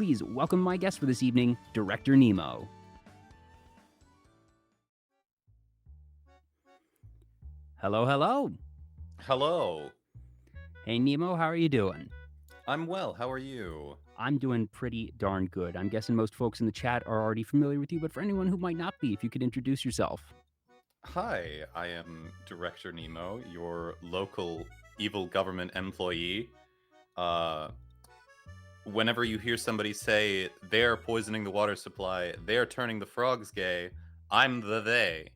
please welcome my guest for this evening, Director Nemo. Hello, hello. Hello. Hey, Nemo, how are you doing? I'm well. How are you? I'm doing pretty darn good. I'm guessing most folks in the chat are already familiar with you, but for anyone who might not be, if you could introduce yourself. Hi, I am Director Nemo, your local evil government employee. Whenever you hear somebody say they're poisoning the water supply, they're turning the frogs gay, I'm the they.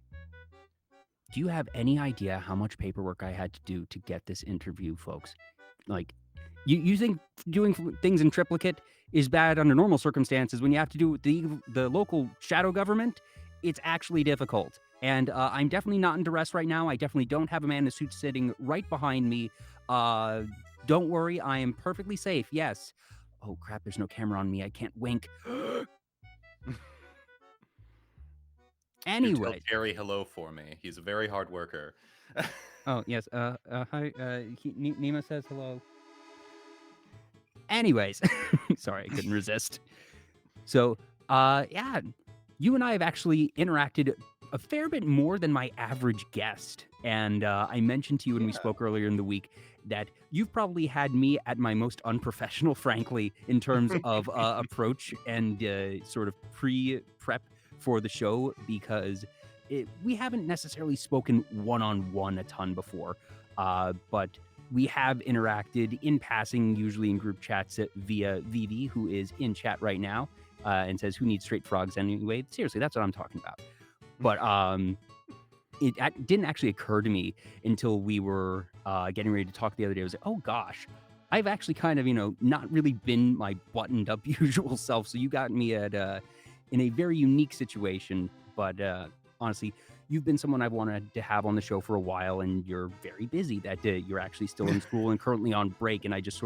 Do you have any idea how much paperwork I had to do to get this interview, folks? Like, you think doing things in triplicate is bad under normal circumstances. When you have to do it with the local shadow government, it's actually difficult. And I'm definitely not in duress right now. I definitely don't have a man in a suit sitting right behind me. Don't worry, I am perfectly safe. Yes. Oh crap! There's no camera on me. I can't wink. Do tell Anyway. Jerry hello for me. He's a very hard worker. Oh yes. Hi. Nemo says hello. Anyways, sorry, I couldn't resist. So, yeah, you and I have actually interacted a fair bit more than my average guest. And I mentioned to you when we spoke earlier in the week that you've probably had me at my most unprofessional, frankly, in terms of approach and sort of pre-prep for the show, because we haven't necessarily spoken one-on-one a ton before, but we have interacted in passing, usually in group chats via Vivi, who is in chat right now, and says, "Who needs straight frogs anyway?" Seriously, that's what I'm talking about. But it didn't actually occur to me until we were getting ready to talk the other day. I was like, oh gosh, I've actually kind of, not really been my buttoned up usual self. So you got me in a very unique situation. But honestly, you've been someone I've wanted to have on the show for a while, and you're very busy that day. You're actually still in school and currently on break. And I just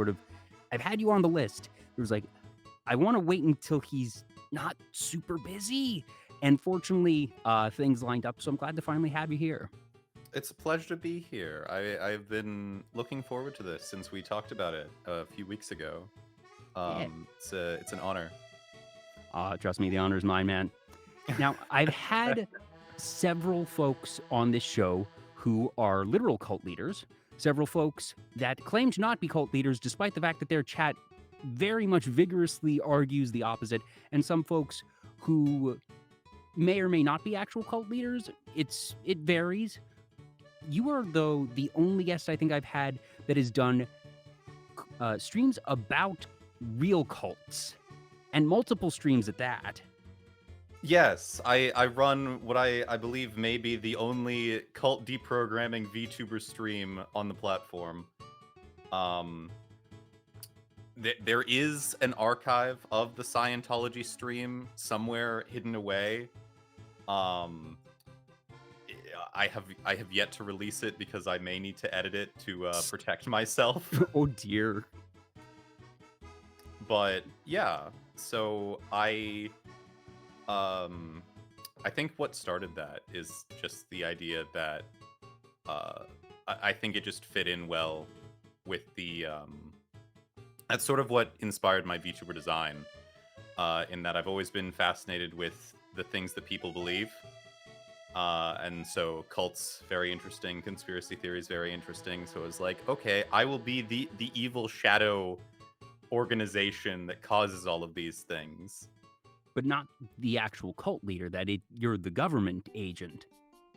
I've had you on the list. It was like, I want to wait until he's not super busy. And fortunately, things lined up. So I'm glad to finally have you here. It's a pleasure to be here. I've been looking forward to this since we talked about it a few weeks ago. Yeah. It's an honor. Trust me, the honor is mine, man. Now, I've had several folks on this show who are literal cult leaders, several folks that claim to not be cult leaders, despite the fact that their chat very much vigorously argues the opposite, and some folks who may or may not be actual cult leaders. It varies. You are, though, the only guest I think I've had that has done streams about real cults, and multiple streams at that. Yes, I run what I believe may be the only cult deprogramming VTuber stream on the platform. There is an archive of the Scientology stream somewhere hidden away. I have yet to release it because I may need to edit it to protect myself. Oh dear. But yeah, so I think what started that is just the idea that I think it just fit in well with the that's sort of what inspired my VTuber design, in that I've always been fascinated with the things that people believe. And so cults, very interesting. Conspiracy theories, very interesting. So it was like, okay, I will be the evil shadow organization that causes all of these things. But not the actual cult leader, you're the government agent.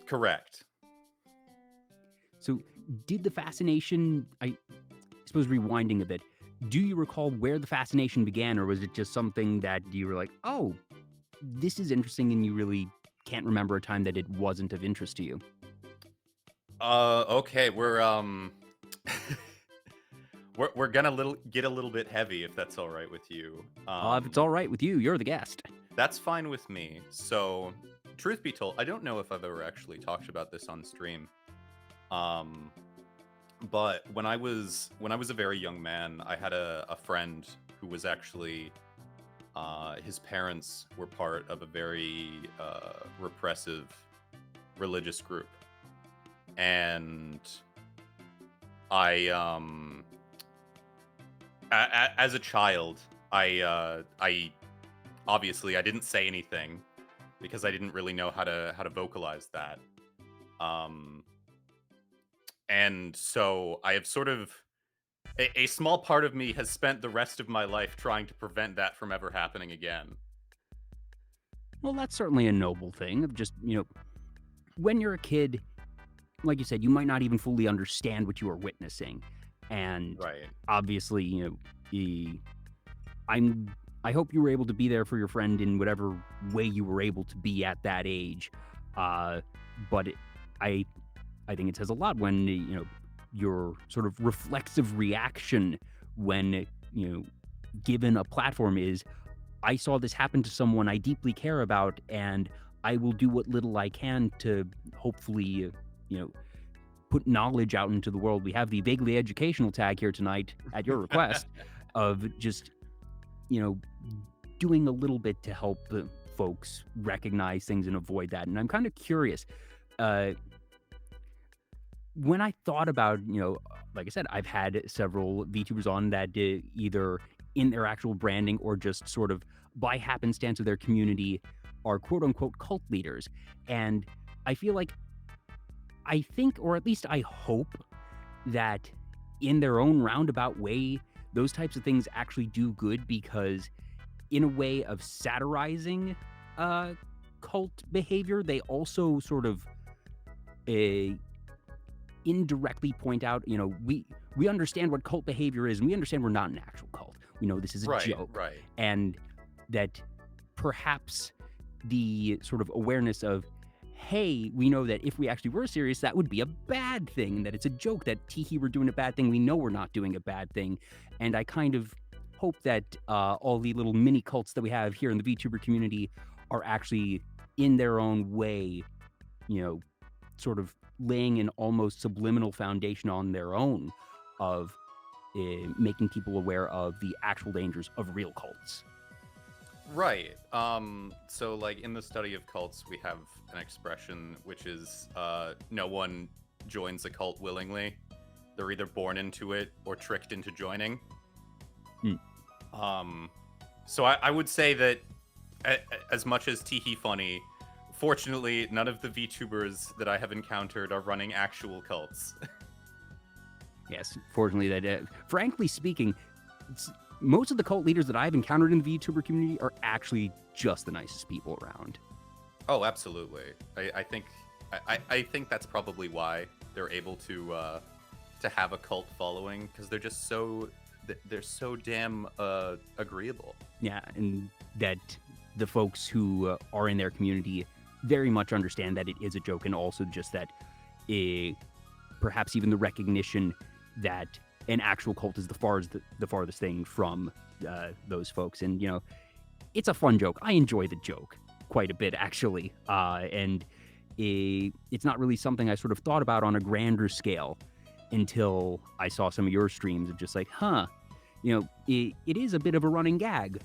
Correct. So did the fascination, I suppose rewinding a bit, do you recall where the fascination began, or was it just something that you were like, oh, this is interesting, and you really can't remember a time that it wasn't of interest to you? Okay, we're we're gonna get a little bit heavy, if that's all right with you. If it's all right with you, you're the guest. That's fine with me. So, truth be told, I don't know if I've ever actually talked about this on stream. But when I was a very young man, I had a friend who was actually his parents were part of a very repressive religious group, and I as a child, I obviously I didn't say anything because I didn't really know how to vocalize that. Um, and so I have sort of a small part of me has spent the rest of my life trying to prevent that from ever happening again. Well, that's certainly a noble thing of just, when you're a kid, like you said, you might not even fully understand what you are witnessing. And Right. obviously, I'm I hope you were able to be there for your friend in whatever way you were able to be at that age. But I I think it says a lot when your sort of reflexive reaction when given a platform is, I saw this happen to someone I deeply care about, and I will do what little I can to hopefully put knowledge out into the world. We have the vaguely educational tag here tonight at your request of just you know, doing a little bit to help folks recognize things and avoid that. And I'm kind of curious. Uh, when I thought about, like I said, I've had several VTubers on that either in their actual branding or just sort of by happenstance of their community are quote unquote cult leaders. And I feel like I think, or at least I hope, that in their own roundabout way, those types of things actually do good because, in a way of satirizing cult behavior, they also sort of uh, indirectly point out, we understand what cult behavior is, and we understand we're not an actual cult. We know this is a Right, joke, right. and that perhaps the sort of awareness of, hey, we know that if we actually were serious, that would be a bad thing, that it's a joke, that teehee, we're doing a bad thing. We know we're not doing a bad thing. And I kind of hope that all the little mini cults that we have here in the VTuber community are actually, in their own way, sort of laying an almost subliminal foundation on their own of making people aware of the actual dangers of real cults. Right. So like in the study of cults, we have an expression which is no one joins a cult willingly. They're either born into it or tricked into joining. So I would say that as much as teehee funny, fortunately, none of the VTubers that I have encountered are running actual cults. Yes, fortunately, that frankly speaking, most of the cult leaders that I've encountered in the VTuber community are actually just the nicest people around. Oh, absolutely. I think that's probably why they're able to have a cult following, because they're so damn agreeable. Yeah, and that the folks who are in their community very much understand that it is a joke, and also just that perhaps even the recognition that an actual cult is the farthest thing from those folks. And, it's a fun joke. I enjoy the joke quite a bit, actually. And it's not really something I sort of thought about on a grander scale until I saw some of your streams of just like, it is a bit of a running gag.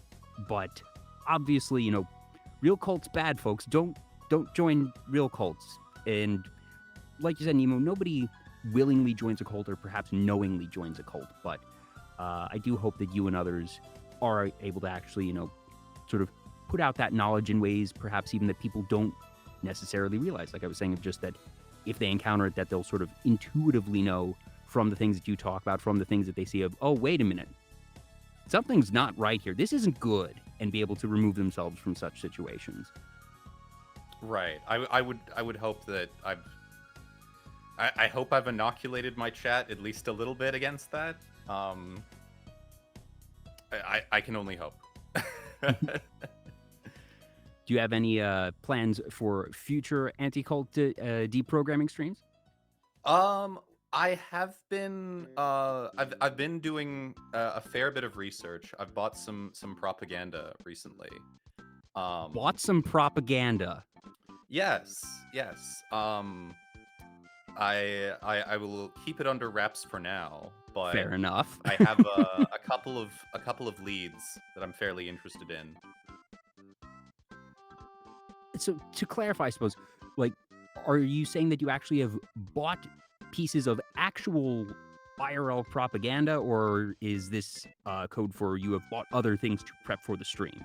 But obviously, real cults bad, folks. Don't join real cults. And like you said, Nemo, nobody willingly joins a cult or perhaps knowingly joins a cult. But I do hope that you and others are able to actually, sort of put out that knowledge in ways perhaps even that people don't necessarily realize. Like I was saying, of just that if they encounter it, that they'll sort of intuitively know from the things that you talk about, from the things that they see of, oh, wait a minute, something's not right here. This isn't good, and be able to remove themselves from such situations. Right. I would hope that I hope I've inoculated my chat at least a little bit against that. I can only hope. Do you have any plans for future anti-cult deprogramming streams? I have been I've been doing a fair bit of research. I've bought some propaganda recently. Bought some propaganda. Yes. I will keep it under wraps for now, but Fair enough. I have a couple of leads that I'm fairly interested in. So to clarify, I suppose, like, are you saying that you actually have bought pieces of actual IRL propaganda, or is this code for you have bought other things to prep for the stream?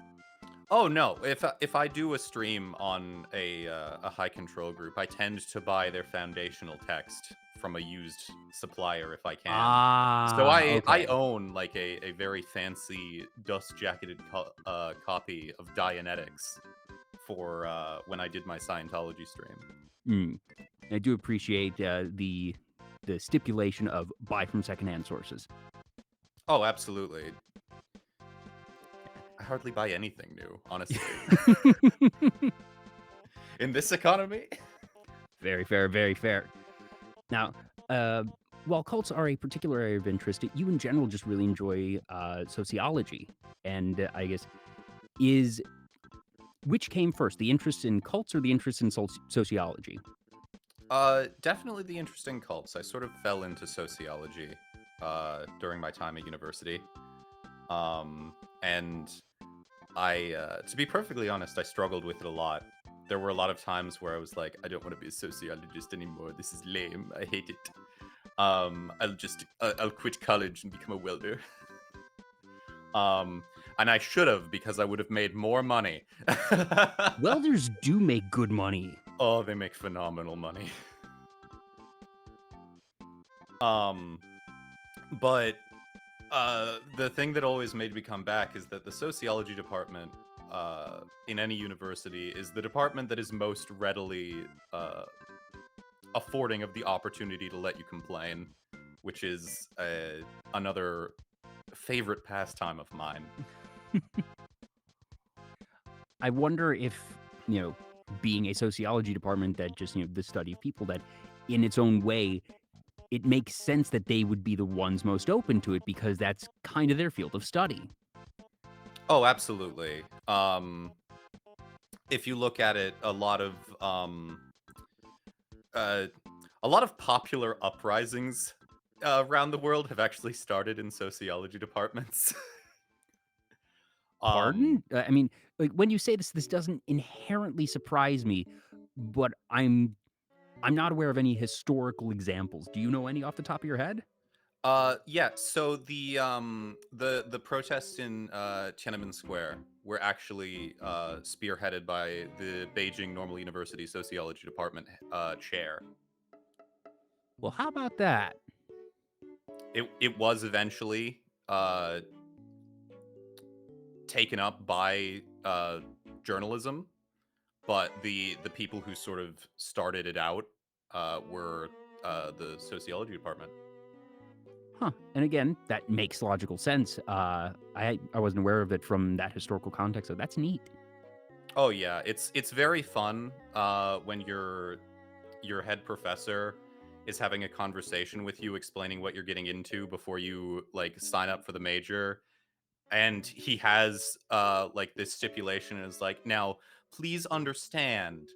Oh no! If I do a stream on a high control group, I tend to buy their foundational text from a used supplier if I can. So Ah, I okay. own like a very fancy dust jacketed copy of Dianetics for when I did my Scientology stream. Mm. I do appreciate the stipulation of buy from secondhand sources. Oh, absolutely. I hardly buy anything new, honestly. In this economy. Very fair, very fair. Now, while cults are a particular area of interest, you in general just really enjoy sociology. And I guess, which came first, the interest in cults or the interest in sociology? Definitely the interesting cults. I sort of fell into sociology during my time at university. And to be perfectly honest, I struggled with it a lot. There were a lot of times where I was like, I don't want to be a sociologist anymore. This is lame. I hate it. I'll quit college and become a welder. And I should have, because I would have made more money. Welders do make good money. Oh, they make phenomenal money. But the thing that always made me come back is that the sociology department in any university is the department that is most readily affording of the opportunity to let you complain, which is another favorite pastime of mine. I wonder if, being a sociology department that just, the study of people, that in its own way, it makes sense that they would be the ones most open to it because that's kind of their field of study. Oh, absolutely. If you look at it, a lot of popular uprisings around the world have actually started in sociology departments. Pardon? I mean, like when you say this doesn't inherently surprise me, but I'm not aware of any historical examples. Do you know any off the top of your head? Yeah. So the protests in Tiananmen Square were actually spearheaded by the Beijing Normal University Sociology Department chair. Well, how about that? It was eventually taken up by journalism, but the people who sort of started it out were the sociology department. Huh. And again, that makes logical sense. I wasn't aware of it from that historical context, so that's neat. Oh yeah, it's very fun when your head professor is having a conversation with you, explaining what you're getting into before you like sign up for the major, and he has like this stipulation is like, now please understand,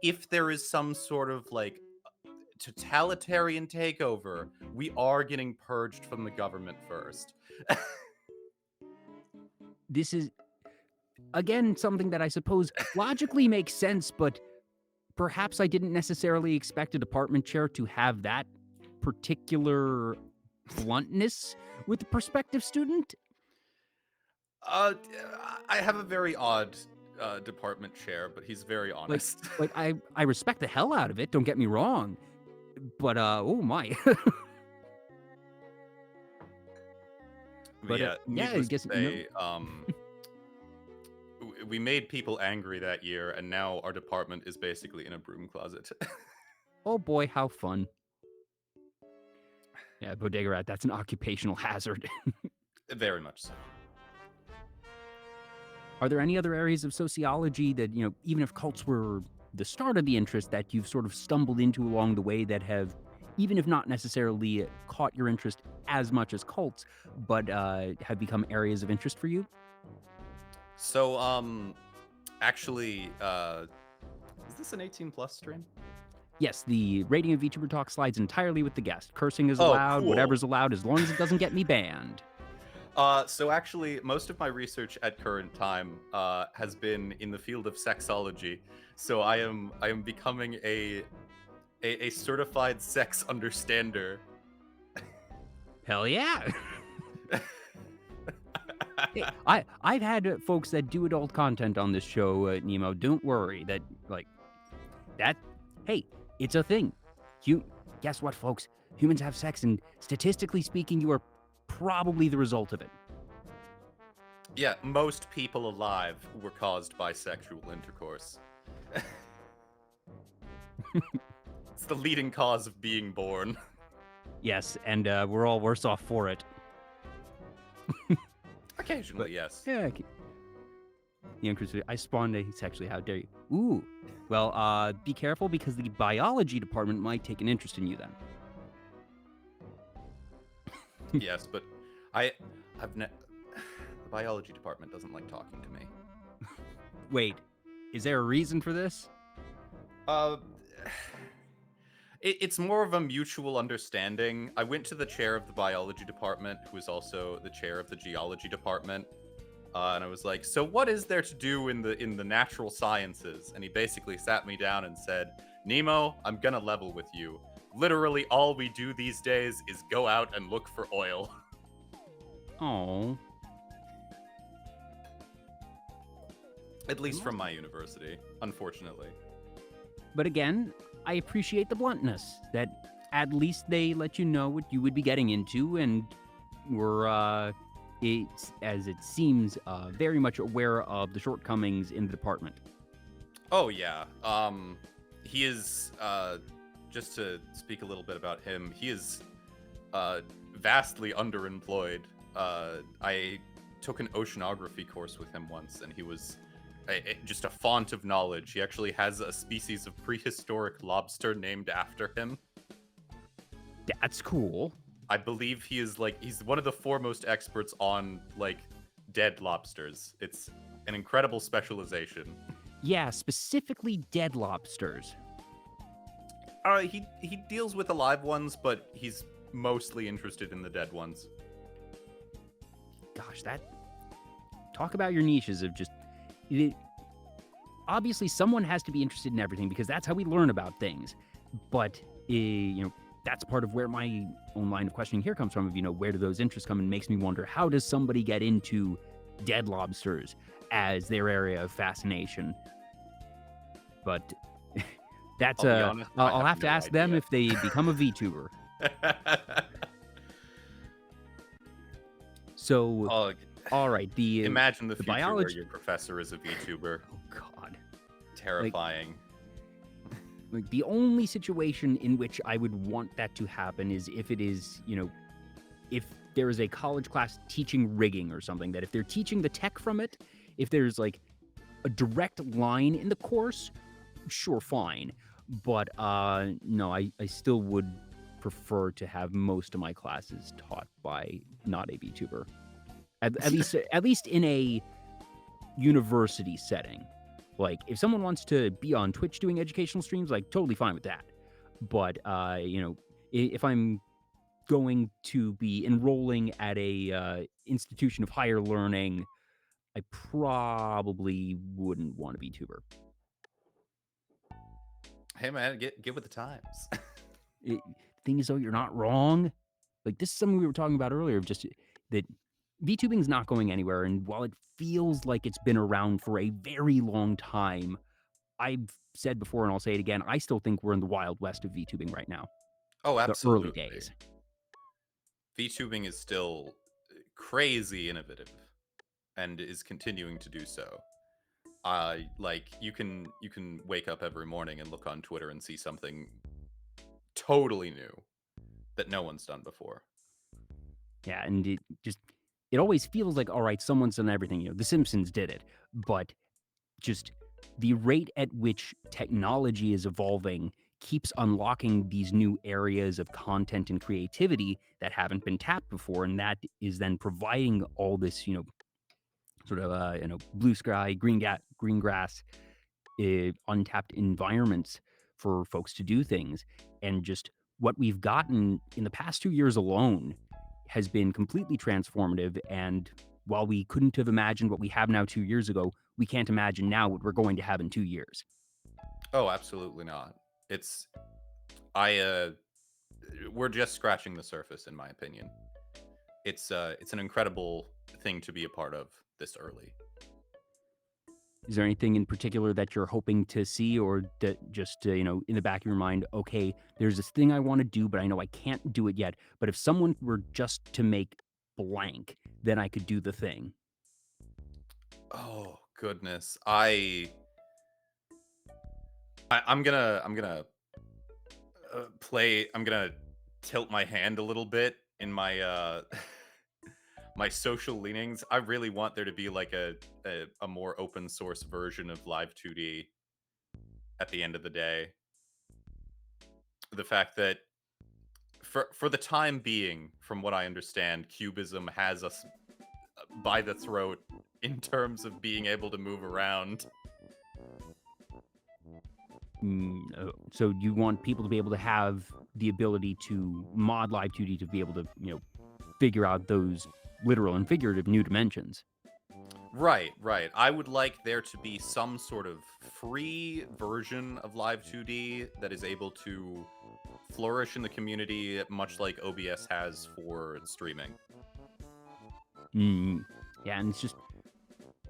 if there is some sort of like totalitarian takeover, we are getting purged from the government first. This is, again, something that I suppose logically makes sense, but perhaps I didn't necessarily expect a department chair to have that particular bluntness with the prospective student. uh I have a very odd department chair, but he's very Like, honest. I respect the hell out of it. Don't get me wrong, but oh my. But But yeah, yeah, I needless to guess say, we made people angry that year, and now our department is basically in a broom closet. Oh boy, how fun! Yeah, bodega rat. That's an occupational hazard. Very much so. Are there any other areas of sociology that, even if cults were the start of the interest, that you've sort of stumbled into along the way that have, even if not necessarily caught your interest as much as cults, but have become areas of interest for you? So, actually, is this an 18 plus stream? Yes, the rating of Vtuber Talk slides entirely with the guest. Cursing is Oh, allowed, cool. whatever's allowed, as long as it doesn't get me banned. So actually, most of my research at current time has been in the field of sexology. So I am becoming a certified sex understander. Hell yeah. Hey, I've had folks that do adult content on this show, Nemo. Don't worry. That. Hey, it's a thing. Guess what, folks? Humans have sex, and statistically speaking, you are probably the result of it. Yeah, most people alive were caused by sexual intercourse. It's the leading cause of being born. Yes, and we're all worse off for it. Occasionally, yes. Yeah. The increase. I spawned asexually. How dare you? Ooh. Well, be careful because the biology department might take an interest in you then. Yes, but the biology department doesn't like talking to me. Wait, is there a reason for this? It's more of a mutual understanding. I went to the chair of the biology department, who is also the chair of the geology department, and I was like, "So what is there to do in the natural sciences?" And he basically sat me down and said, "Nemo, I'm gonna level with you. Literally, all we do these days is go out and look for oil." Oh. At least from my university, unfortunately. But again, I appreciate the bluntness that at least they let you know what you would be getting into, and were, as it seems, very much aware of the shortcomings in the department. Oh yeah. He is just to speak a little bit about him. He is vastly underemployed. I took an oceanography course with him once, and he was just a font of knowledge. He actually has a species of prehistoric lobster named after him. That's cool. I believe he's one of the foremost experts on dead lobsters. It's an incredible specialization. Yeah, specifically dead lobsters. He deals with alive ones, but he's mostly interested in the dead ones. Gosh, talk about your niches of just obviously someone has to be interested in everything because that's how we learn about things. But that's part of where my own line of questioning here comes from. Of where do those interests come, and makes me wonder, how does somebody get into dead lobsters as their area of fascination? But that's I'll have to ask them if they become a VTuber. So, all right, imagine the future biology... where your professor is a VTuber. Oh God, terrifying. The only situation in which I would want that to happen is if it is, if there is a college class teaching rigging or something, that if they're teaching the tech from it, if there's a direct line in the course, sure, fine. But no, I still would prefer to have most of my classes taught by not a VTuber. At least in a university setting. If someone wants to be on Twitch doing educational streams, totally fine with that. But if I'm going to be enrolling at a institution of higher learning, I probably wouldn't want to be VTuber. Hey man, get with the times. The thing is, though, you're not wrong. This is something we were talking about earlier, of just that VTubing is not going anywhere, and while it feels like it's been around for a very long time, I've said before and I'll say it again, I still think we're in the wild west of VTubing right now. Oh, absolutely. The early days. VTubing is still crazy innovative and is continuing to do so. You can wake up every morning and look on Twitter and see something totally new that no one's done before. Yeah, and it always feels like, all right, someone's done everything. The Simpsons did it, but just the rate at which technology is evolving keeps unlocking these new areas of content and creativity that haven't been tapped before, and that is then providing all this, sort of blue sky, green grass, untapped environments for folks to do things. And just what we've gotten in the past 2 years alone has been completely transformative. And while we couldn't have imagined what we have now 2 years ago, we can't imagine now what we're going to have in 2 years. Oh, absolutely not. We're just scratching the surface, in my opinion. it's an incredible thing to be a part of this early. Is there anything in particular that you're hoping to see, or that just, in the back of your mind, okay, there's this thing I want to do, but I know I can't do it yet. But if someone were just to make blank, then I could do the thing. Oh goodness, I'm gonna play. I'm gonna tilt my hand a little bit in my my social leanings. I really want there to be like a more open source version of Live 2D at the end of the day. The fact that for the time being, from what I understand, Cubism has us by the throat in terms of being able to move around. So you want people to be able to have the ability to mod Live 2D to be able to, figure out those literal and figurative new dimensions. Right, right. I would like there to be some sort of free version of Live 2D that is able to flourish in the community, much like OBS has for streaming. Yeah, and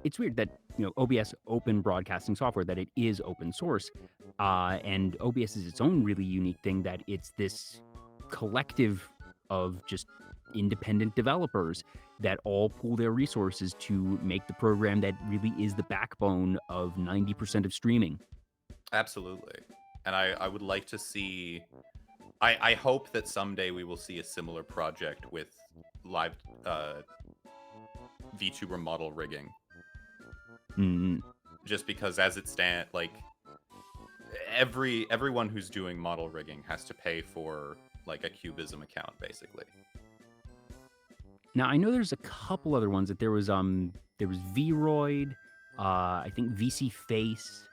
it's weird that, OBS open broadcasting software, that it is open source. And OBS is its own really unique thing, that it's this collective of just independent developers that all pool their resources to make the program that really is the backbone of 90% of streaming. Absolutely. And I would like to see... I hope that someday we will see a similar project with live VTuber model rigging. Just because as it stands, like, everyone who's doing model rigging has to pay for, like, a Cubism account, basically. Now, I know there's a couple other ones. That there was Vroid, I think VC Face.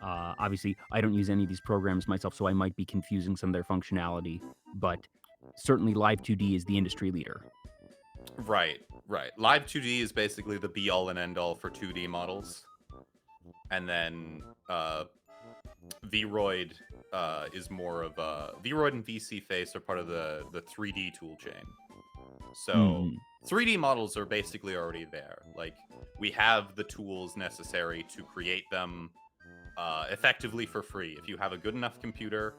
Obviously, I don't use any of these programs myself, so I might be confusing some of their functionality. But certainly, Live 2D is the industry leader. Right, right. Live 2D is basically the be-all and end-all for 2D models. And then Vroid is more of a... Vroid and VC Face are part of the 3D toolchain. So 3D models are basically already there. Like, we have the tools necessary to create them effectively for free. If you have a good enough computer,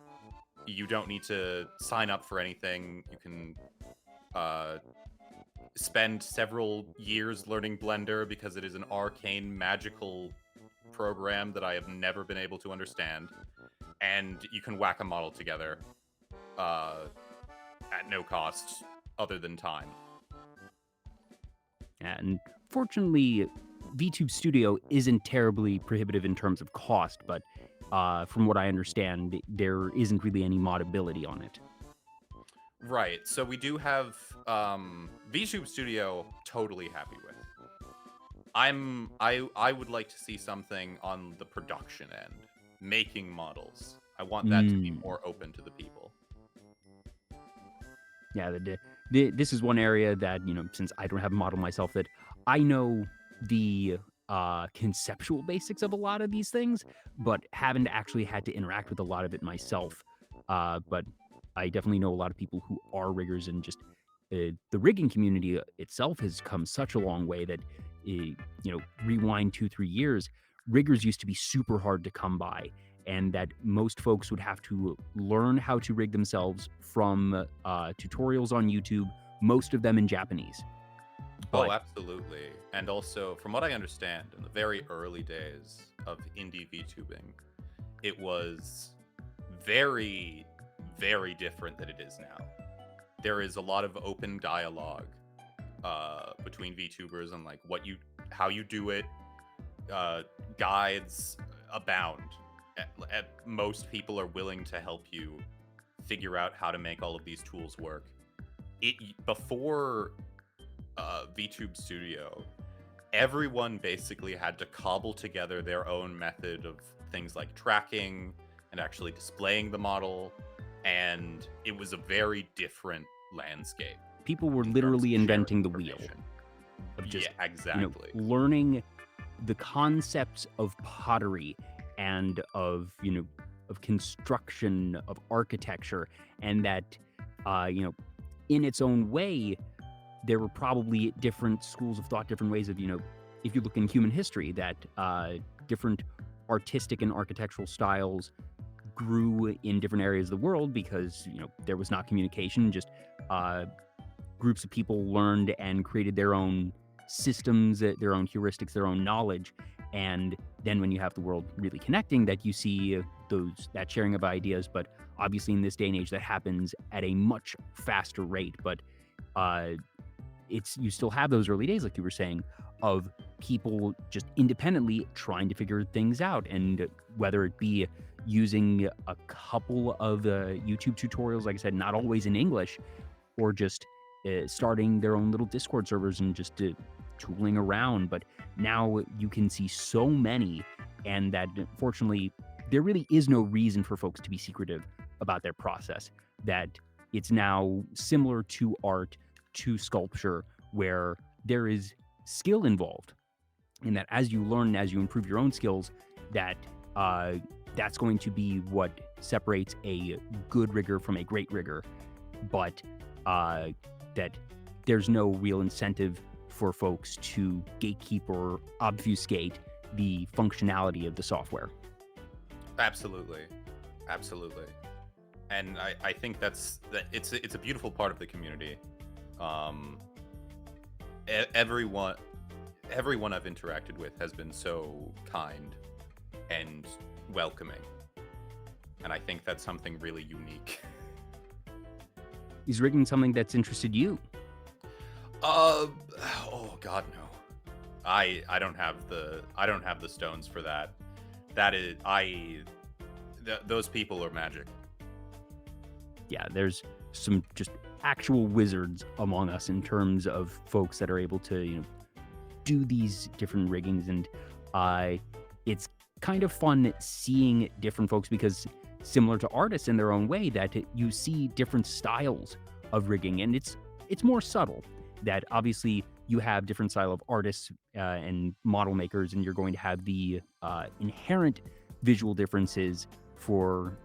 you don't need to sign up for anything. You can spend several years learning Blender because it is an arcane, magical program that I have never been able to understand. And you can whack a model together at no cost other than time. And fortunately, VTube Studio isn't terribly prohibitive in terms of cost, but from what I understand, there isn't really any modability on it. Right. So we do have VTube Studio totally happy with. I would like to see something on the production end, making models. I want that to be more open to the people. Yeah, this is one area that, since I don't have a model myself, that I know the conceptual basics of a lot of these things, but haven't actually had to interact with a lot of it myself. But I definitely know a lot of people who are riggers, and just the rigging community itself has come such a long way that, rewind 2-3 years, riggers used to be super hard to come by, and that most folks would have to learn how to rig themselves from tutorials on YouTube, most of them in Japanese. Oh, absolutely. And also, from what I understand, in the very early days of indie VTubing, it was very, very different than it is now. There is a lot of open dialogue between VTubers on like how you do it. Guides abound. Most people are willing to help you figure out how to make all of these tools work. Before VTube Studio, everyone basically had to cobble together their own method of things like tracking and actually displaying the model, and it was a very different landscape. People were literally inventing the wheel. Of just, yeah, exactly. Learning the concepts of pottery and of construction, of architecture, and that in its own way, there were probably different schools of thought, different ways of, if you look in human history, that different artistic and architectural styles grew in different areas of the world because, there was not communication, just groups of people learned and created their own systems, their own heuristics, their own knowledge. And then when you have the world really connecting, that you see that sharing of ideas. But obviously in this day and age, that happens at a much faster rate. But you still have those early days, like you were saying, of people just independently trying to figure things out. And whether it be using a couple of YouTube tutorials, like I said, not always in English, or just starting their own little Discord servers and just tooling around. But now you can see so many, and that fortunately there really is no reason for folks to be secretive about their process, that it's now similar to art, to sculpture, where there is skill involved, and that as you learn, as you improve your own skills, that that's going to be what separates a good rigger from a great rigger. But that there's no real incentive for folks to gatekeep or obfuscate the functionality of the software. Absolutely. And I think it's a beautiful part of the community. Everyone I've interacted with has been so kind and welcoming, and I think that's something really unique. Is rigging something that's interested you? Oh God, no. I don't have the stones for that. Those people are magic. Yeah, there's some just actual wizards among us in terms of folks that are able to, do these different riggings, and it's kind of fun seeing different folks, because similar to artists in their own way, that you see different styles of rigging, and it's more subtle. That obviously you have different style of artists and model makers, and you're going to have the inherent visual differences for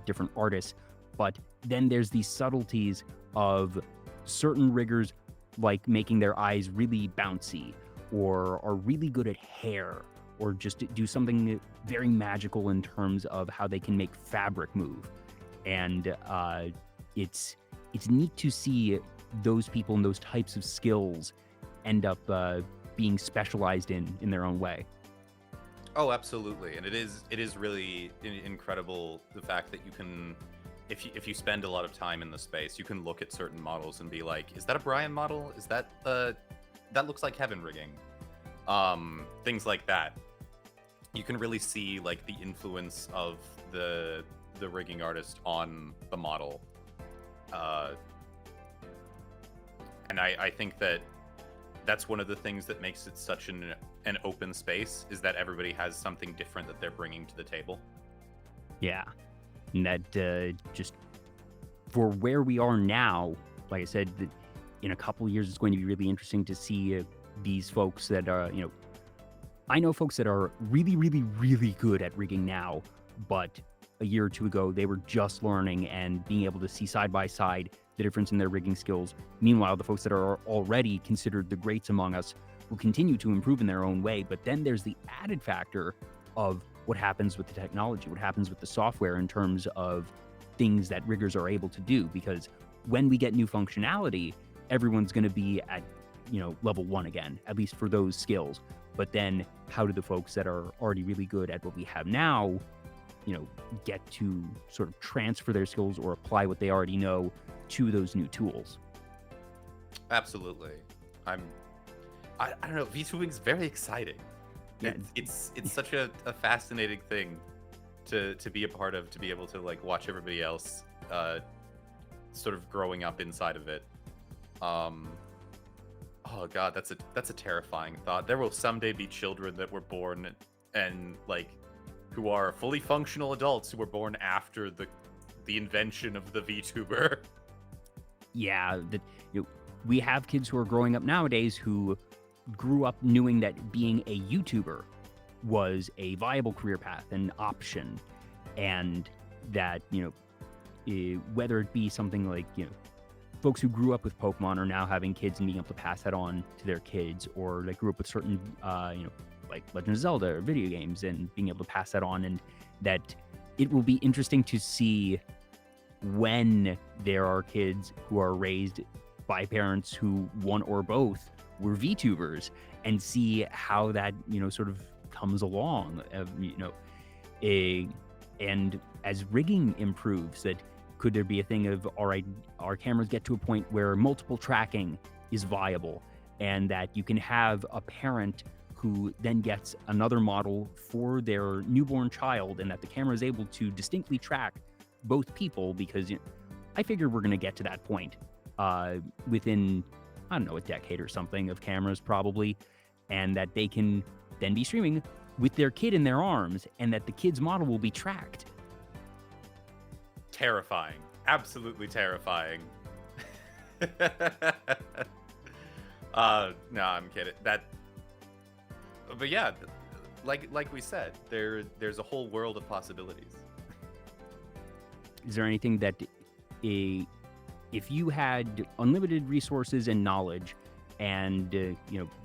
different artists. But then there's these subtleties of certain riggers, like making their eyes really bouncy, or are really good at hair, or just do something very magical in terms of how they can make fabric move. And it's neat to see those people and those types of skills end up being specialized in their own way. Oh, absolutely. And it is really incredible, the fact that you can, if you spend a lot of time in the space, you can look at certain models and be like, is that a Brian model? Is that that looks like heaven rigging? Things like that. You can really see like the influence of the rigging artist on the model. And I think that's one of the things that makes it such an open space, is that everybody has something different that they're bringing to the table. Yeah. And that just for where we are now, like I said, in a couple of years, it's going to be really interesting to see these folks that are, I know folks that are really, really, really good at rigging now, but a year or two ago, they were just learning and being able to see side by side the difference in their rigging skills. Meanwhile, the folks that are already considered the greats among us will continue to improve in their own way. But then there's the added factor of what happens with the technology, what happens with the software in terms of things that riggers are able to do. Because when we get new functionality, everyone's going to be at, level 1 again, at least for those skills. But then how do the folks that are already really good at what we have now, get to sort of transfer their skills or apply what they already know to those new tools? Absolutely. I don't know, VTubing is very exciting. Yeah. It's such a fascinating thing to be a part of, to be able to like watch everybody else sort of growing up inside of it. Oh God, that's a terrifying thought. There will someday be children that were born and like who are fully functional adults who were born after the invention of the VTuber. Yeah, we have kids who are growing up nowadays who grew up knowing that being a YouTuber was a viable career path, an option, and that, whether it be something like, folks who grew up with Pokemon are now having kids and being able to pass that on to their kids, or they grew up with certain, like Legend of Zelda or video games and being able to pass that on. And that it will be interesting to see when there are kids who are raised by parents who, one or both, were VTubers, and see how that, sort of comes along, and as rigging improves, that could there be a thing of, all right, our cameras get to a point where multiple tracking is viable, and that you can have a parent who then gets another model for their newborn child, and that the camera is able to distinctly track both people, because I figure we're going to get to that point within, I don't know, a decade or something of cameras probably, and that they can then be streaming with their kid in their arms, and that the kid's model will be tracked. Terrifying. Absolutely terrifying. No, I'm kidding. But yeah, like we said, there's a whole world of possibilities. Is there anything that, if you had unlimited resources and knowledge, and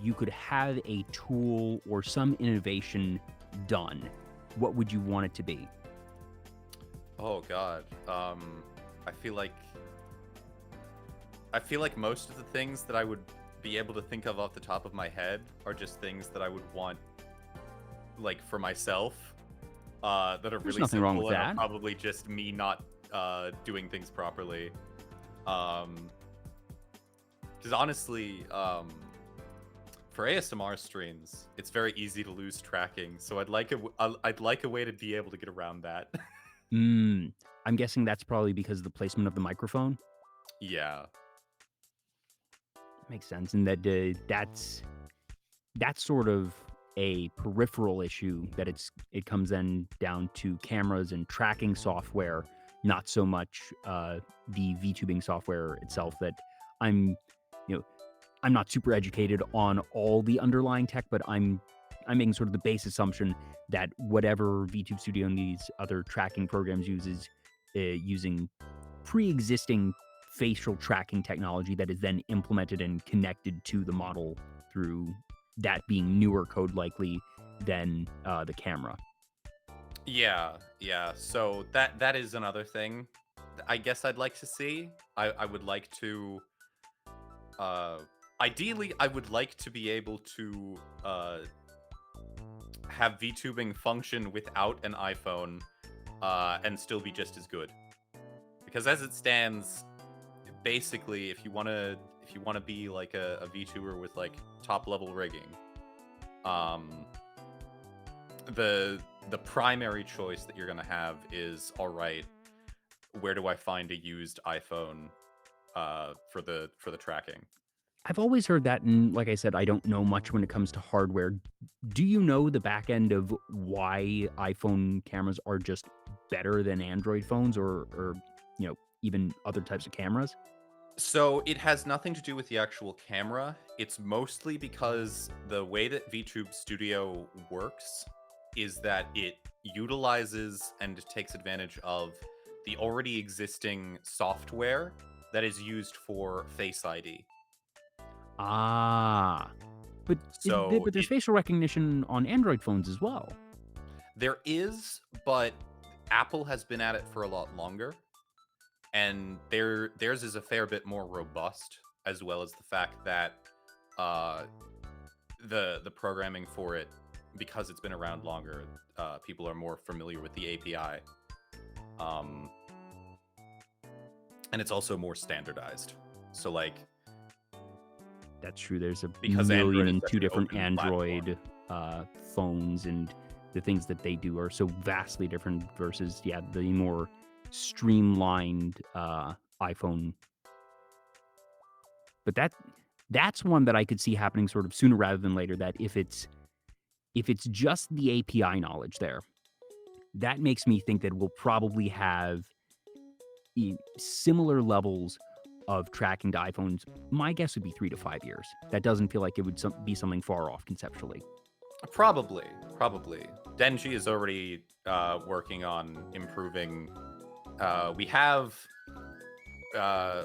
you could have a tool or some innovation done, what would you want it to be? Oh God, I feel like most of the things that I would be able to think of off the top of my head are just things that I would want, like, for myself, that are There's really nothing wrong simple with and are that. probably just me not doing things properly. Because honestly, for ASMR streams, it's very easy to lose tracking. So I'd like a way to be able to get around that. I'm guessing that's probably because of the placement of the microphone. Yeah. Makes sense, and that that's sort of a peripheral issue, that it comes then down to cameras and tracking software, not so much the VTubing software itself. That I'm not super educated on all the underlying tech, but I'm making sort of the base assumption that whatever VTube Studio and these other tracking programs uses, using pre-existing facial tracking technology that is then implemented and connected to the model through that being newer code likely than the camera. Yeah. So that is another thing I guess I'd like to see. I would like to ideally I would like to be able to have VTubing function without an iPhone and still be just as good. Because as it stands, basically, if you want to be like a VTuber with like top level rigging, the primary choice that you're gonna have is, all right, where do I find a used iPhone for the tracking? I've always heard that, and like I said, I don't know much when it comes to hardware. Do you know the back end of why iPhone cameras are just better than Android phones, or even other types of cameras? So it has nothing to do with the actual camera. It's mostly because the way that VTube Studio works is that it utilizes and takes advantage of the already existing software that is used for Face ID. Ah, but So there's facial recognition on Android phones as well. there is, but Apple has been at it for a lot longer, and theirs is a fair bit more robust, as well as the fact that the programming for it, because it's been around longer, people are more familiar with the API, and it's also more standardized. So like, That's true. There's a because million Android is and such two an different open Android phones, and the things that they do are so vastly different versus, the more streamlined iPhone. But that's one that I could see happening sort of sooner rather than later. That if it's just the API knowledge there, that makes me think that we'll probably have similar levels of tracking to iPhones. My guess would be 3 to 5 years. That doesn't feel like it would be something far off conceptually. Probably. Denji is already working on improving. We have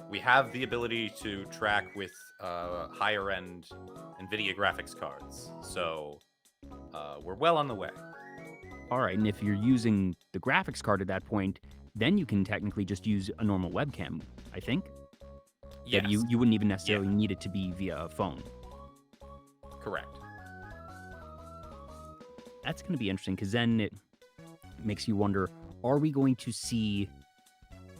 we have the ability to track with higher end NVIDIA graphics cards, so we're well on the way. All right, and if you're using the graphics card at that point, then you can technically just use a normal webcam, I think. That Yes. you wouldn't even Yeah. necessarily need it to be via a phone. Correct. That's going to be interesting because then it makes you wonder, are we going to see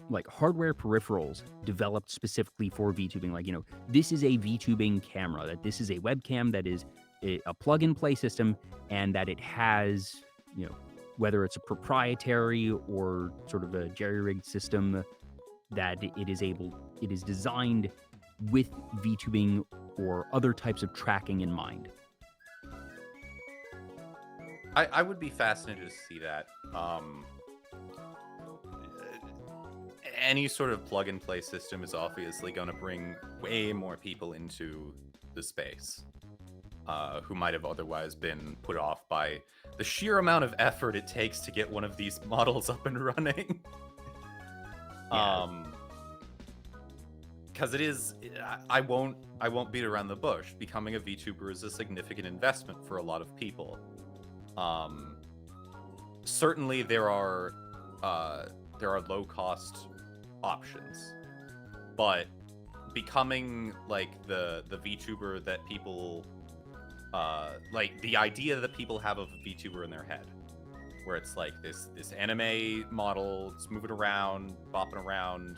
like hardware peripherals developed specifically for VTubing? Like, this is a VTubing camera, that this is a webcam that is a plug and play system, and that it has, whether it's a proprietary or sort of a jerry rigged system, that it is designed with VTubing or other types of tracking in mind. I would be fascinated to see that. Any sort of plug and play system is obviously going to bring way more people into the space who might have otherwise been put off by the sheer amount of effort it takes to get one of these models up and running. Yeah. Because it is, I won't beat around the bush. Becoming a VTuber is a significant investment for a lot of people. Certainly there are low cost options, but becoming like the VTuber that people like, the idea that people have of a VTuber in their head, where it's like this anime model, it's moving around, bopping around,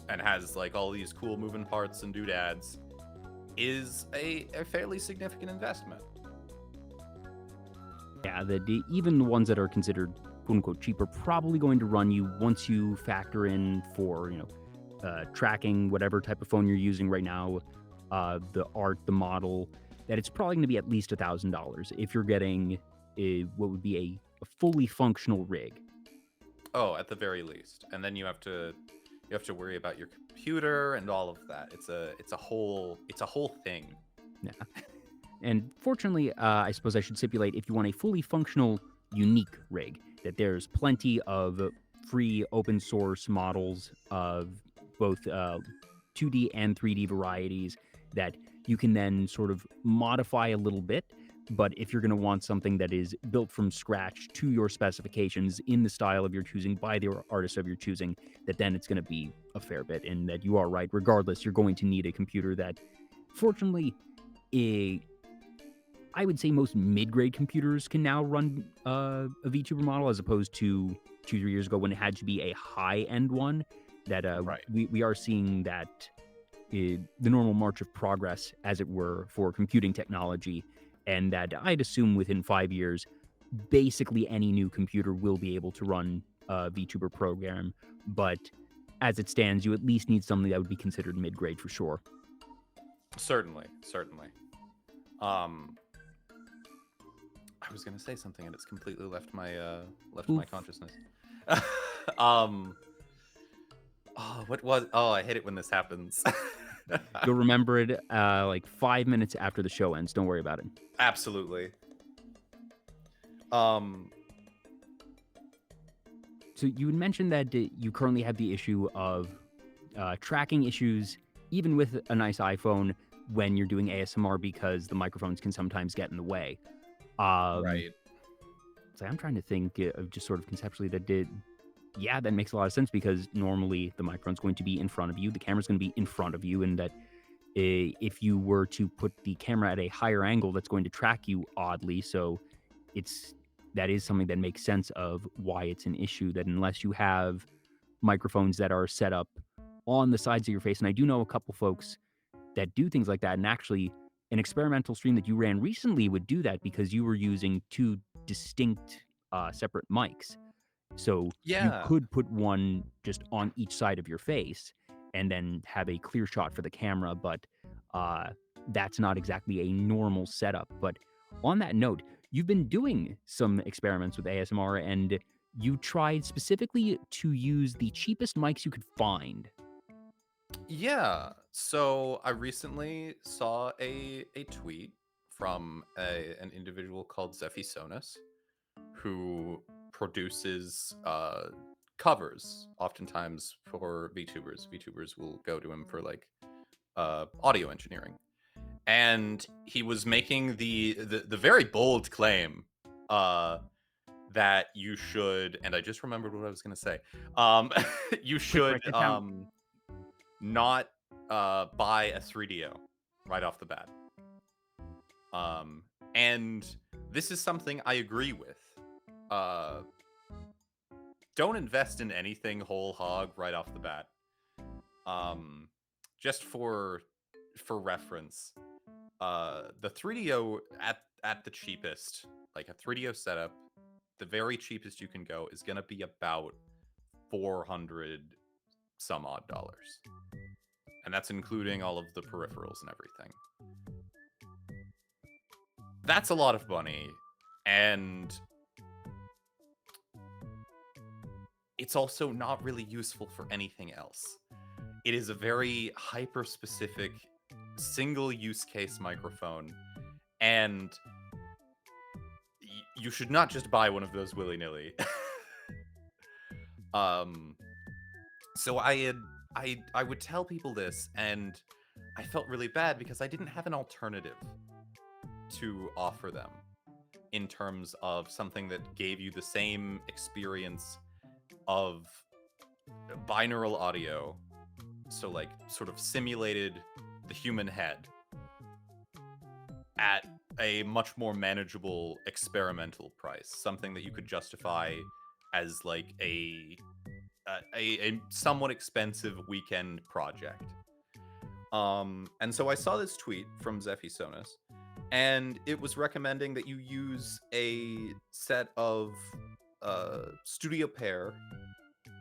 and has like all these cool moving parts and doodads, is a fairly significant investment. Yeah, even the ones that are considered quote unquote cheap are probably going to run you, once you factor in for tracking whatever type of phone you're using right now, the art, the model, that it's probably going to be at least $1,000 if you're getting what would be a fully functional rig. Oh, at the very least. And then you have to worry about your computer and all of that. It's a whole thing. Yeah. And fortunately, I suppose I should stipulate, if you want a fully functional, unique rig, that there's plenty of free open source models of both 2D and 3D varieties that you can then sort of modify a little bit. But if you're going to want something that is built from scratch to your specifications in the style of your choosing by the artist of your choosing, that then it's going to be a fair bit. And that you are right, regardless, you're going to need a computer that, fortunately, I would say most mid-grade computers can now run a VTuber model, as opposed to 2-3 years ago when it had to be a high-end one. That Right. we are seeing that the normal march of progress, as it were, for computing technology, and that I'd assume within 5 years, basically any new computer will be able to run a VTuber program. But as it stands, you at least need something that would be considered mid-grade for sure. Certainly. I was gonna say something and it's completely left my my consciousness. What was? Oh, I hate it when this happens. You'll remember it like 5 minutes after the show ends. Don't worry about it. Absolutely. So you had mentioned that you currently have the issue of tracking issues, even with a nice iPhone, when you're doing ASMR, because the microphones can sometimes get in the way. Right. So I'm trying to think of just sort of conceptually yeah, that makes a lot of sense, because normally the microphone's going to be in front of you, the camera's going to be in front of you, and that if you were to put the camera at a higher angle, that's going to track you oddly. So that is something that makes sense of why it's an issue, that unless you have microphones that are set up on the sides of your face, and I do know a couple folks that do things like that, and actually an experimental stream that you ran recently would do that because you were using two distinct separate mics. So you Yeah. could put one just on each side of your face and then have a clear shot for the camera, but that's not exactly a normal setup. But on that note, you've been doing some experiments with ASMR, and you tried specifically to use the cheapest mics you could find. Yeah. So I recently saw a tweet from an individual called Zephy Sonus, who produces covers oftentimes for VTubers. VTubers will go to him for like audio engineering, and he was making the very bold claim that you should, and I just remembered what I was going to say. You Quick, should write that down. not buy a 3DO right off the bat. And this is something I agree with. Don't invest in anything whole hog right off the bat. Just for reference, the 3DO at the cheapest, like a 3DO setup, the very cheapest you can go is going to be about 400 some odd dollars. And that's including all of the peripherals and everything. That's a lot of money, and it's also not really useful for anything else. It is a very hyper-specific, single-use case microphone, and you should not just buy one of those willy-nilly. So I would tell people this, and I felt really bad because I didn't have an alternative to offer them in terms of something that gave you the same experience of binaural audio, so like sort of simulated the human head at a much more manageable experimental price, something that you could justify as like a somewhat expensive weekend project. And so I saw this tweet from Zephy Sonas, and it was recommending that you use a set of studio pair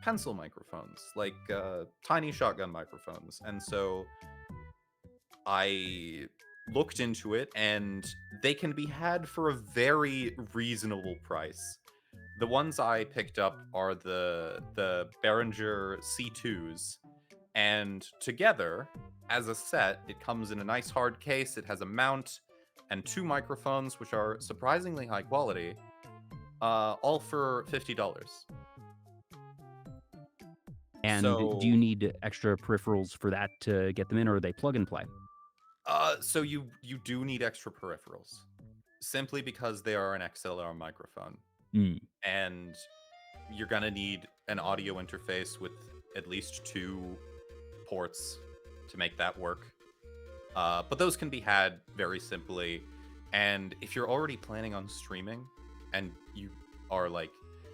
pencil microphones, like tiny shotgun microphones. And so I looked into it, and they can be had for a very reasonable price. The ones I picked up are the Behringer C2s, and together, as a set, it comes in a nice hard case. It has a mount and 2 microphones, which are surprisingly high quality, all for $50. And So, do you need extra peripherals for that to get them in, or are they plug and play? so you do need extra peripherals, simply because they are an XLR microphone, and you're gonna need an audio interface with at least 2 ports to make that work. But those can be had very simply. And if you're already planning on streaming, and you are like,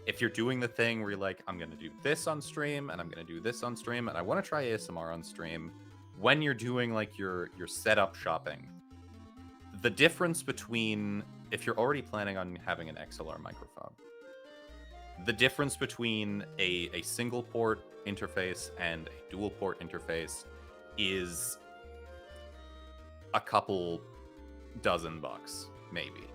if you're doing the thing where you're like, I'm gonna do this on stream, and I'm gonna do this on stream, and I want to try ASMR on stream, when you're doing like your setup shopping, the difference between, if you're already planning on having an XLR microphone, the difference between a single port interface and a dual port interface is a couple dozen bucks, maybe.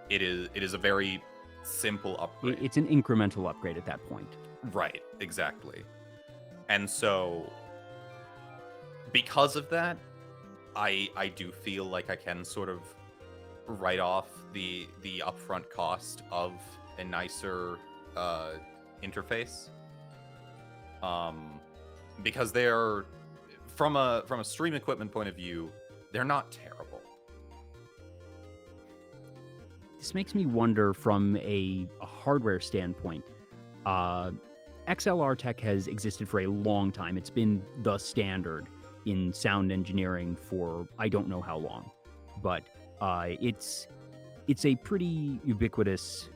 It is a very simple upgrade. It's an incremental upgrade at that point. Right, exactly. And so, because of that, I do feel like I can sort of write off the upfront cost of a nicer interface, because they're, from a stream equipment point of view, they're not terrible. This makes me wonder from a hardware standpoint. XLR tech has existed for a long time. It's been the standard in sound engineering for I don't know how long, but it's a pretty ubiquitous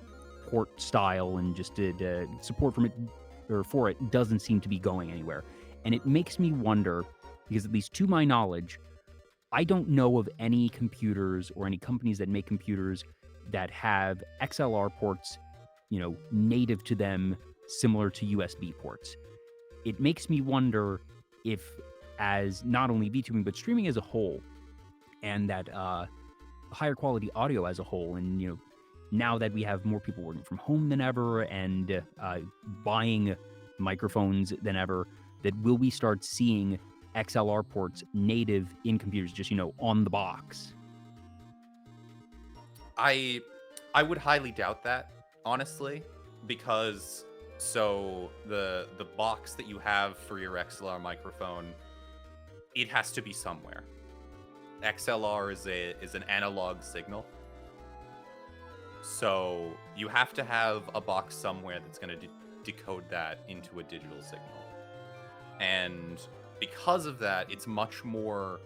port style, and just support from it or for it doesn't seem to be going anywhere. And it makes me wonder, because at least to my knowledge, I don't know of any computers or any companies that make computers that have XLR ports, native to them, similar to USB ports. It makes me wonder if, as not only VTubing, but streaming as a whole, and that higher quality audio as a whole, and now that we have more people working from home than ever, and buying microphones than ever, that will we start seeing XLR ports native in computers, just on the box? I would highly doubt that, honestly, because So the box that you have for your XLR microphone, it has to be somewhere. XLR is an analog signal. So you have to have a box somewhere that's going to decode that into a digital signal. And because of that, it's much more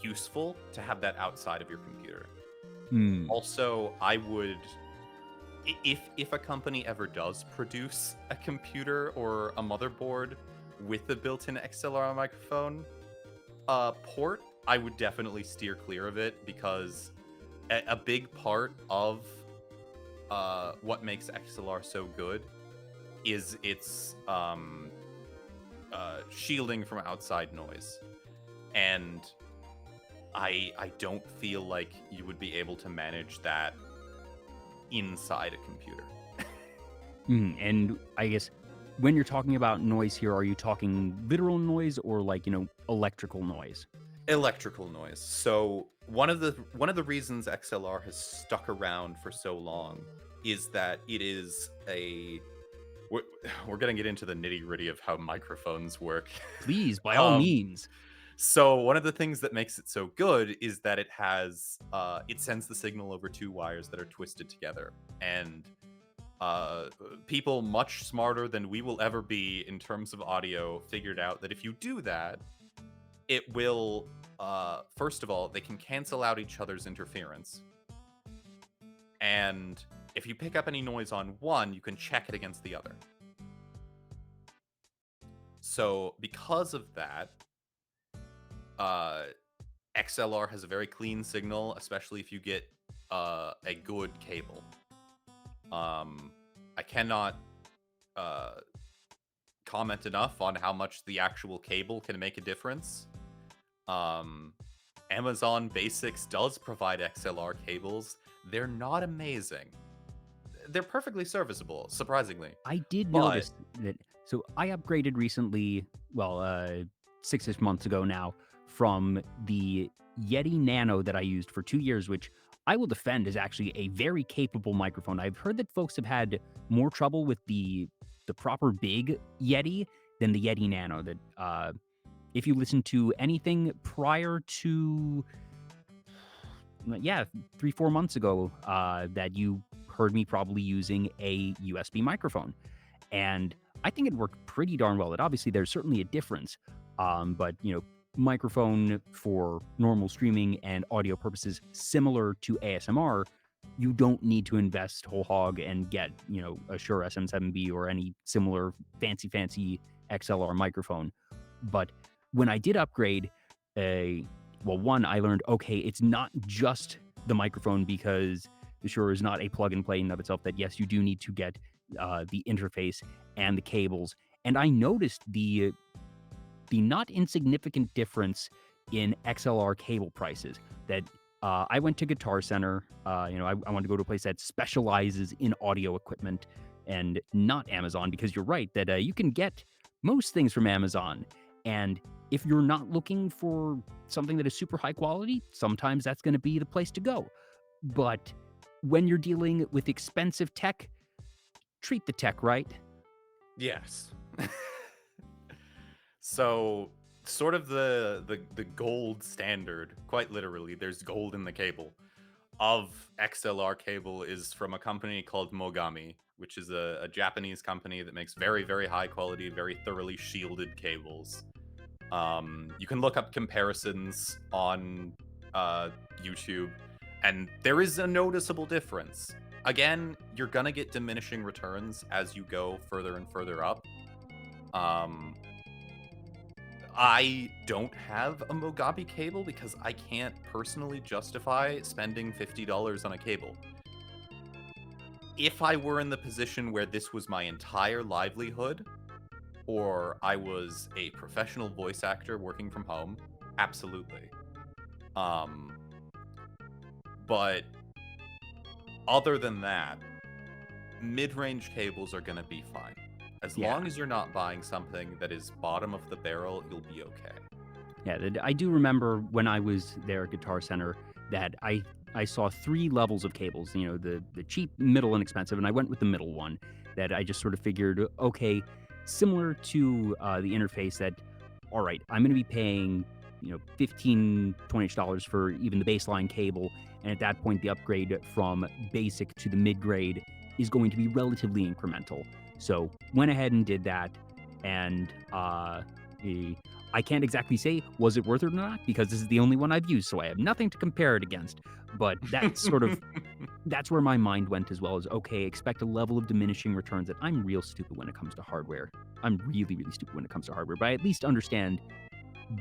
useful to have that outside of your computer. Also, I would, if a company ever does produce a computer or a motherboard with a built-in XLR microphone port, I would definitely steer clear of it, because a big part of what makes XLR so good is its shielding from outside noise. And I don't feel like you would be able to manage that inside a computer. And I guess when you're talking about noise here, are you talking literal noise or like, electrical noise? Electrical noise. So one of the reasons XLR has stuck around for so long is that it is we're going to get into the nitty-gritty of how microphones work. Please, by all means. So one of the things that makes it so good is that it has it sends the signal over two wires that are twisted together. And people much smarter than we will ever be in terms of audio figured out that if you do that, it will first of all, they can cancel out each other's interference. And if you pick up any noise on one, you can check it against the other. So because of that, XLR has a very clean signal, especially if you get a good cable. I cannot comment enough on how much the actual cable can make a difference. Amazon Basics does provide XLR cables. They're not amazing. They're perfectly serviceable, surprisingly. I did notice that. So I upgraded recently, well, 6-ish months ago now, from the Yeti Nano that I used for 2 years, which I will defend is actually a very capable microphone. I've heard that folks have had more trouble with the proper big Yeti than the Yeti Nano. That if you listen to anything prior to 3-4 months ago, that you heard me probably using a USB microphone, and I think it worked pretty darn well. Obviously there's certainly a difference, but microphone for normal streaming and audio purposes similar to ASMR, you don't need to invest whole hog and get a Shure SM7B or any similar fancy XLR microphone. But when I did upgrade, one, I learned, okay, it's not just the microphone, because the Shure is not a plug and play in and of itself, that yes, you do need to get the interface and the cables. And I noticed the not insignificant difference in XLR cable prices. That I went to Guitar Center. I wanted to go to a place that specializes in audio equipment and not Amazon, because you're right that you can get most things from Amazon. And if you're not looking for something that is super high quality, sometimes that's going to be the place to go. But when you're dealing with expensive tech, treat the tech right. Yes. So sort of the gold standard, quite literally, there's gold in the cable, of XLR cable is from a company called Mogami, which is a Japanese company that makes very, very high quality, very thoroughly shielded cables. You can look up comparisons on YouTube, and there is a noticeable difference. Again, you're gonna get diminishing returns as you go further and further up. I don't have a Mogami cable because I can't personally justify spending $50 on a cable. If I were in the position where this was my entire livelihood, or I was a professional voice actor working from home, absolutely. But other than that, mid-range cables are going to be fine. As long as you're not buying something that is bottom of the barrel, you'll be okay. Yeah, I do remember when I was there at Guitar Center that I saw 3 levels of cables, the cheap, middle, and expensive, and I went with the middle one. that I just sort of figured, okay, similar to the interface that, all right, I'm going to be paying, $15, $20 for even the baseline cable. And at that point, the upgrade from basic to the mid-grade is going to be relatively incremental. So went ahead and did that. And I can't exactly say, was it worth it or not? Because this is the only one I've used, so I have nothing to compare it against. But that's where my mind went as well, as, okay, expect a level of diminishing returns that I'm real stupid when it comes to hardware. I'm really, really stupid when it comes to hardware, but I at least understand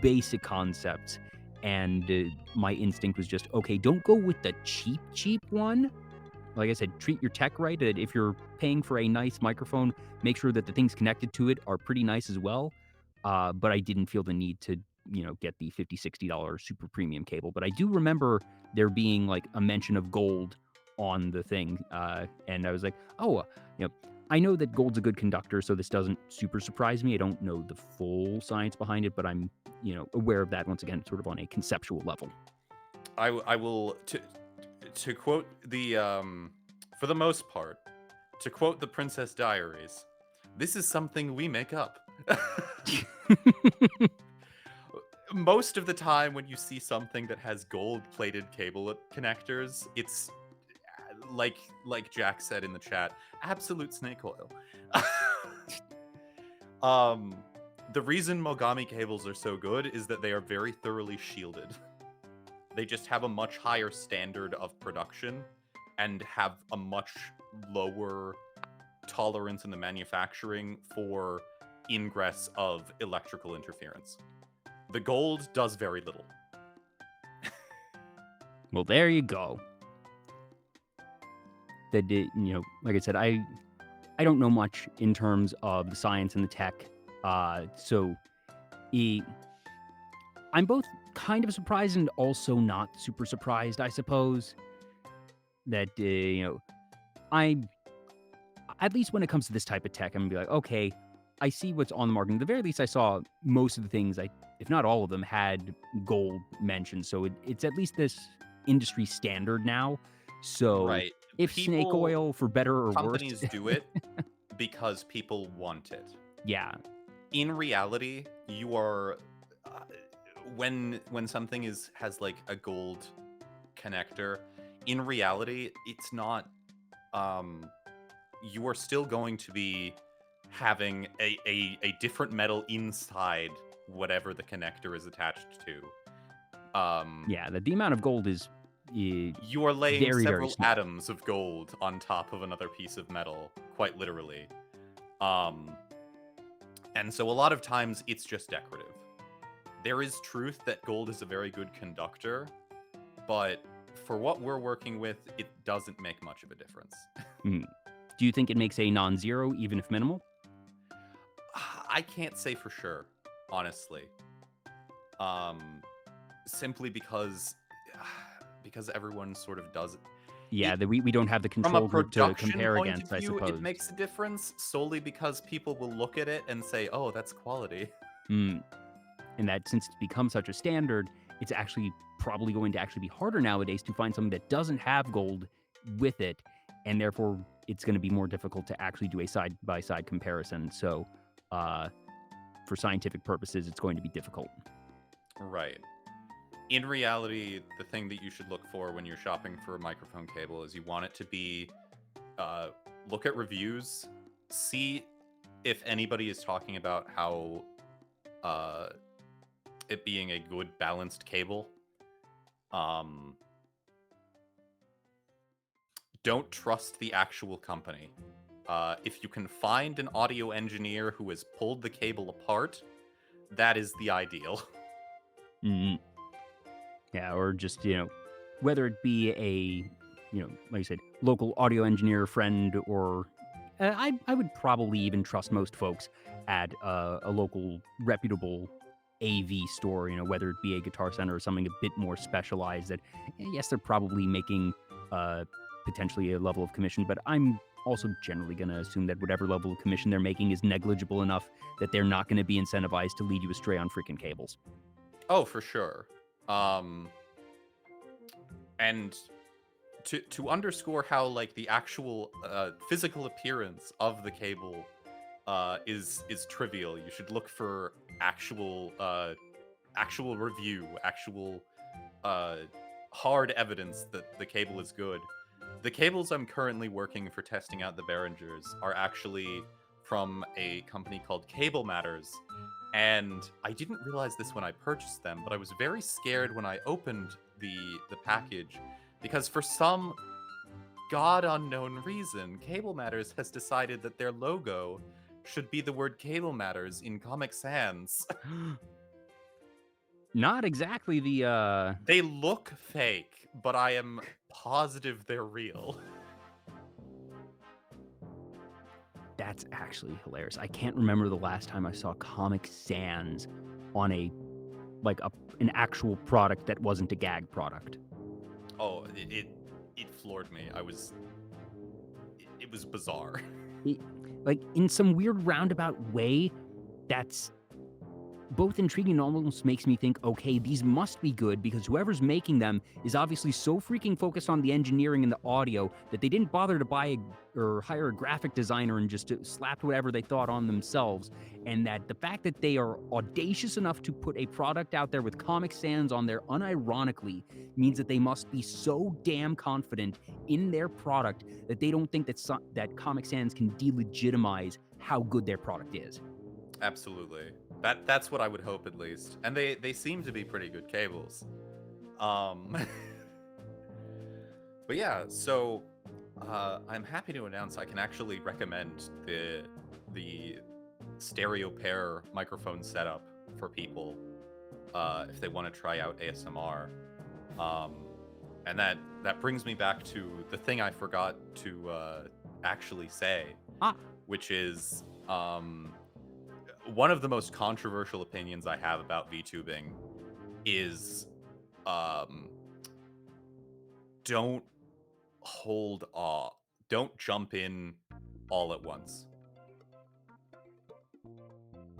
basic concepts. And my instinct was just, okay, don't go with the cheap one. Like I said, treat your tech right. If you're paying for a nice microphone, make sure that the things connected to it are pretty nice as well. But I didn't feel the need to, get the $50, $60 super premium cable. But I do remember there being like a mention of gold on the thing. And I was like, oh, I know that gold's a good conductor, so this doesn't super surprise me. I don't know the full science behind it, but I'm, aware of that once again, sort of on a conceptual level. I will, to quote the, for the most part, to quote the Princess Diaries, this is something we make up. Most of the time when you see something that has gold-plated cable connectors, it's like Jack said in the chat, absolute snake oil. The reason Mogami cables are so good is that they are very thoroughly shielded. They just have a much higher standard of production and have a much lower tolerance in the manufacturing for ingress of electrical interference. The gold does very little. Well, there you go. That, like I said, I don't know much in terms of the science and the tech. So I'm both kind of surprised and also not super surprised, I suppose, that, at least when it comes to this type of tech, I'm going to be like, okay, I see what's on the market. At the very least, I saw most of the things, if not all of them, had gold mentioned. So it's at least this industry standard now. So right. if snake oil, for better or companies worse, do it because people want it. Yeah. In reality, you are when something has like a gold connector, in reality, it's not you are still going to be having a different metal inside whatever the connector is attached to. Yeah, the amount of gold is you are laying very, several very small. atoms of gold on top of another piece of metal, quite literally. And so a lot of times it's just decorative. There is truth that gold is a very good conductor, but for what we're working with, it doesn't make much of a difference. Do you think it makes a non-zero, even if minimal? I can't say for sure, honestly. Simply because everyone sort of does it. Yeah, we don't have the control group to compare against, I suppose. It makes a difference solely because people will look at it and say, oh, that's quality. And that since it's become such a standard, it's actually probably going to actually be harder nowadays to find something that doesn't have gold with it, and therefore it's going to be more difficult to actually do a side-by-side comparison. So for scientific purposes, it's going to be difficult. Right. In reality, the thing that you should look for when you're shopping for a microphone cable is you want it to be, look at reviews, see if anybody is talking about how it being a good balanced cable. Don't trust the actual company. If you can find an audio engineer who has pulled the cable apart, that is the ideal. Yeah, or just, whether it be a, like I said, local audio engineer friend, or I would probably even trust most folks at a local reputable AV store, whether it be a Guitar Center or something a bit more specialized that, yes, they're probably making potentially a level of commission, but I'm also generally going to assume that whatever level of commission they're making is negligible enough that they're not going to be incentivized to lead you astray on freaking cables. Oh, for sure. And to underscore how like the actual physical appearance of the cable is trivial. You should look for actual review, actual hard evidence that the cable is good. The cables I'm currently working for testing out the Behringers are actually from a company called Cable Matters, and I didn't realize this when I purchased them, but I was very scared when I opened the package, because for some god unknown reason, Cable Matters has decided that their logo should be the word Cable Matters in Comic Sans. Not exactly the They look fake, but I am positive they're real. That's actually hilarious. I can't remember the last time I saw Comic Sans on an actual product that wasn't a gag product. Oh, it floored me. It was bizarre. Like, in some weird roundabout way, that's both intriguing and almost makes me think, okay, these must be good, because whoever's making them is obviously so freaking focused on the engineering and the audio that they didn't bother to buy or hire a graphic designer and just slapped whatever they thought on themselves. And that the fact that they are audacious enough to put a product out there with Comic Sans on there unironically means that they must be so damn confident in their product that they don't think that Comic Sans can delegitimize how good their product is. Absolutely. That's what I would hope, at least. And they seem to be pretty good cables. But yeah, so I'm happy to announce I can actually recommend the stereo pair microphone setup for people if they want to try out ASMR. And that brings me back to the thing I forgot to actually say, which is one of the most controversial opinions I have about VTubing is don't hold awe. Don't jump in all at once.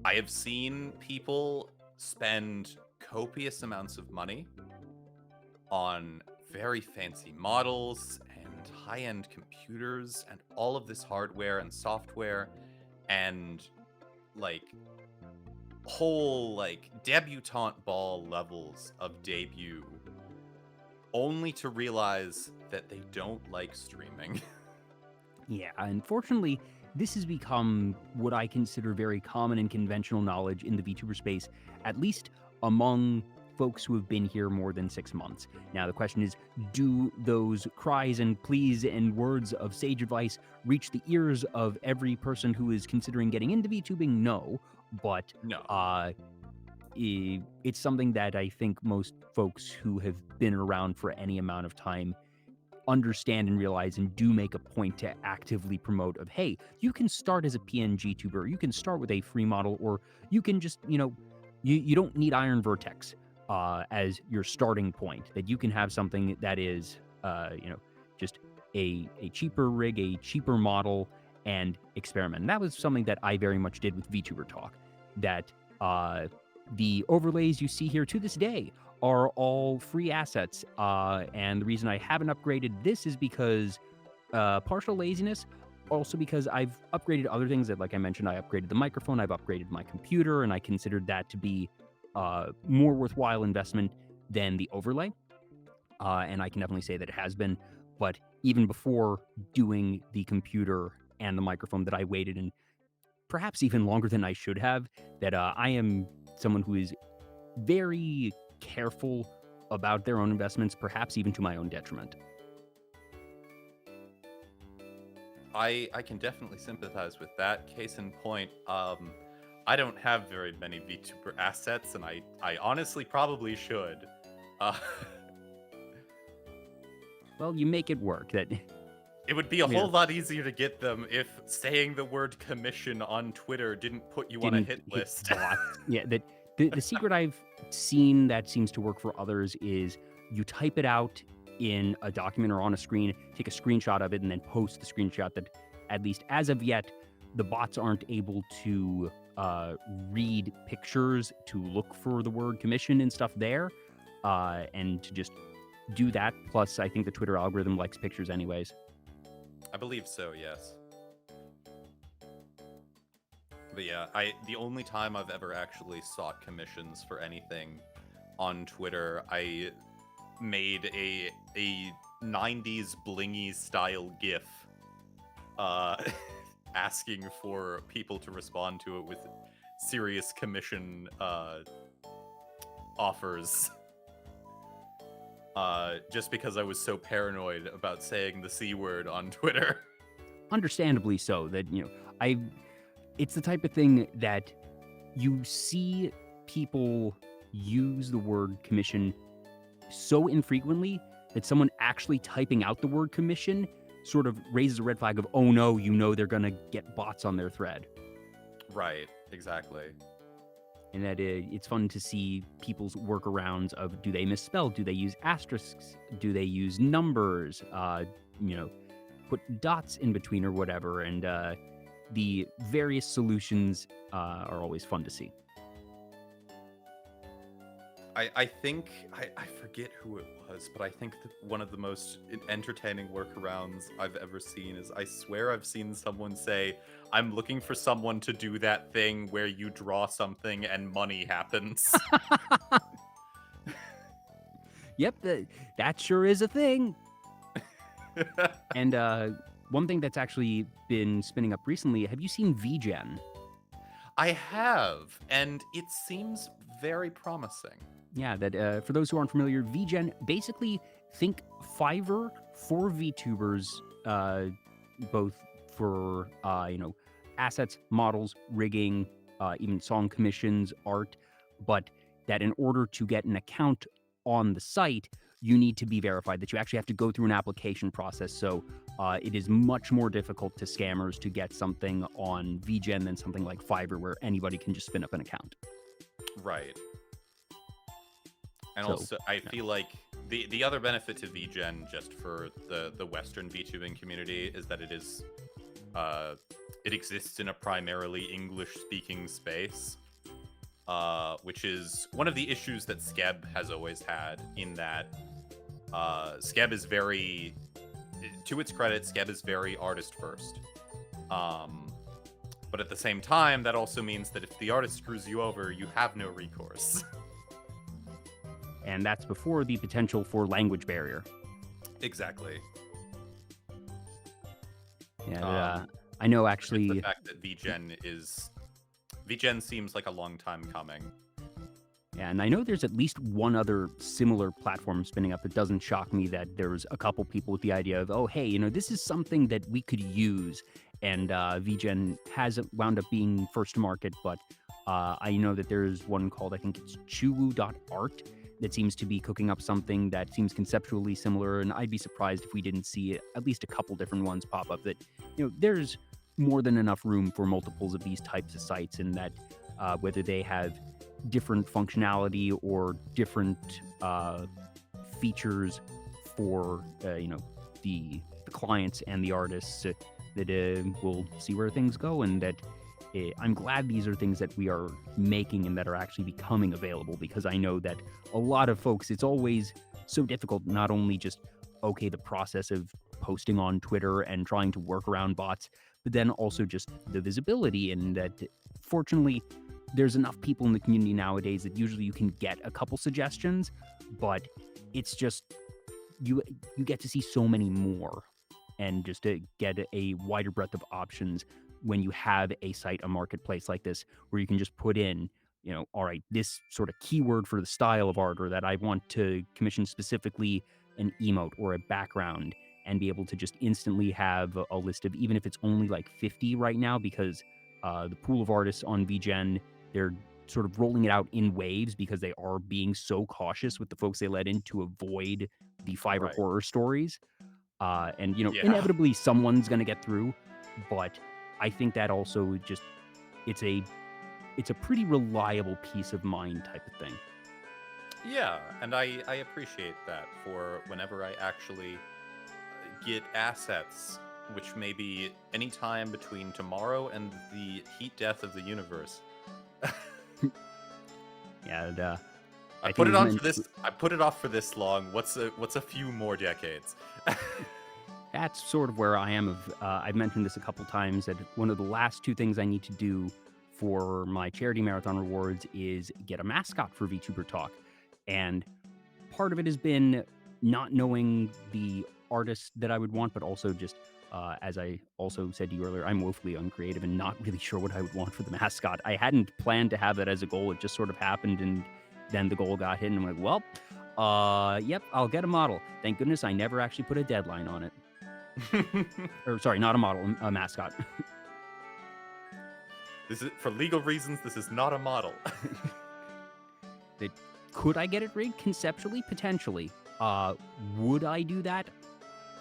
I have seen people spend copious amounts of money on very fancy models and high-end computers and all of this hardware and software and like whole like debutante ball levels of debut, only to realize that they don't like streaming. Yeah, unfortunately, this has become what I consider very common and conventional knowledge in the VTuber space, at least among folks who have been here more than 6 months. Now, the question is, do those cries and pleas and words of sage advice reach the ears of every person who is considering getting into VTubing? No, but No. It's something that I think most folks who have been around for any amount of time understand and realize and do make a point to actively promote of, hey, you can start as a PNG tuber, you can start with a free model, or you can just, you don't need Iron Vertex as your starting point, that you can have something that is, just a cheaper rig, a cheaper model, and experiment. And that was something that I very much did with Vtuber Talk, that the overlays you see here to this day are all free assets. And the reason I haven't upgraded this is because partial laziness, also because I've upgraded other things that, like I mentioned, I upgraded the microphone, I've upgraded my computer, and I considered that to be more worthwhile investment than the overlay. And I can definitely say that it has been. But even before doing the computer and the microphone, that I waited, and perhaps even longer than I should have, that I am someone who is very careful about their own investments, perhaps even to my own detriment. I can definitely sympathize with that. Case in point, I don't have very many VTuber assets, and I honestly probably should. Well, you make it work. That it would be a whole lot easier to get them if saying the word commission on Twitter didn't put you on a hit list. Yeah, the secret I've seen that seems to work for others is you type it out in a document or on a screen, take a screenshot of it, and then post the screenshot. That, at least as of yet, the bots aren't able to read pictures to look for the word commission and stuff there, and to just do that. Plus, I think the Twitter algorithm likes pictures anyways. I believe so, yes. But yeah, the only time I've ever actually sought commissions for anything on Twitter, I made a 90s blingy style GIF asking for people to respond to it with serious commission offers. Just because I was so paranoid about saying the C word on Twitter. Understandably so. That, you know, it's the type of thing that you see people use the word commission so infrequently that someone actually typing out the word commission sort of raises a red flag of, oh no, you know they're going to get bots on their thread. Right, exactly. And that it's fun to see people's workarounds of, do they misspell? Do they use asterisks? Do they use numbers? You know, put dots in between or whatever. And the various solutions are always fun to see. I think, I forget who it was, but I think that one of the most entertaining workarounds I've ever seen is, I swear I've seen someone say, I'm looking for someone to do that thing where you draw something and money happens. Yep, that sure is a thing. And one thing that's actually been spinning up recently, have you seen VGen? I have, and it seems very promising. Yeah, that for those who aren't familiar, VGen, basically think Fiverr for VTubers, both for you know, assets, models, rigging, even song commissions, art, but that in order to get an account on the site, you need to be verified, that you actually have to go through an application process. So it is much more difficult to scammers to get something on VGen than something like Fiverr, where anybody can just spin up an account. Right. And So, also, I feel like the other benefit to VGen, just for the Western VTubing community, is that it exists in a primarily English-speaking space, which is one of the issues that Skeb has always had, in that Skeb is very, to its credit, Skeb is very artist-first. But at the same time, that also means that if the artist screws you over, you have no recourse. And that's before the potential for language barrier. Exactly. Yeah, I know actually. The fact that VGen seems like a long time coming. Yeah, and I know there's at least one other similar platform spinning up. It doesn't shock me that there's a couple people with the idea of, oh, hey, you know, this is something that we could use. And VGen hasn't wound up being first to market, but I know that there's one called, I think it's chuwu.art, that seems to be cooking up something that seems conceptually similar. And I'd be surprised if we didn't see at least a couple different ones pop up. That, you know, there's more than enough room for multiples of these types of sites, and that whether they have different functionality or different features for you know, the clients and the artists, that we'll see where things go. And that I'm glad these are things that we are making and that are actually becoming available, because I know that a lot of folks, it's always so difficult, not only just, okay, the process of posting on Twitter and trying to work around bots, but then also just the visibility. And that, fortunately, there's enough people in the community nowadays that usually you can get a couple suggestions, but it's just, you get to see so many more, and just to get a wider breadth of options when you have a site, a marketplace like this, where you can just put in, you know, all right, this sort of keyword for the style of art, or that I want to commission specifically an emote or a background, and be able to just instantly have a list of, even if it's only like 50 right now, because the pool of artists on VGen, they're sort of rolling it out in waves, because they are being so cautious with the folks they let in to avoid the Fiverr horror stories. And, you know, inevitably someone's going to get through, but I think that also just, it's a pretty reliable peace of mind type of thing. Yeah, and I appreciate that for whenever I actually get assets, which may be any time between tomorrow and the heat death of the universe. Yeah, I I put think it it was on meant for this. I put it off for this long. What's a few more decades? that's sort of where I am. I've mentioned this a couple times that one of the last two things I need to do for my charity marathon rewards is get a mascot for VTuber Talk, and part of it has been not knowing the artist that I would want, but also just as I also said to you earlier, I'm woefully uncreative and not really sure what I would want for the mascot. I hadn't planned to have that as a goal; it just sort of happened, and then the goal got hit, and I'm like, well. Yep, I'll get a model. Thank goodness I never actually put a deadline on it. Or sorry, not a model, a mascot. This is for legal reasons. This is not a model. Could I get it rigged? Conceptually, potentially. Would I do that?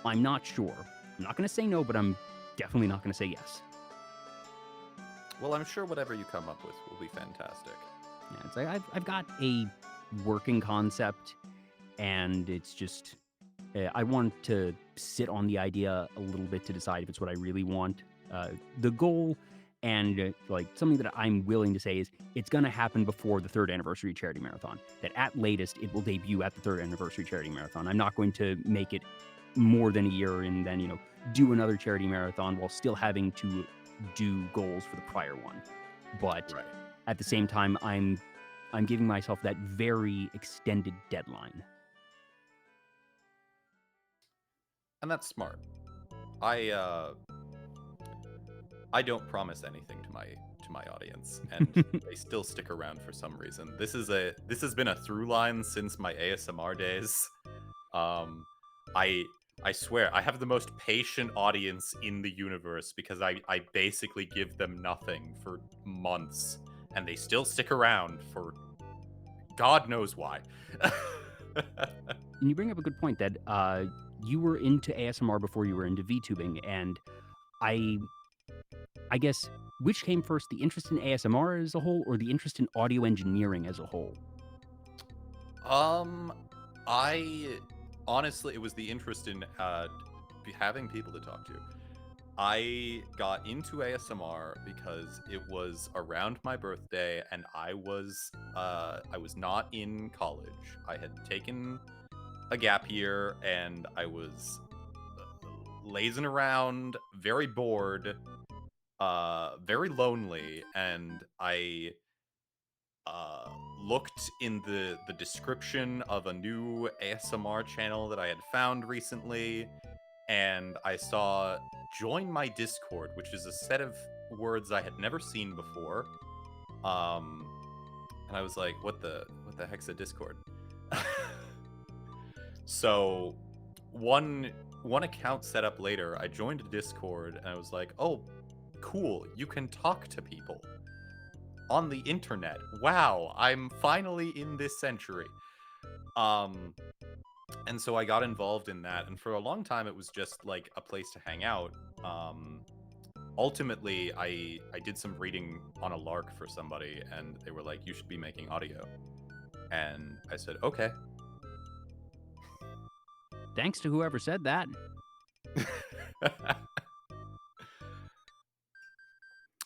I'm not sure. I'm not going to say no, but I'm definitely not going to say yes. Well, I'm sure whatever you come up with will be fantastic. Yeah, it's like I've got a working concept, and it's just I want to sit on the idea a little bit to decide if it's what I really want. The goal and like something that I'm willing to say is it's going to happen before the 3rd anniversary charity marathon. That at latest it will debut at the 3rd anniversary charity marathon. I'm not going to make it more than a year and then do another charity marathon while still having to do goals for the prior one. But Right. at the same time, I'm giving myself that very extended deadline. And that's smart. I don't promise anything to my audience, and they still stick around for some reason. This has been a through line since my ASMR days. I swear I have the most patient audience in the universe because I basically give them nothing for months, and they still stick around for God knows why. And you bring up a good point that you were into ASMR before you were into VTubing, and I guess which came first, the interest in ASMR as a whole or the interest in audio engineering as a whole? I honestly, it was the interest in having people to talk to. I got into ASMR because it was around my birthday, and I was not in college. I had taken a gap year, and I was lazing around, very bored, very lonely, and I looked in the description of a new ASMR channel that I had found recently, and I saw join my Discord, which is a set of words I had never seen before. And I was like, what the heck's a Discord? So one account set up later, I joined a Discord and I was like, oh, cool, you can talk to people on the internet. Wow, I'm finally in this century. And so I got involved in that, and for a long time it was just like a place to hang out. Ultimately, I did some reading on a lark for somebody, and they were like, you should be making audio. And I said, okay. Thanks to whoever said that.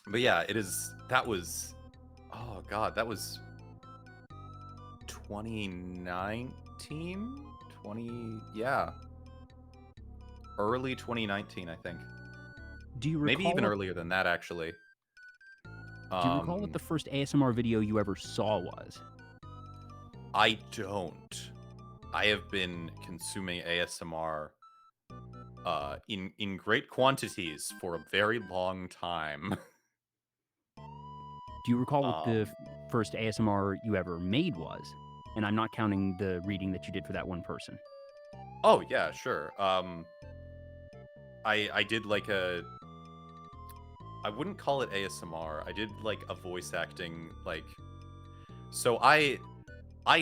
But yeah, that was, oh god, that was 2019? Yeah. Early 2019, I think. Do you recall Maybe even earlier than that, actually. Do you recall what the first ASMR video you ever saw was? I don't. I have been consuming ASMR in great quantities for a very long time. Do you recall what the first ASMR you ever made was? And I'm not counting the reading that you did for that one person. Oh yeah, sure. I did like I wouldn't call it ASMR. I did like a voice acting so I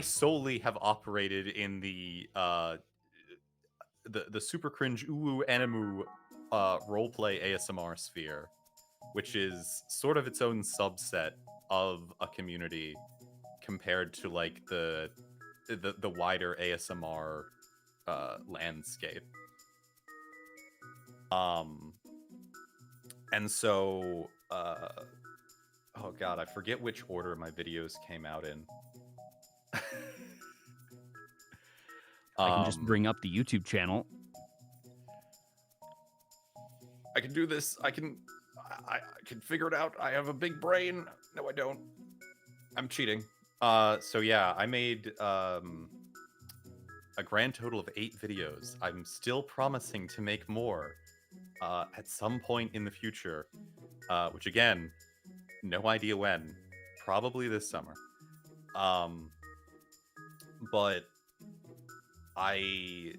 solely have operated in the super cringe uwu animu roleplay ASMR sphere, which is sort of its own subset of a community compared to like the wider ASMR landscape. And so oh god, I forget which order my videos came out in. I can just Um, bring up the YouTube channel. I can do this. I can figure it out. I have a big brain. No, I don't. I'm cheating. So yeah, I made a grand total of 8 videos. I'm still promising to make more at some point in the future, which again, no idea when. Probably this summer. But I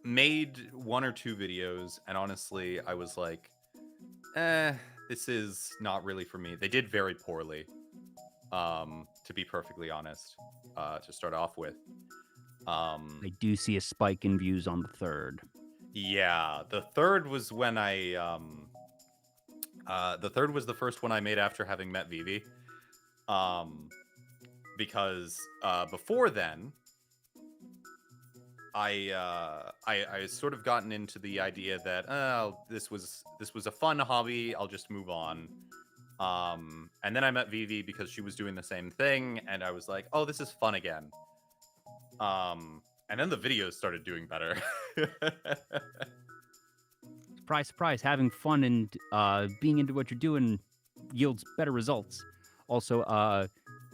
made 1 or 2 videos, and honestly, I was like, this is not really for me. They did very poorly, to be perfectly honest, to start off with. I do see a spike in views on the third. Yeah, the third was when the third was the first one I made after having met Vivi. Because before then, I sort of gotten into the idea that this was a fun hobby. I'll just move on. And then I met Vivi because she was doing the same thing, and I was like, oh, this is fun again. And then the videos started doing better. Surprise, surprise, having fun and being into what you're doing yields better results. Also,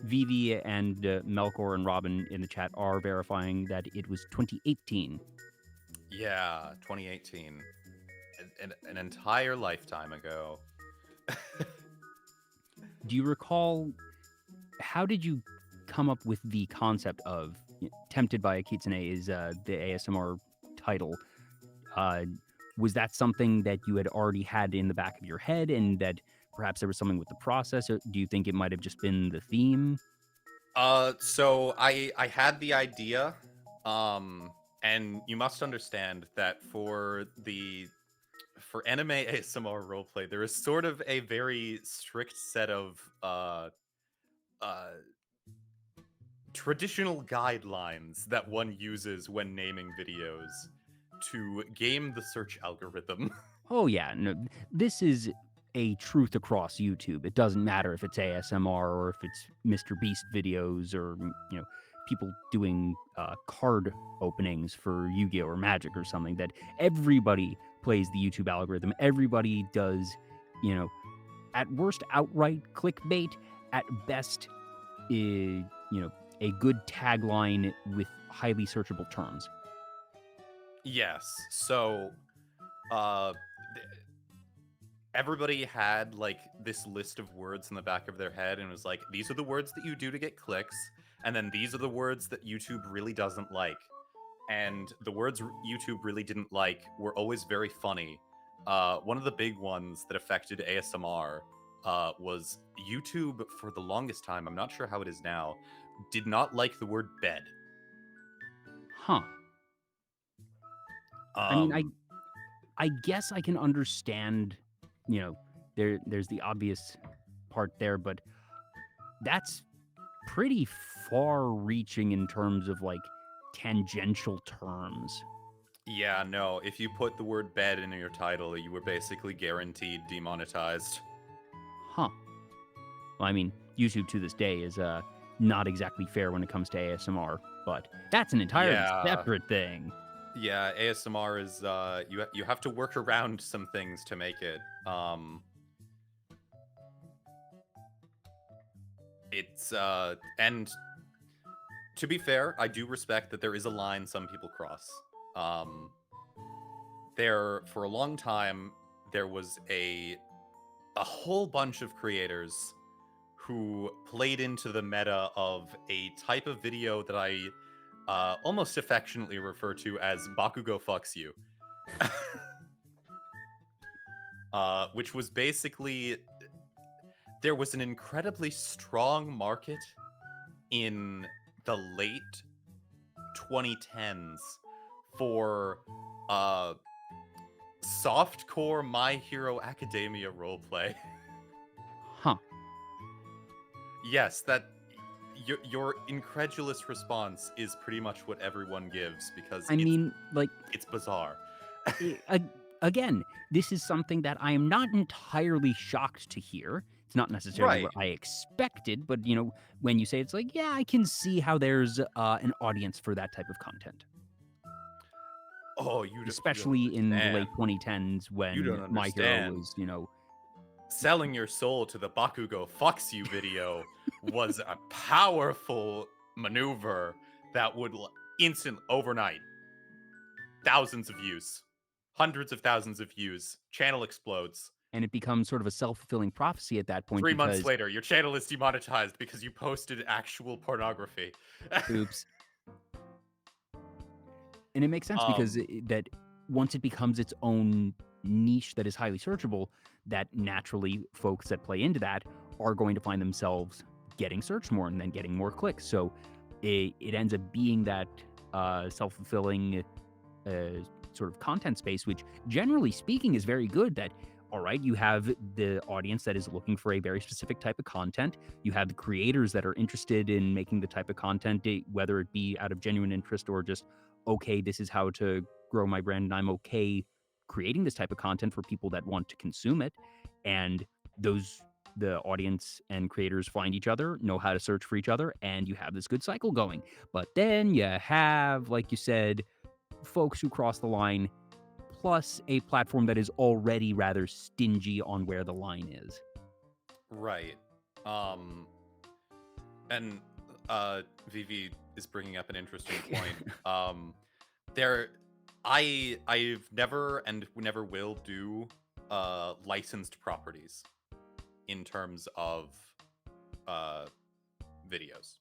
Vivi and Melkor and Robin in the chat are verifying that it was 2018. Yeah, 2018. An entire lifetime ago. Do you recall, how did you come up with the concept of Tempted by a Kitsune is the ASMR title? Was that something that you had already had in the back of your head and that perhaps there was something with the process? Or do you think it might have just been the theme? So I had the idea, and you must understand that for anime ASMR roleplay, there is sort of a very strict set of traditional guidelines that one uses when naming videos to game the search algorithm. Oh, yeah. No, this is a truth across YouTube. It doesn't matter if it's ASMR or if it's Mr. Beast videos or, people doing card openings for Yu-Gi-Oh! Or Magic or something, that everybody plays the YouTube algorithm. Everybody does, at worst, outright clickbait. At best, a good tagline with highly searchable terms. Yes. So, everybody had like this list of words in the back of their head and was like, these are the words that you do to get clicks, and then these are the words that YouTube really doesn't like. And the words YouTube really didn't like were always very funny. One of the big ones that affected ASMR was YouTube for the longest time, I'm not sure how it is now, did not like the word bed. Huh. I mean, I guess I can understand, there's the obvious part there, but that's pretty far-reaching in terms of, like, tangential terms. Yeah, no, if you put the word bed in your title, you were basically guaranteed demonetized. Huh. Well, I mean, YouTube to this day is not exactly fair when it comes to ASMR, but that's an entirely separate thing. Yeah, ASMR is you have to work around some things to make it. It's and to be fair, I do respect that there is a line some people cross. There for a long time there was a whole bunch of creators who played into the meta of a type of video that I almost affectionately refer to as Bakugo fucks you. Which was basically, there was an incredibly strong market in the late 2010s for softcore My Hero Academia roleplay. Huh. Yes, that your incredulous response is pretty much what everyone gives, because I mean, like, it's bizarre. again, this is something that I am not entirely shocked to hear. It's not necessarily Right. what I expected, but, you know, when you say it's like, yeah, I can see how there's an audience for that type of content. Oh, you don't Especially in the late understand. 2010s You don't when My Hero understand. was, you know, Selling your soul to the Bakugo fucks you video was a powerful maneuver that would instant overnight thousands of views, hundreds of thousands of views, channel explodes. and it becomes sort of a self-fulfilling prophecy at that point 3 months because, later, your channel is demonetized because you posted actual pornography. oops. And it makes sense because um, that once it becomes its own niche that is highly searchable, that naturally folks that play into that are going to find themselves getting searched more and then getting more clicks. So it ends up being that self-fulfilling uh, sort of content space, which generally speaking is very good. That all right, you have the audience that is looking for a very specific type of content. You have the creators that are interested in making the type of content, whether it be out of genuine interest or just okay, this is how to grow my brand, and I'm okay creating this type of content for people that want to consume it. And the audience and creators find each other, know how to search for each other, and you have this good cycle going. But then you have, like you said, folks who cross the line, plus a platform that is already rather stingy on where the line is. right. And Vivi is bringing up an interesting point. There, I've never and never will do licensed properties in terms of uh videos.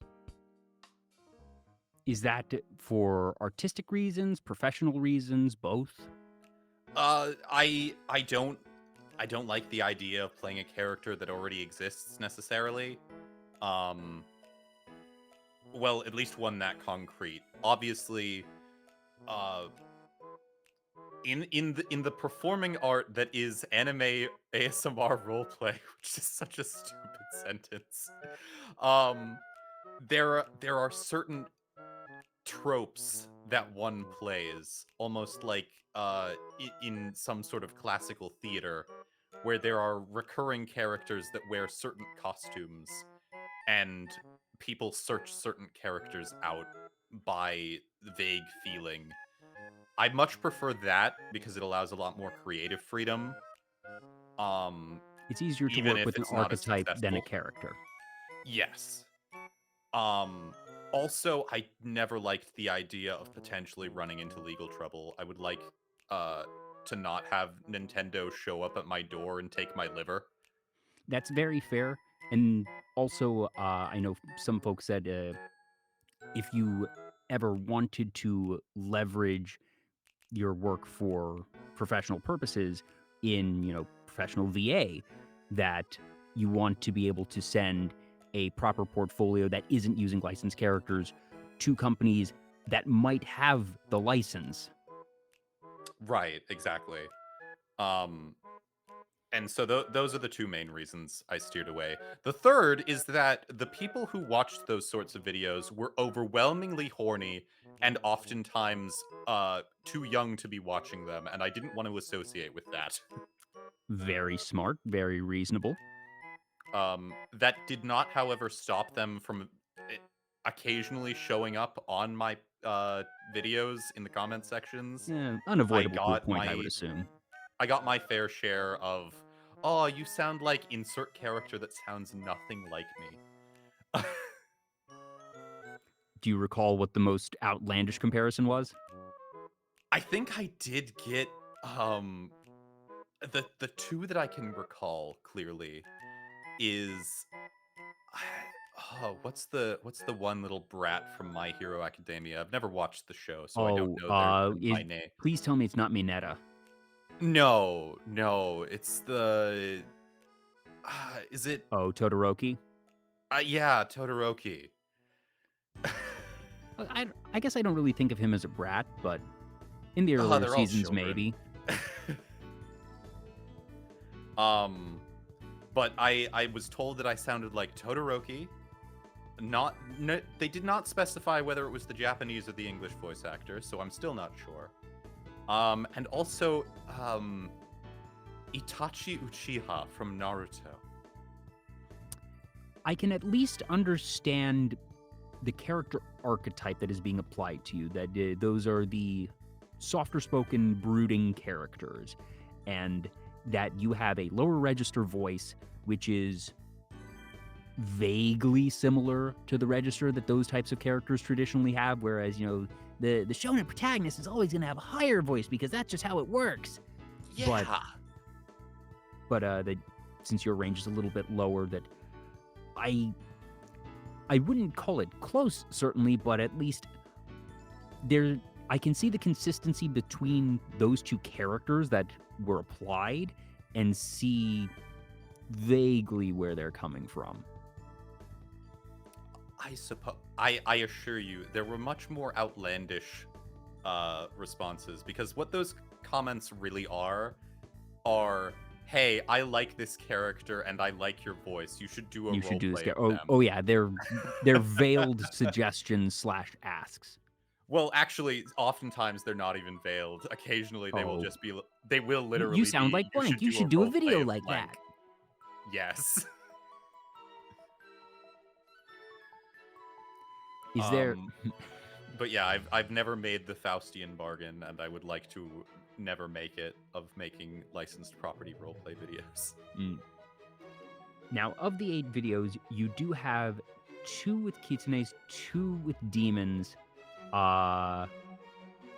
Is that for artistic reasons, professional reasons, both? I don't like the idea of playing a character that already exists necessarily. Um, well, at least one that concrete. Obviously, uh, in the performing art that is anime ASMR roleplay, which is such a stupid sentence. Um, there are certain tropes that one plays, almost like in some sort of classical theater, where there are recurring characters that wear certain costumes, and people search certain characters out by vague feeling. I much prefer that because it allows a lot more creative freedom. Um, It's easier to even work if with an it's not as archetype than a successful. character. Yes. Um, Also, I never liked the idea of potentially running into legal trouble. I would like uh to not have Nintendo show up at my door and take my liver. That's very fair. And also, I know some folks said if you ever wanted to leverage your work for professional purposes in, you know, professional VA, that you want to be able to send a proper portfolio that isn't using licensed characters to companies that might have the license. Right, exactly. Um and so those are the two main reasons I steered away. The third is that the people who watched those sorts of videos were overwhelmingly horny and oftentimes too young to be watching them, and I didn't want to associate with that. Very smart, very reasonable. That did not, however, stop them from occasionally showing up on my videos in the comment sections. I Unavoidable to a got point, I would my assume. I got my fair share of, oh, you sound like insert character that sounds nothing like me. Do you recall what the most outlandish comparison was? I think I did get the two that I can recall clearly is oh, what's the one little brat from My Hero Academia? I've never watched the show, so I don't Oh, know their them is by name. please tell me it's not Mineta. No, no, it's the is it Oh, Todoroki. yeah, Todoroki. I guess I don't really think of him as a brat, but in the Oh, earlier they're all seasons, children. maybe. um but I was told that I sounded like Todoroki. Not no, they did not specify whether it was the Japanese or the English voice actor, so I'm still not sure. And also Itachi Uchiha from Naruto. I can at least understand the character archetype that is being applied to you, that those are the softer spoken, brooding characters, and that you have a lower register voice, which is vaguely similar to the register that those types of characters traditionally have, whereas, the shonen protagonist is always going to have a higher voice because that's just how it works. Yeah. But since your range is a little bit lower, that I wouldn't call it close, certainly, but at least I can see the consistency between those two characters that were applied and see vaguely where they're coming from. I suppose I assure you there were much more outlandish responses, because what those comments really are hey, I like this character and I like your voice. You should do a You should do this. roleplay of them. Oh yeah, they're veiled suggestions / asks. Well, actually, oftentimes they're not even veiled. Occasionally, they will just be. They will literally. You sound be, like blank. You should do a video roleplay of like blank. that. Yes. Is there? But yeah, I've never made the Faustian bargain, and I would like to never make it, of making licensed property roleplay videos. Now, of the 8 videos, you do have 2 with kitsunes, 2 with demons, and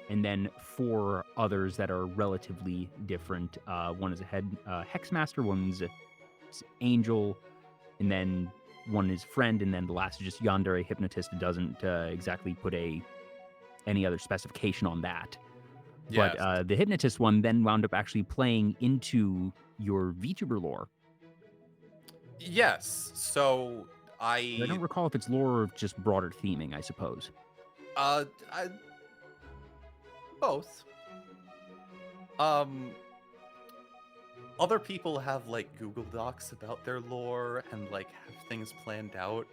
then 4 others that are relatively different. One is a Hexmaster, one's Angel, and then one is Friend, and then the last is just Yandere Hypnotist. It doesn't exactly put any other specification on that. Yes. But the Hypnotist one then wound up actually playing into your VTuber lore. Yes. So I don't recall if it's lore or just broader theming, I suppose. Both. Other people have like Google Docs about their lore and like have things planned out.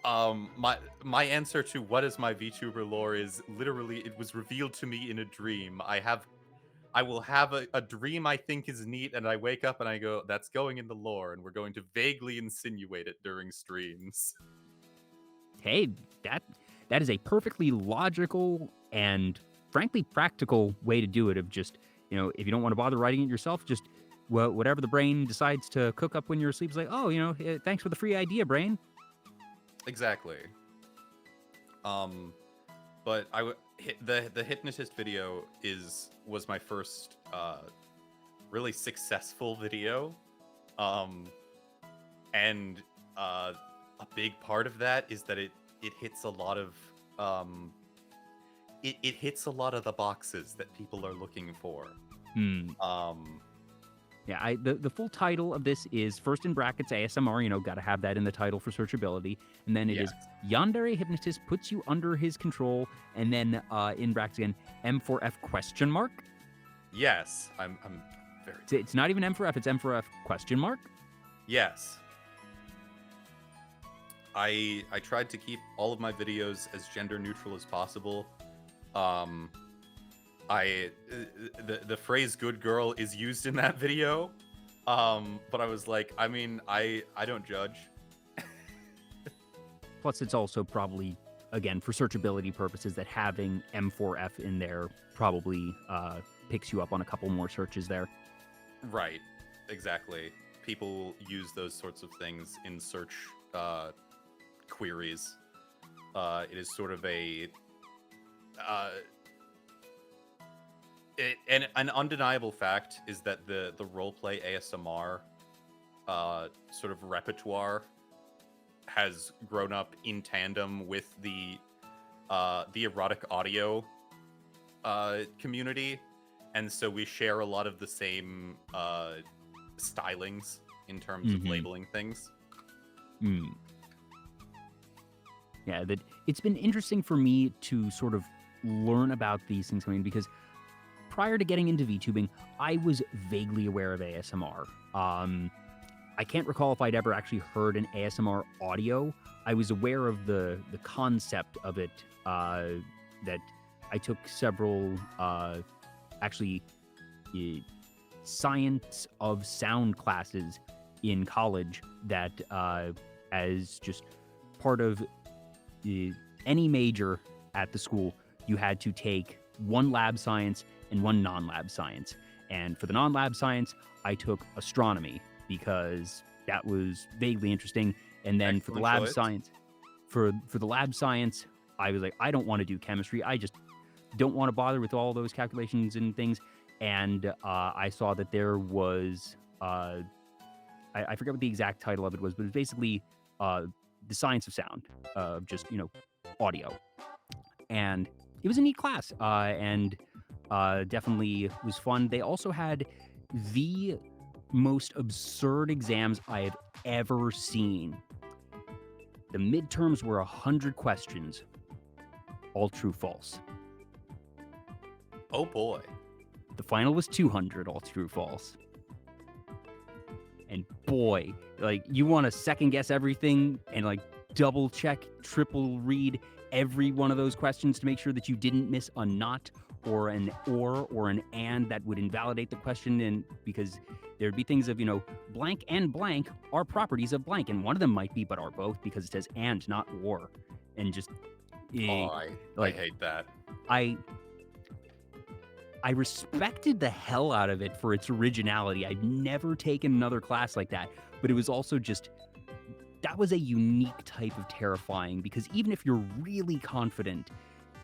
My answer to what is my VTuber lore is literally, it was revealed to me in a dream. I will have a dream I think is neat, and I wake up and I go, that's going in the lore, and we're going to vaguely insinuate it during streams. Hey, that is a perfectly logical and frankly practical way to do it. Of just, if you don't want to bother writing it yourself, just whatever the brain decides to cook up when you're asleep is like, oh, thanks for the free idea, brain. Exactly. But the Hypnotist video was my first really successful video, and a big part of that is that it hits a lot of it hits a lot of the boxes that people are looking for. Yeah, the full title of this is, first in brackets, ASMR, got to have that in the title for searchability. And then it is Yandere Hypnotist puts you under his control. And then in brackets again, M4F question mark. Yes, I'm very... It's not even M4F, it's M4F question mark. Yes. I tried to keep all of my videos as gender neutral as possible. The phrase "good girl" is used in that video, but I was like, I don't judge. Plus, it's also probably, again, for searchability purposes, that having M4F in there probably picks you up on a couple more searches there. Right, exactly. People use those sorts of things in search queries. It is sort of an undeniable fact is that the roleplay ASMR sort of repertoire has grown up in tandem with the erotic audio community, and so we share a lot of the same stylings in terms of labeling things. Yeah, it's been interesting for me to sort of learn about these things coming, because prior to getting into VTubing, I was vaguely aware of ASMR. I can't recall if I'd ever actually heard an ASMR audio. I was aware of the concept of it, that I took several, science of sound classes in college that as just part of any major at the school, you had to take one lab science and one non-lab science. And for the non-lab science, I took astronomy because that was vaguely interesting. And then for the Excellent lab choice. science, for the lab science, I was like, I don't want to do chemistry. I just don't want to bother with all those calculations and things. And I saw that there was, I forget what the exact title of it was, but it was basically the science of sound, just, audio. And it was a neat class, and definitely was fun. They also had the most absurd exams I have ever seen. The midterms were 100 questions, all true, false. Oh boy. The final was 200, all true, false. And boy, like, you want to second guess everything and like double check, triple read every one of those questions to make sure that you didn't miss a not or an or an and that would invalidate the question. And because there'd be things of, blank and blank are properties of blank, and one of them might be but are both because it says and, not or. And just I hate that. I respected the hell out of it for its originality. I've never taken another class like that, but it was also just, that was a unique type of terrifying, because even if you're really confident,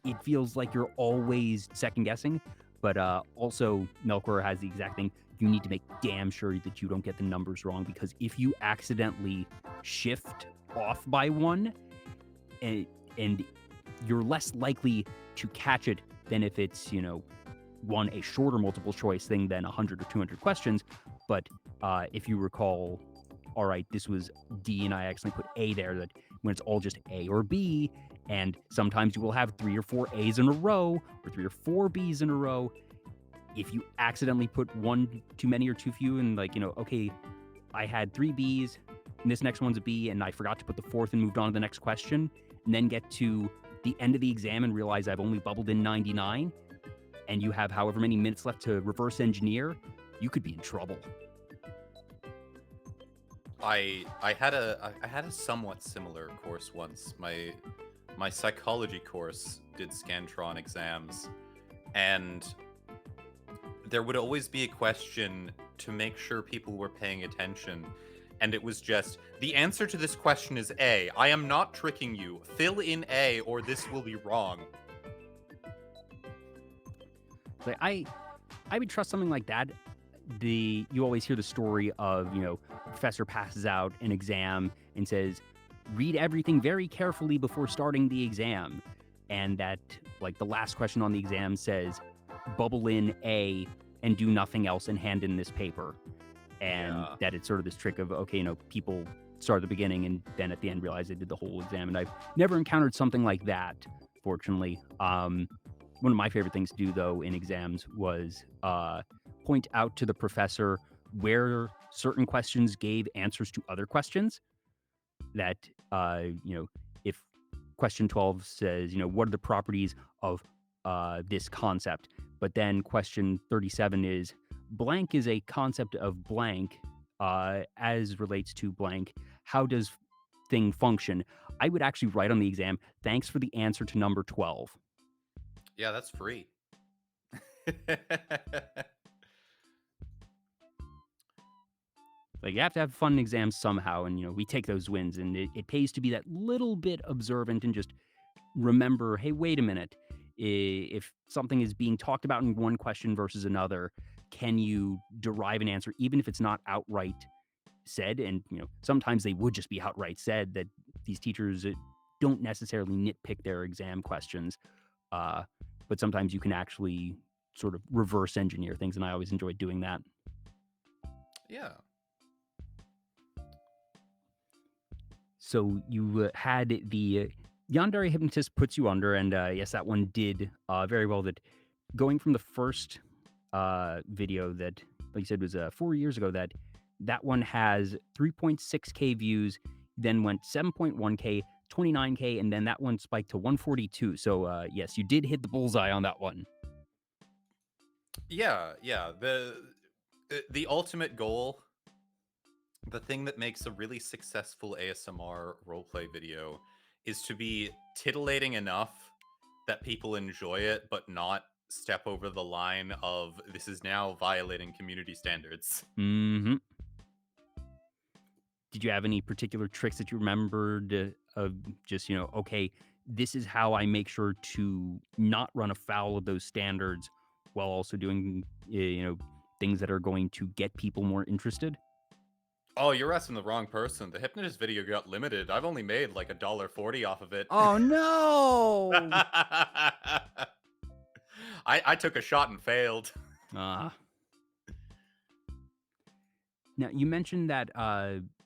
it feels like you're always second guessing. But also, Melkor has the exact thing. You need to make damn sure that you don't get the numbers wrong, because if you accidentally shift off by one, and you're less likely to catch it than if it's, one, a shorter multiple choice thing than 100 or 200 questions. But if you recall, all right, this was D and I accidentally put A there, that when it's all just A or B, and sometimes you will have 3 or 4 A's in a row or 3 or 4 B's in a row. If you accidentally put one too many or too few, and like, okay, I had 3 B's and this next one's a B, and I forgot to put the fourth and moved on to the next question, and then get to the end of the exam and realize I've only bubbled in 99, and you have however many minutes left to reverse engineer, you could be in trouble. I had a somewhat similar course once. My psychology course did Scantron exams, and there would always be a question to make sure people were paying attention, and it was just, the answer to this question is A. I am not tricking you. Fill in A or this will be wrong. Like, I would trust something like that. You always hear the story of, a professor passes out an exam and says, read everything very carefully before starting the exam. And that, like, the last question on the exam says, bubble in A and do nothing else and hand in this paper. And that it's sort of this trick of, okay, people start at the beginning and then at the end realize they did the whole exam. And I've never encountered something like that, fortunately. One of my favorite things to do, though, in exams was point out to the professor where certain questions gave answers to other questions. That, if question 12 says, what are the properties of this concept? But then question 37 is, blank is a concept of blank as relates to blank. How does thing function? I would actually write on the exam, thanks for the answer to number 12. Yeah, that's free. Like, you have to have fun exams somehow, and we take those wins, and it pays to be that little bit observant and just remember, hey, wait a minute, if something is being talked about in one question versus another, can you derive an answer even if it's not outright said? And sometimes they would just be outright said, that these teachers don't necessarily nitpick their exam questions, but sometimes you can actually sort of reverse engineer things, and I always enjoyed doing that. Yeah. So you had the Yandere Hypnotist Puts You Under, and yes, that one did very well. That going from the first video that, like you said, was 4 years ago, that one has 3.6K views, then went 7.1K, 29K, and then that one spiked to 142. So yes, you did hit the bullseye on that one. Yeah. The ultimate goal the thing that makes a really successful ASMR roleplay video is to be titillating enough that people enjoy it, but not step over the line of this is now violating community standards. Mm-hmm. Did you have any particular tricks that you remembered of just, okay, this is how I make sure to not run afoul of those standards while also doing, things that are going to get people more interested? Oh, you're asking the wrong person. The Hypnotist video got limited. I've only made like $1.40 off of it. Oh, no! I took a shot and failed. Ah. Now, you mentioned that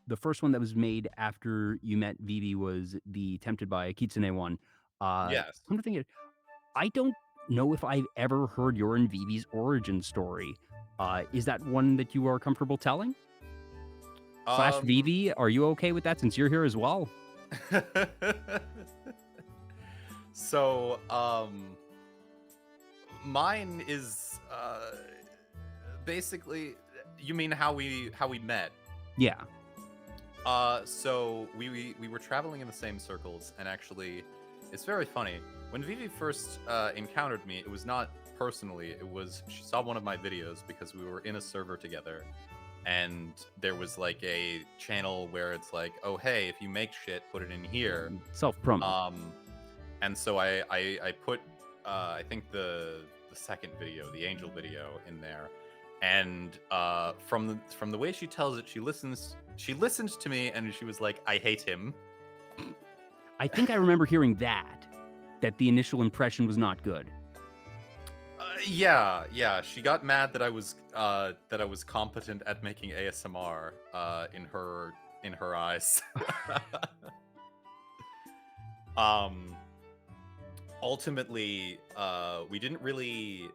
the first one that was made after you met Vivi was the Tempted by Kitsune one. Yes. Come to think of it, I don't know if I've ever heard your and Vivi's origin story. Is that one that you are comfortable telling? Slash Um, Vivi, are you okay with that since you're here as well? so, mine is basically, you mean how we met? Yeah. So we were traveling in the same circles, and actually, it's very funny. When Vivi first encountered me, it was not personally. It was she saw one of my videos because we were in a server together, and there was like a channel where it's like, oh hey, if you make shit, put it in here. Self promo. And so I put I think the second video, the angel video, in there, and from the way she tells it, she listened to me and she was like, I hate him. I think I remember hearing that the initial impression was not good. Yeah. She got mad that I was competent at making ASMR in her eyes. Ultimately, we didn't really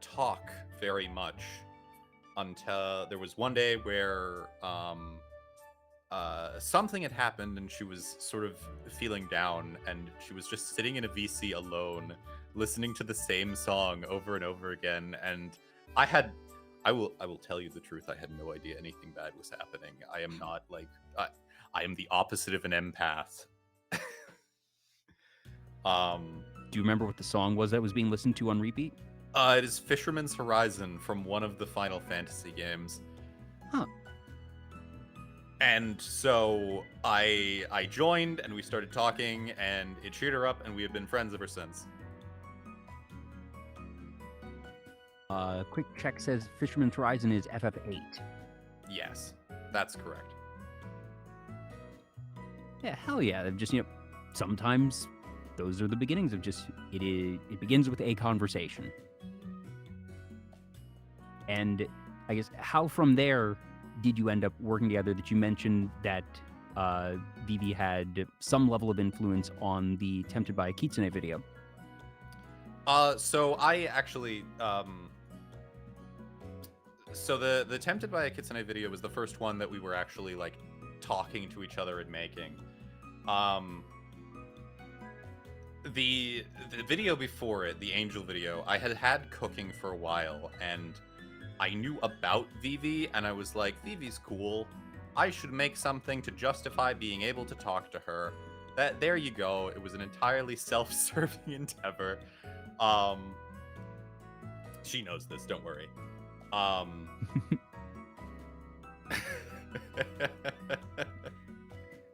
talk very much until there was one day where something had happened and she was sort of feeling down, and she was just sitting in a VC alone listening to the same song over and over again, and I will tell you the truth, I had no idea anything bad was happening. I am not like I am the opposite of an empath. Do you remember what the song was that was being listened to on repeat? It is Fisherman's Horizon from one of the Final Fantasy games. Huh. And so I joined and we started talking, and it cheered her up, and we have been friends ever since. Quick check says Fisherman's Horizon is FF8. Yes, that's correct. Yeah, hell yeah. They've just, sometimes those are the beginnings of just, it begins with a conversation. And I guess how from there did you end up working together, that you mentioned that Vivi had some level of influence on the Tempted by Kitsune video? So I actually, so the Tempted by a Kitsune video was the first one that we were actually like talking to each other and making. The video before it, the Angel video, I had cooking for a while, and I knew about Vivi, and I was like, Vivi's cool. I should make something to justify being able to talk to her. There you go. It was an entirely self-serving endeavor. She knows this, don't worry.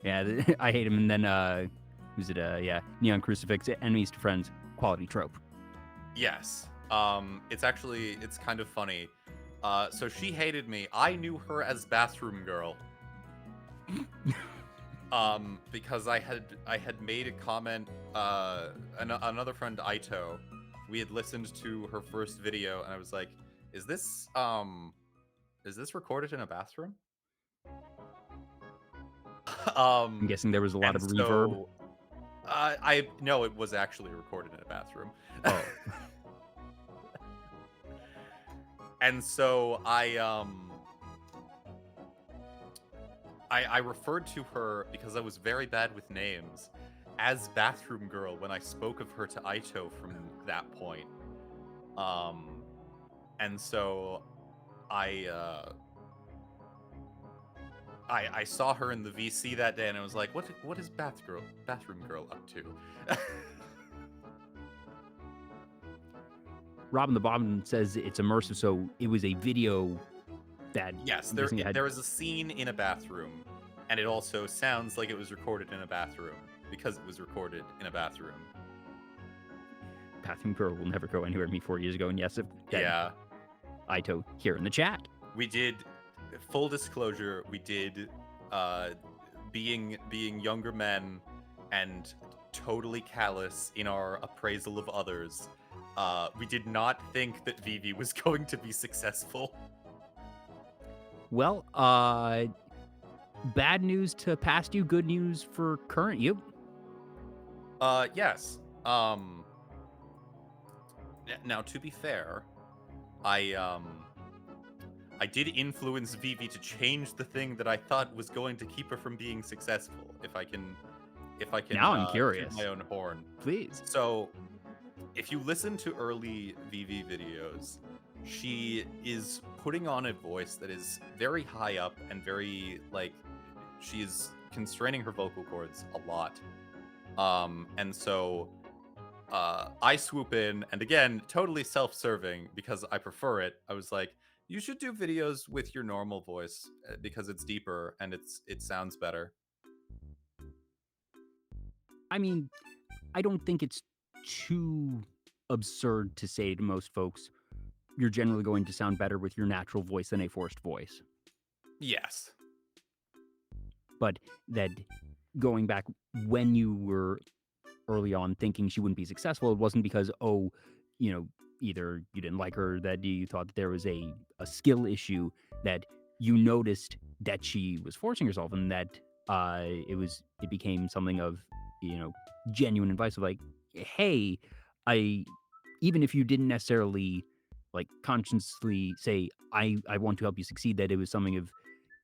Yeah, I hate him. And then, who's it? Yeah, Neon Crucifix, enemies to friends, quality trope. Yes. It's kind of funny. So she hated me. I knew her as Bathroom Girl. Because I had made a comment, another friend, Aito, we had listened to her first video, and I was like, is this recorded in a bathroom? I'm guessing there was a lot of reverb. No, it was actually recorded in a bathroom. Oh. And so I referred to her, because I was very bad with names, as Bathroom Girl when I spoke of her to Aito from that point. And so I I saw her in the VC that day, and I was like, what is bathroom girl up to? Robin the Bobbin says it's immersive, so it was a video that Yes, I'm there guessing it had. there is a scene in a bathroom, and it also sounds like it was recorded in a bathroom because it was recorded in a bathroom. Bathroom Girl will never go anywhere me 4 years ago, and yes, Yeah, Aito here in the chat. we did. Full disclosure, we did. Being younger men and totally callous in our appraisal of others, we did not think that Vivi was going to be successful. Well, bad news to past you, good news for current you. Yes. Now, to be fair, I did influence Vivi to change the thing that I thought was going to keep her from being successful. If I can Now I'm toot curious. my own horn. Please. So, if you listen to early Vivi videos, she is putting on a voice that is very high up and very, like, she is constraining her vocal cords a lot. And so I swoop in, and again, totally self-serving because I prefer it. I was like, you should do videos with your normal voice because it's deeper and it sounds better. I mean, I don't think it's too absurd to say to most folks, you're generally going to sound better with your natural voice than a forced voice. Yes. But that going back when you were early on thinking she wouldn't be successful, it wasn't because, either you didn't like her, that you thought that there was a skill issue, that you noticed that she was forcing herself, and that it became something of, genuine advice of like, hey, even if you didn't necessarily like consciously say, I want to help you succeed, that it was something of,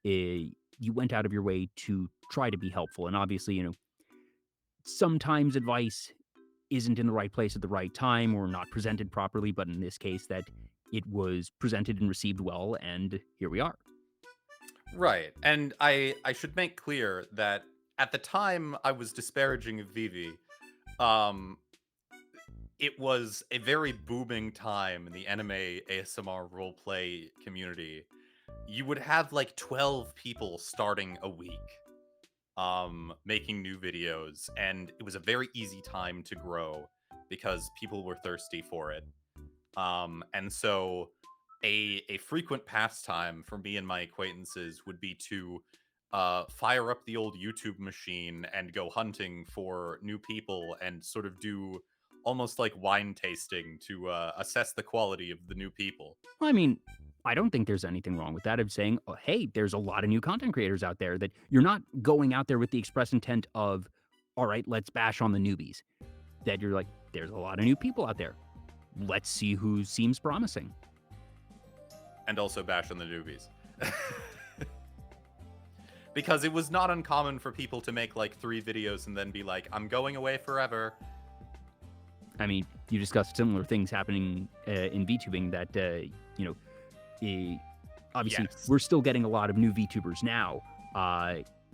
you went out of your way to try to be helpful. And obviously, sometimes advice isn't in the right place at the right time or not presented properly, but in this case that it was presented and received well, and here we are. Right. And I should make clear that at the time I was disparaging of Vivi, um, it was a very booming time in the anime ASMR roleplay community. You would have like 12 people starting a week making new videos, and it was a very easy time to grow because people were thirsty for it. And so a frequent pastime for me and my acquaintances would be to fire up the old YouTube machine and go hunting for new people and sort of do almost like wine tasting to assess the quality of the new people. I mean, I don't think there's anything wrong with that, of saying, oh, hey, there's a lot of new content creators out there, that you're not going out there with the express intent of, all right, let's bash on the newbies. That you're like, there's a lot of new people out there. Let's see who seems promising. And also bash on the newbies. Because it was not uncommon for people to make like 3 videos and then be like, I'm going away forever. I mean, you discussed similar things happening in VTubing that, obviously, Yes. we're still getting a lot of new VTubers now.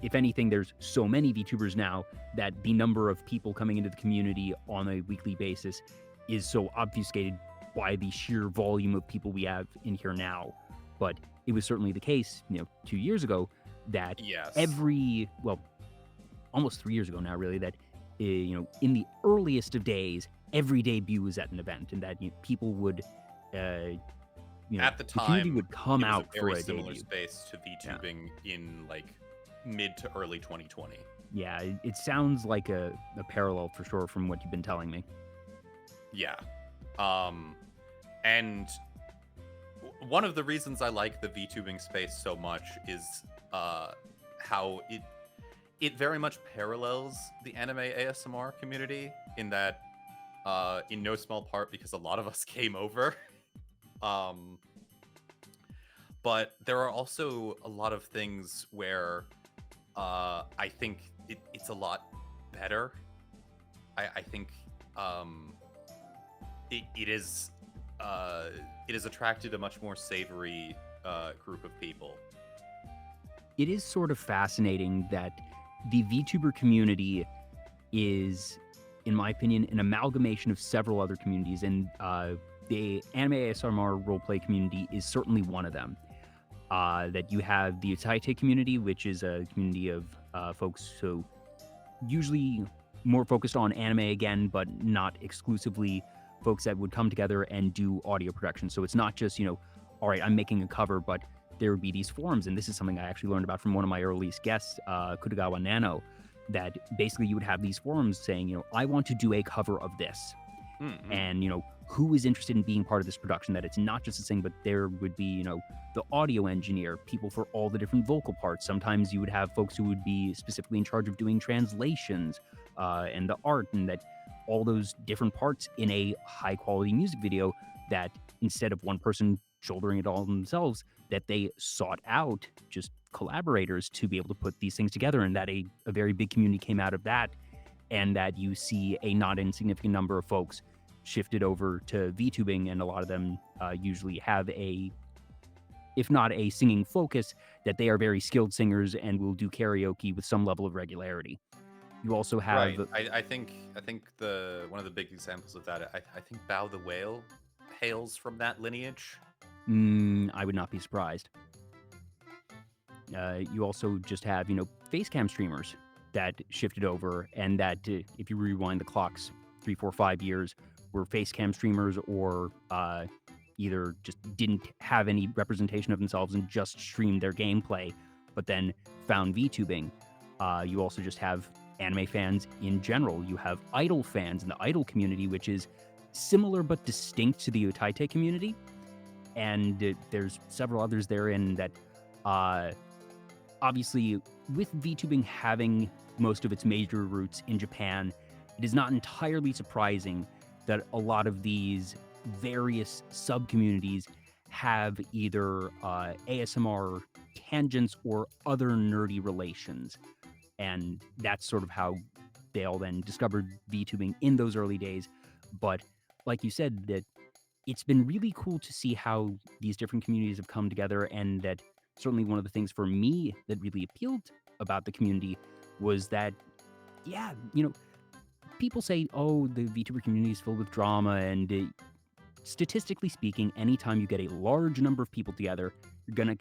If anything, there's so many VTubers now that the number of people coming into the community on a weekly basis is so obfuscated by the sheer volume of people we have in here now. But it was certainly the case, 2 years ago, that Yes. almost 3 years ago now, really, that, in the earliest of days, every debut was at an event, and that people would, at the time, community would come it was out a very for a similar debut. space to VTubing in like mid to early 2020. Yeah, it sounds like a parallel for sure from what you've been telling me. Yeah. And one of the reasons I like the VTubing space so much is how it very much parallels the anime ASMR community, in that in no small part because a lot of us came over. But there are also a lot of things where I think it's a lot better. I think it is attracted a much more savory group of people. it is sort of fascinating that the VTuber community is, in my opinion, an amalgamation of several other communities, and the anime ASMR roleplay community is certainly one of them. That you have the Utaite community, which is a community of folks who usually more focused on anime again, but not exclusively folks that would come together and do audio production. So it's not just, all right, I'm making a cover, but there would be these forums. And this is something I actually learned about from one of my earliest guests, Kutagawa Nano, that basically you would have these forums saying, I want to do a cover of this. Mm-hmm. And, who is interested in being part of this production, that it's not just a thing, but there would be, the audio engineer, people for all the different vocal parts. Sometimes you would have folks who would be specifically in charge of doing translations and the art, and that all those different parts in a high quality music video, that instead of one person shouldering it all themselves, that they sought out just collaborators to be able to put these things together, and that a very big community came out of that, and that you see a not insignificant number of folks shifted over to VTubing, and a lot of them usually have if not a singing focus, that they are very skilled singers and will do karaoke with some level of regularity. You also have I think one of the big examples of that, I think Bao the Whale hails from that lineage. I would not be surprised. You also just have, face cam streamers that shifted over, and that if you rewind the clocks 3, 4, 5 years, were face cam streamers, or either just didn't have any representation of themselves and just streamed their gameplay, but then found VTubing. You also just have anime fans in general. You have idol fans in the idol community, which is similar but distinct to the Utaite community. And there's several others therein that, obviously, with VTubing having most of its major roots in Japan, it is not entirely surprising that a lot of these various sub-communities have either ASMR tangents or other nerdy relations. And that's sort of how they all then discovered VTubing in those early days. But like you said, that it's been really cool to see how these different communities have come together, and that certainly one of the things for me that really appealed about the community was that, yeah, people say, oh, the VTuber community is filled with drama, and statistically speaking, anytime you get a large number of people together, you're gonna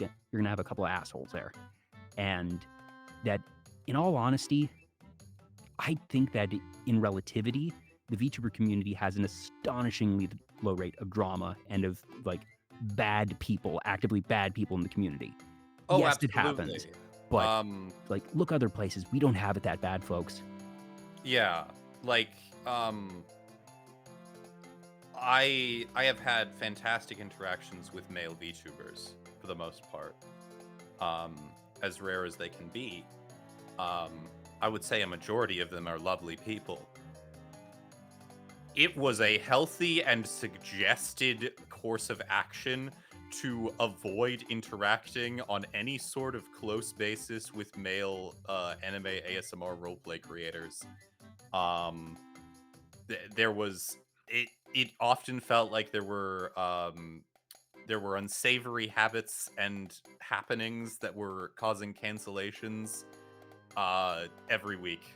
have a couple of assholes there. And that, in all honesty, I think that in relativity, the VTuber community has an astonishingly low rate of drama and of bad people, actively bad people in the community. Oh, yes, absolutely. it happens, but look other places. We don't have it that bad, folks. Yeah, I have had fantastic interactions with male VTubers for the most part, as rare as they can be. I would say a majority of them are lovely people. It was a healthy and suggested course of action to avoid interacting on any sort of close basis with male anime ASMR roleplay creators. It often felt like there were unsavory habits and happenings that were causing cancellations every week.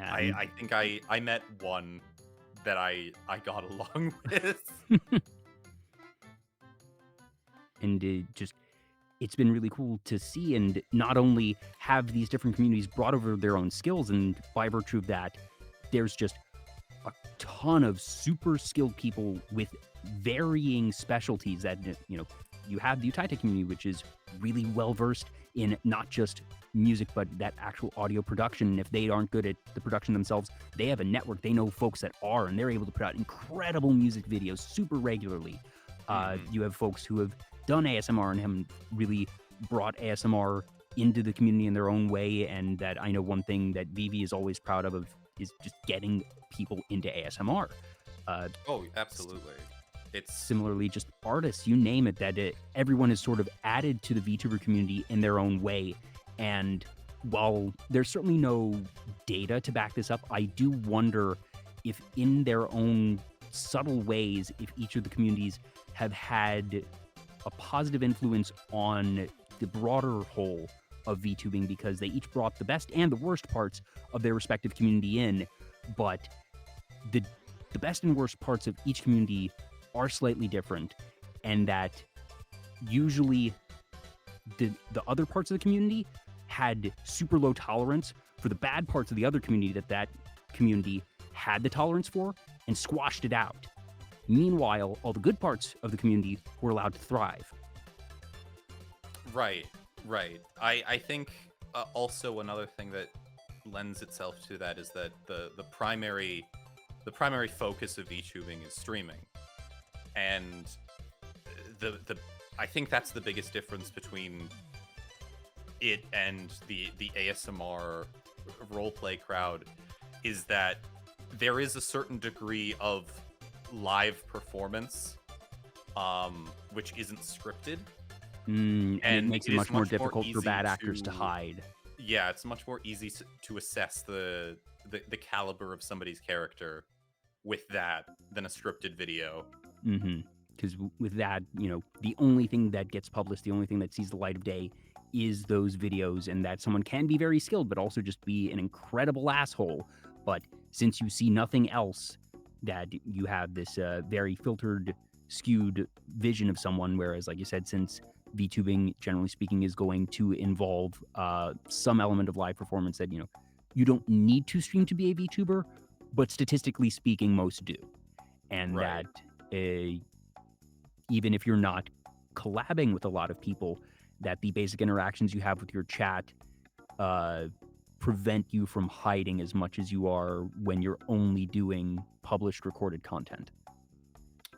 I think I met one that I got along with. And it's been really cool to see, and not only have these different communities brought over their own skills, and by virtue of that, there's just a ton of super skilled people with varying specialties that, you have the Utaite community, which is really well versed in not just music, but that actual audio production. And if they aren't good at the production themselves, they have a network. They know folks that are, and they're able to put out incredible music videos super regularly. You have folks who have done ASMR and have really brought ASMR into the community in their own way. And that I know one thing that Vivi is always proud of is just getting people into ASMR. Oh, absolutely. It's similarly just artists, you name it, that everyone is sort of added to the VTuber community in their own way. And while there's certainly no data to back this up, I do wonder if in their own subtle ways, if each of the communities have had a positive influence on the broader whole of VTubing because they each brought the best and the worst parts of their respective community in, but the best and worst parts of each community are slightly different, and that usually the other parts of the community had super low tolerance for the bad parts of the other community that community had the tolerance for and squashed it out. Meanwhile, all the good parts of the community were allowed to thrive. Right. I think also another thing that lends itself to that is that the primary focus of VTubing is streaming, and I think that's the biggest difference between it and the ASMR roleplay crowd, is that there is a certain degree of live performance which isn't scripted, and it makes it much more difficult for bad easy actors to hide. Yeah, it's much more easy to assess the caliber of somebody's character with that than a scripted video. Because with that, the only thing that gets published, the only thing that sees the light of day is those videos, and that someone can be very skilled but also just be an incredible asshole. But since you see nothing else, that you have this very filtered, skewed vision of someone, whereas, like you said, since VTubing, generally speaking, is going to involve some element of live performance that, you don't need to stream to be a VTuber, but statistically speaking, most do. And Right. that even if you're not collabing with a lot of people, that the basic interactions you have with your chat prevent you from hiding as much as you are when you're only doing published recorded content.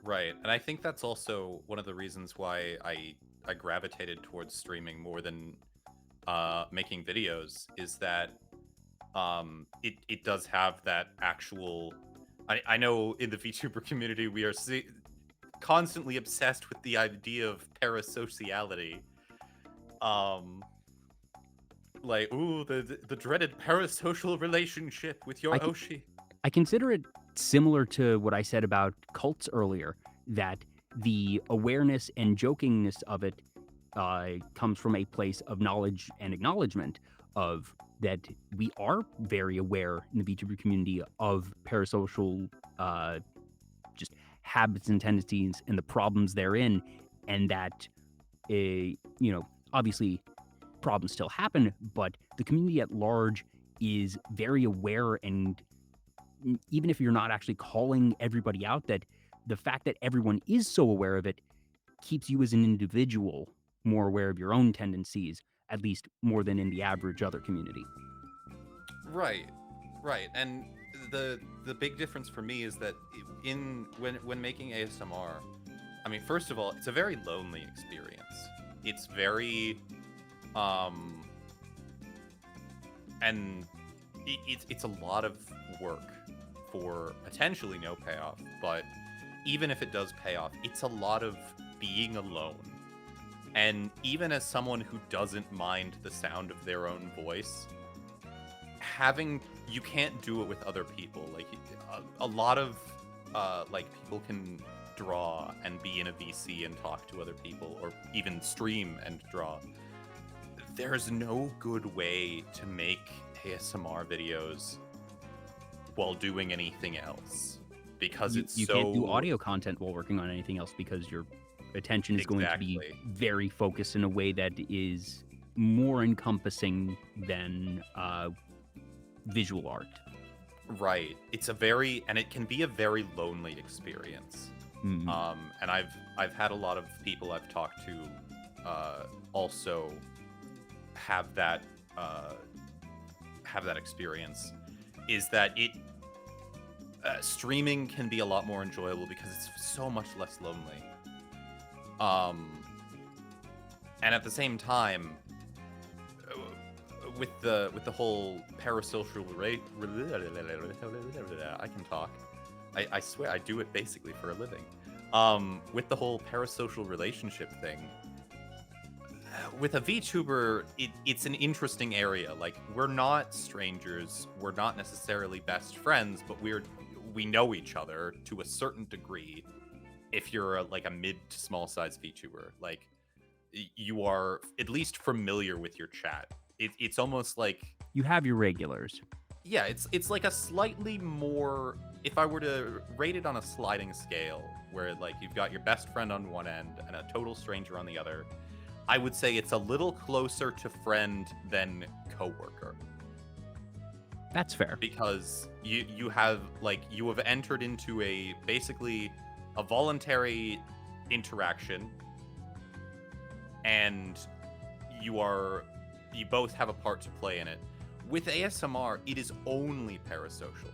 Right. And I think that's also one of the reasons why I gravitated towards streaming more than making videos, is that it does have that actual... I know in the VTuber community we are constantly obsessed with the idea of parasociality. Like, ooh, the dreaded parasocial relationship with your Oshi. I consider it similar to what I said about cults earlier, that the awareness and jokingness of it comes from a place of knowledge and acknowledgement of that we are very aware in the VTuber community of parasocial just habits and tendencies and the problems therein, and that obviously problems still happen, but the community at large is very aware, and even if you're not actually calling everybody out, that the fact that everyone is so aware of it keeps you as an individual more aware of your own tendencies, at least more than in the average other community. Right. And the big difference for me is that when making ASMR, I mean, first of all, it's a very lonely experience. It's very and it's a lot of work for potentially no payoff, but even if it does pay off, it's a lot of being alone. And even as someone who doesn't mind the sound of their own voice, you can't do it with other people. Like, a lot of people can draw and be in a VC and talk to other people, or even stream and draw. There's no good way to make ASMR videos while doing anything else, because you can't do audio content while working on anything else, because your attention is going to be very focused in a way that is more encompassing than visual art. Right. And it can be a very lonely experience. And I've had a lot of people I've talked to also have that experience, is that streaming can be a lot more enjoyable because it's so much less lonely. And at the same time, with the whole parasocial I can talk. I swear I do it basically for a living. With the whole parasocial relationship thing, with a VTuber, it's an interesting area. Like, we're not strangers, we're not necessarily best friends, but we know each other to a certain degree. if you're like a mid to small size VTuber, like you are at least familiar with your chat. It's almost like, You have your regulars. yeah, it's like a slightly more, if I were to rate it on a sliding scale, where like you've got your best friend on one end and a total stranger on the other, I would say it's a little closer to friend than coworker. That's fair. Because you have entered into basically a voluntary interaction, and you both have a part to play in it. With ASMR, it is only parasocial.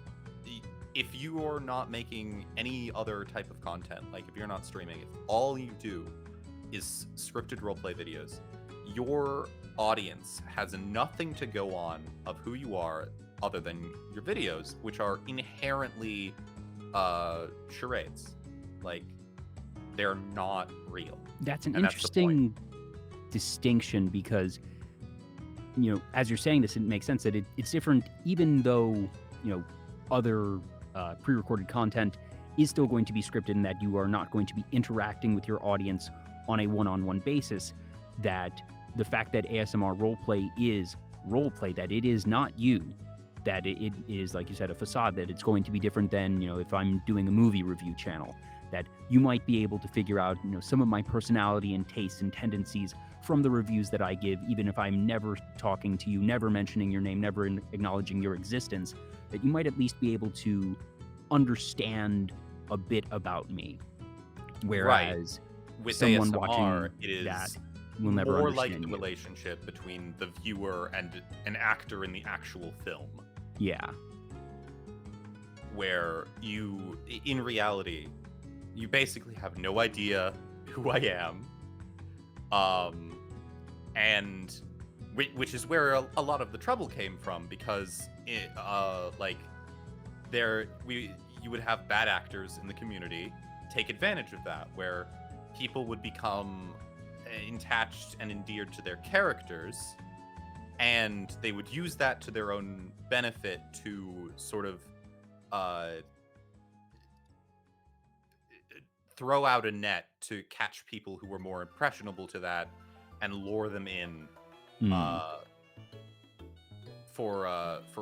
If you are not making any other type of content, like if you're not streaming, if all you do is scripted roleplay videos, your audience has nothing to go on of who you are other than your videos, which are inherently charades. Like, they're not real. That's an And interesting distinction because, you know, as you're saying this, it makes sense that it's different, even though, you know, other pre-recorded content is still going to be scripted and that you are not going to be interacting with your audience on a one-on-one basis, that the fact that ASMR roleplay is roleplay, that it is not you, that it is, like you said, a facade, that it's going to be different than, you know, if I'm doing a movie review channel, that you might be able to figure out, you know, some of my personality and tastes and tendencies from the reviews that I give, even if I'm never talking to you, never mentioning your name, never acknowledging your existence, that you might at least be able to understand a bit about me. Whereas with someone ASMR, watching it is that will never more understand like the you. relationship between the viewer and an actor in the actual film. Yeah. Where you, in reality, you basically have no idea who I am. And which is where a lot of the trouble came from, because you would have bad actors in the community take advantage of that, where people would become attached and endeared to their characters, and they would use that to their own benefit to sort of throw out a net to catch people who were more impressionable to that and lure them in for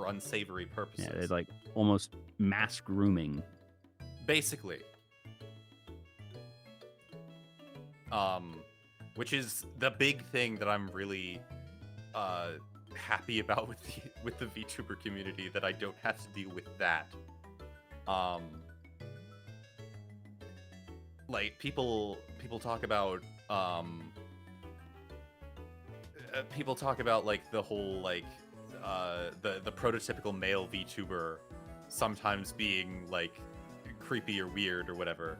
unsavory purposes. Yeah, they're like almost mass grooming. Basically. Which is the big thing that I'm really happy about with the VTuber community, that I don't have to deal with that. Like people talk about like the whole like the prototypical male VTuber sometimes being like creepy or weird or whatever.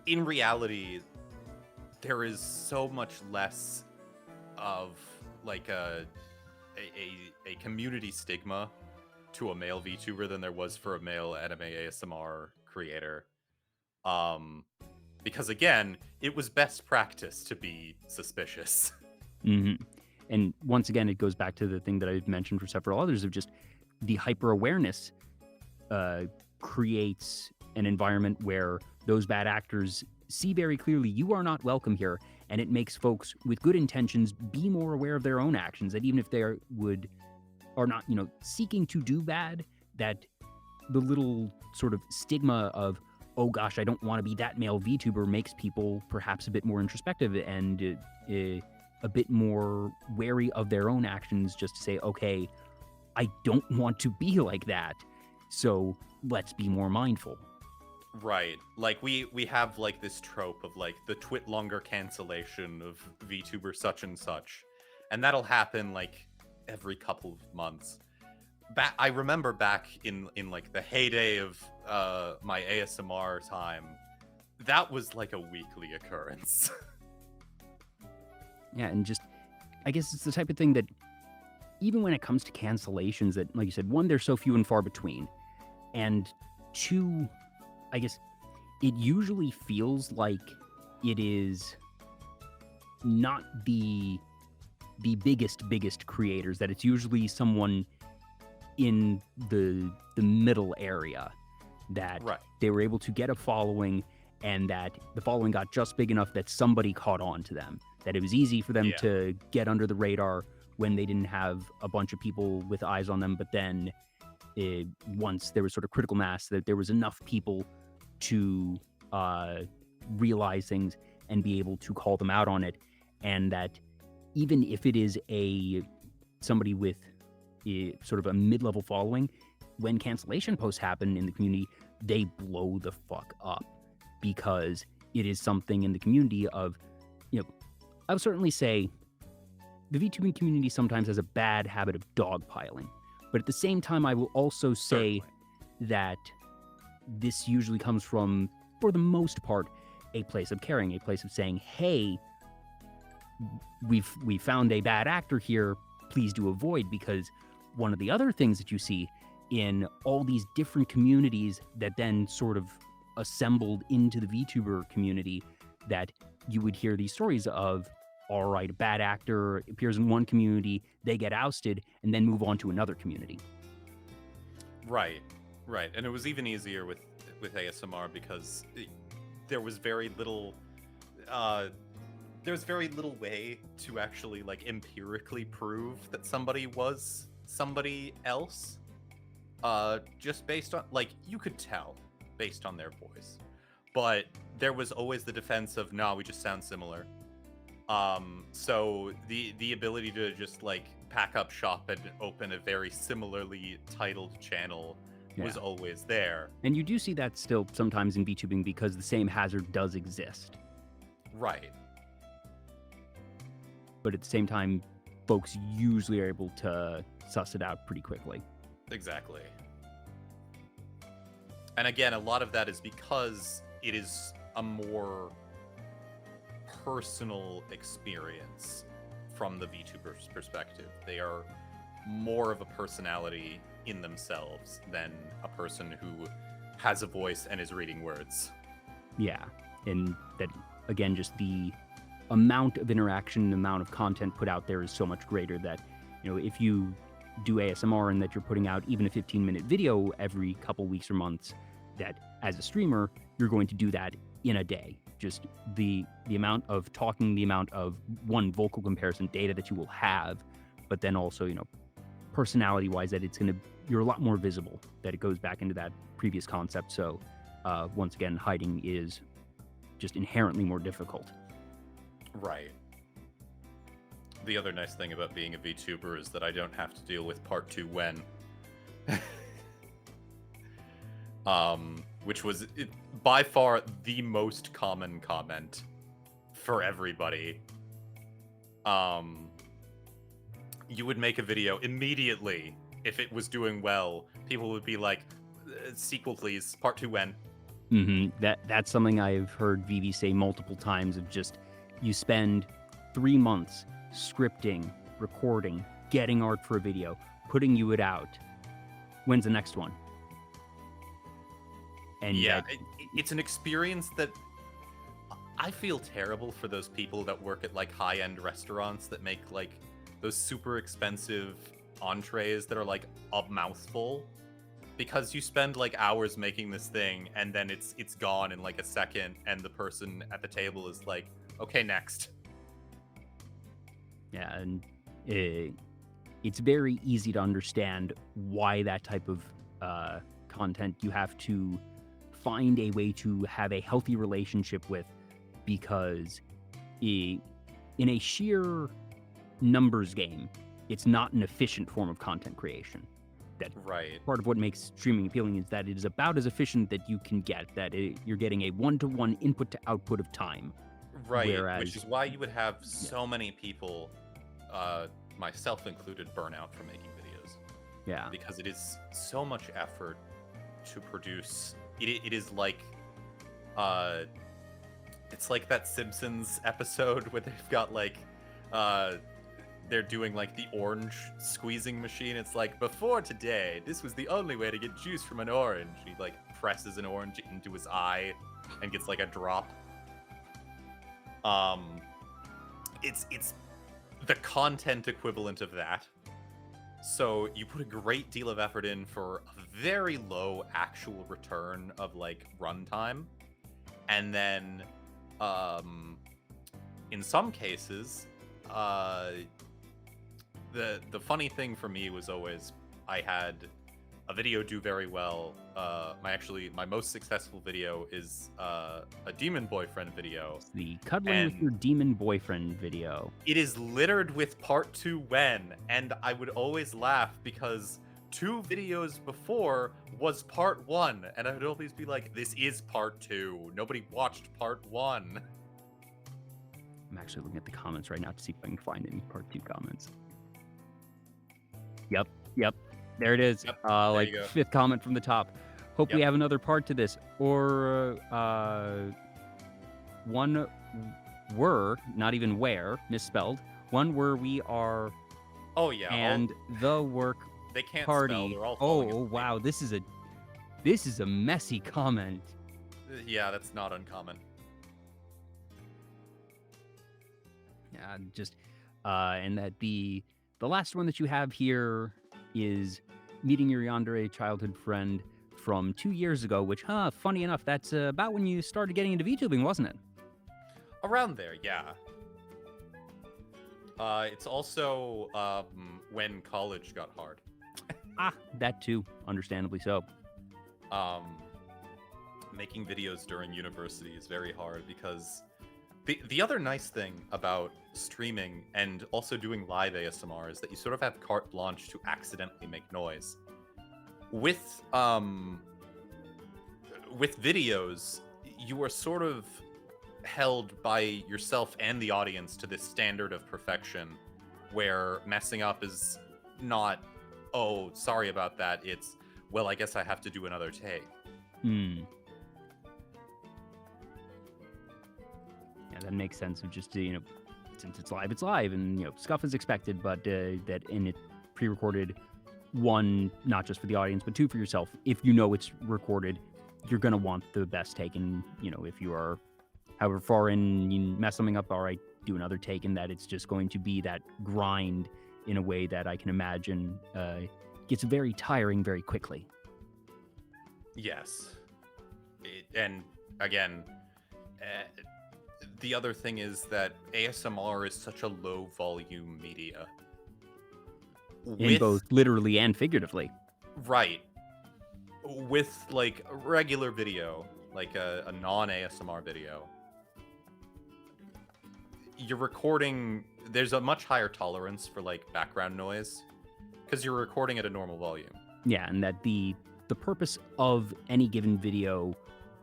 In reality, there is so much less of like a community stigma to a male VTuber than there was for a male anime ASMR creator. Because again, it was best practice to be suspicious. Mm-hmm. And once again, it goes back to the thing that I've mentioned for several others of just the hyper-awareness creates an environment where those bad actors see very clearly you are not welcome here, and it makes folks with good intentions be more aware of their own actions, that even if they are not, you know, seeking to do bad, that the little sort of stigma of, oh gosh, I don't want to be that male VTuber, makes people perhaps a bit more introspective and a bit more wary of their own actions, just to say, okay, I don't want to be like that, so let's be more mindful. Right. Like we have like this trope of like the twit longer cancellation of VTuber such and such. And that'll happen like every couple of months. I remember back in like the heyday of my ASMR time, that was like a weekly occurrence. Yeah, and just, I guess it's the type of thing that even when it comes to cancellations, that, like you said, one, they're so few and far between, and two, I guess it usually feels like it is not the biggest creators, that it's usually someone in the middle area that Right. they were able to get a following, and that the following got just big enough that somebody caught on to them, that it was easy for them Yeah. to get under the radar when they didn't have a bunch of people with eyes on them. But then once there was sort of critical mass, that there was enough people to realize things and be able to call them out on it. And that even if it is somebody with sort of a mid-level following, when cancellation posts happen in the community, they blow the fuck up, because it is something in the community of, I would certainly say the VTubing community sometimes has a bad habit of dogpiling. But at the same time, I will also say Certainly. that this usually comes from, for the most part, a place of caring, a place of saying, hey, we found a bad actor here, please do avoid. Because one of the other things that you see in all these different communities that then sort of assembled into the VTuber community, that you would hear these stories of, all right, a bad actor appears in one community, they get ousted, and then move on to another community. Right. And it was even easier with ASMR because there was very little way to actually like empirically prove that somebody was somebody else. Just based on, like, you could tell based on their voice, but there was always the defense of, no, we just sound similar. So the ability to just like pack up shop and open a very similarly titled channel was always there. And you do see that still sometimes in VTubing, because the same hazard does exist. Right. But at the same time, folks usually are able to suss it out pretty quickly. Exactly. And again, a lot of that is because it is a more personal experience from the VTuber's perspective. They are more of a personality in themselves than a person who has a voice and is reading words. Yeah, and that, again, just the amount of interaction, the amount of content put out there is so much greater that, if you do ASMR and that you're putting out even a 15-minute video every couple weeks or months, that as a streamer, you're going to do that in a day. Just the amount of talking, the amount of vocal comparison data that you will have, but then also, personality-wise, that you're a lot more visible, that it goes back into that previous concept. So once again, hiding is just inherently more difficult. Right. The other nice thing about being a VTuber is that I don't have to deal with part 2 when. Which was by far the most common comment for everybody. You would make a video immediately. If it was doing well, people would be like, sequel please, part 2 when. That's something I've heard Vivi say multiple times, of just, you spend 3 months scripting, recording, getting art for a video, putting it out. When's the next one? And yeah, it's an experience that I feel terrible for those people that work at like high-end restaurants that make like those super expensive entrees that are like a mouthful, because you spend like hours making this thing and then it's gone in like a second, and the person at the table is like, okay, next. Yeah, and it's very easy to understand why that type of content you have to find a way to have a healthy relationship with, because in a sheer numbers game, it's not an efficient form of content creation. That Right. part of what makes streaming appealing is that it is about as efficient that you can get, that you're getting a one-to-one input to output of time. Right, Whereas, which is why you would have so many people, myself included, burn out from making videos. Yeah. Because it is so much effort to produce. It is like, it's like that Simpsons episode where they've got like, they're doing like the orange squeezing machine. It's like, before today, this was the only way to get juice from an orange. He like presses an orange into his eye and gets like a drop. It's the content equivalent of that. So you put a great deal of effort in for a very low actual return of like runtime, and then in some cases, the funny thing for me was always I had a video do very well. My most successful video is a demon boyfriend video. It's the cuddling with And your demon boyfriend video. it is littered with part 2 when, and I would always laugh because 2 videos before was part 1, and I would always be like, this is part 2. Nobody watched part 1. I'm actually looking at the comments right now to see if I can find any part 2 comments. Yep. There it is. Yep, Like you go. 5th comment from the top. Hope we Yep. have another part to this. Or one were, not even where, misspelled. One where we are Oh yeah, and the work they can't party. spell. They're all falling Oh asleep. wow, this is a messy comment. Yeah, that's not uncommon. Yeah, just and that the last one that you have here is meeting your yandere childhood friend from 2 years ago, which, funny enough, that's about when you started getting into VTubing, wasn't it? Around there, yeah. It's also when college got hard. That too, understandably so. Making videos during university is very hard because the other nice thing about streaming and also doing live ASMR is that you sort of have carte blanche to accidentally make noise. With videos, you are sort of held by yourself and the audience to this standard of perfection where messing up is not, oh, sorry about that. It's, well, I guess I have to do another take. Yeah, that makes sense. Of just since it's live, and scuff is expected, but that in it pre-recorded, one, not just for the audience, but two, for yourself. If you know it's recorded, you're gonna want the best take, and if you are however far in, you mess something up, all right, do another take, and that it's just going to be that grind in a way that I can imagine gets very tiring very quickly. Yes. And again, the other thing is that ASMR is such a low volume media. In both literally and figuratively. Right. With like a regular video, like a non-ASMR video, you're recording, there's a much higher tolerance for like background noise because you're recording at a normal volume. Yeah, and that the purpose of any given video,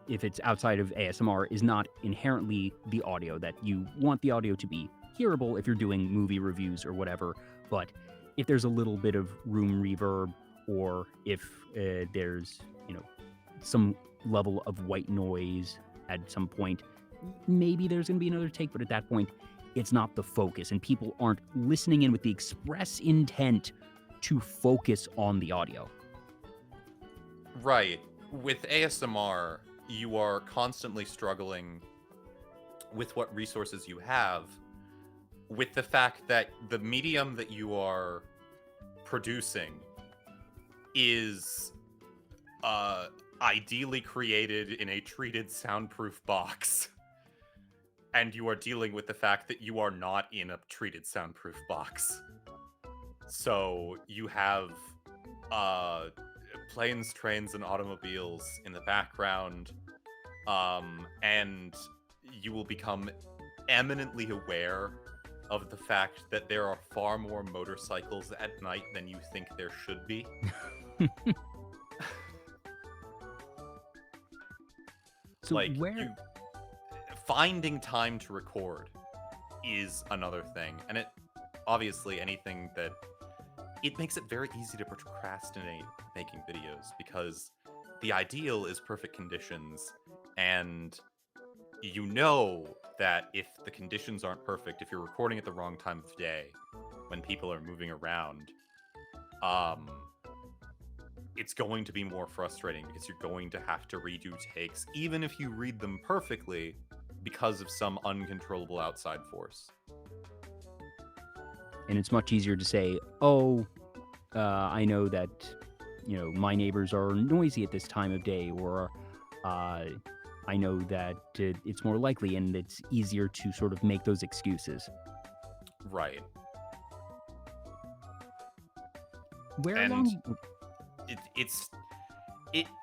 if it's outside of ASMR, is not inherently the audio, that you want the audio to be hearable if you're doing movie reviews or whatever, but if there's a little bit of room reverb, or if there's, some level of white noise at some point, maybe there's going to be another take, but at that point, it's not the focus, and people aren't listening in with the express intent to focus on the audio. Right. With ASMR, you are constantly struggling with what resources you have, with the fact that the medium that you are producing is ideally created in a treated soundproof box. And you are dealing with the fact that you are not in a treated soundproof box. So you have planes, trains, and automobiles in the background, and you will become eminently aware of the fact that there are far more motorcycles at night than you think there should be. So like, where... finding time to record is another thing, and it obviously anything that it makes it very easy to procrastinate making videos because the ideal is perfect conditions, and that if the conditions aren't perfect, if you're recording at the wrong time of day when people are moving around, it's going to be more frustrating because you're going to have to redo takes even if you read them perfectly because of some uncontrollable outside force. And it's much easier to say, oh, I know that, my neighbors are noisy at this time of day, or I know that it's more likely and it's easier to sort of make those excuses. Right. Where And along?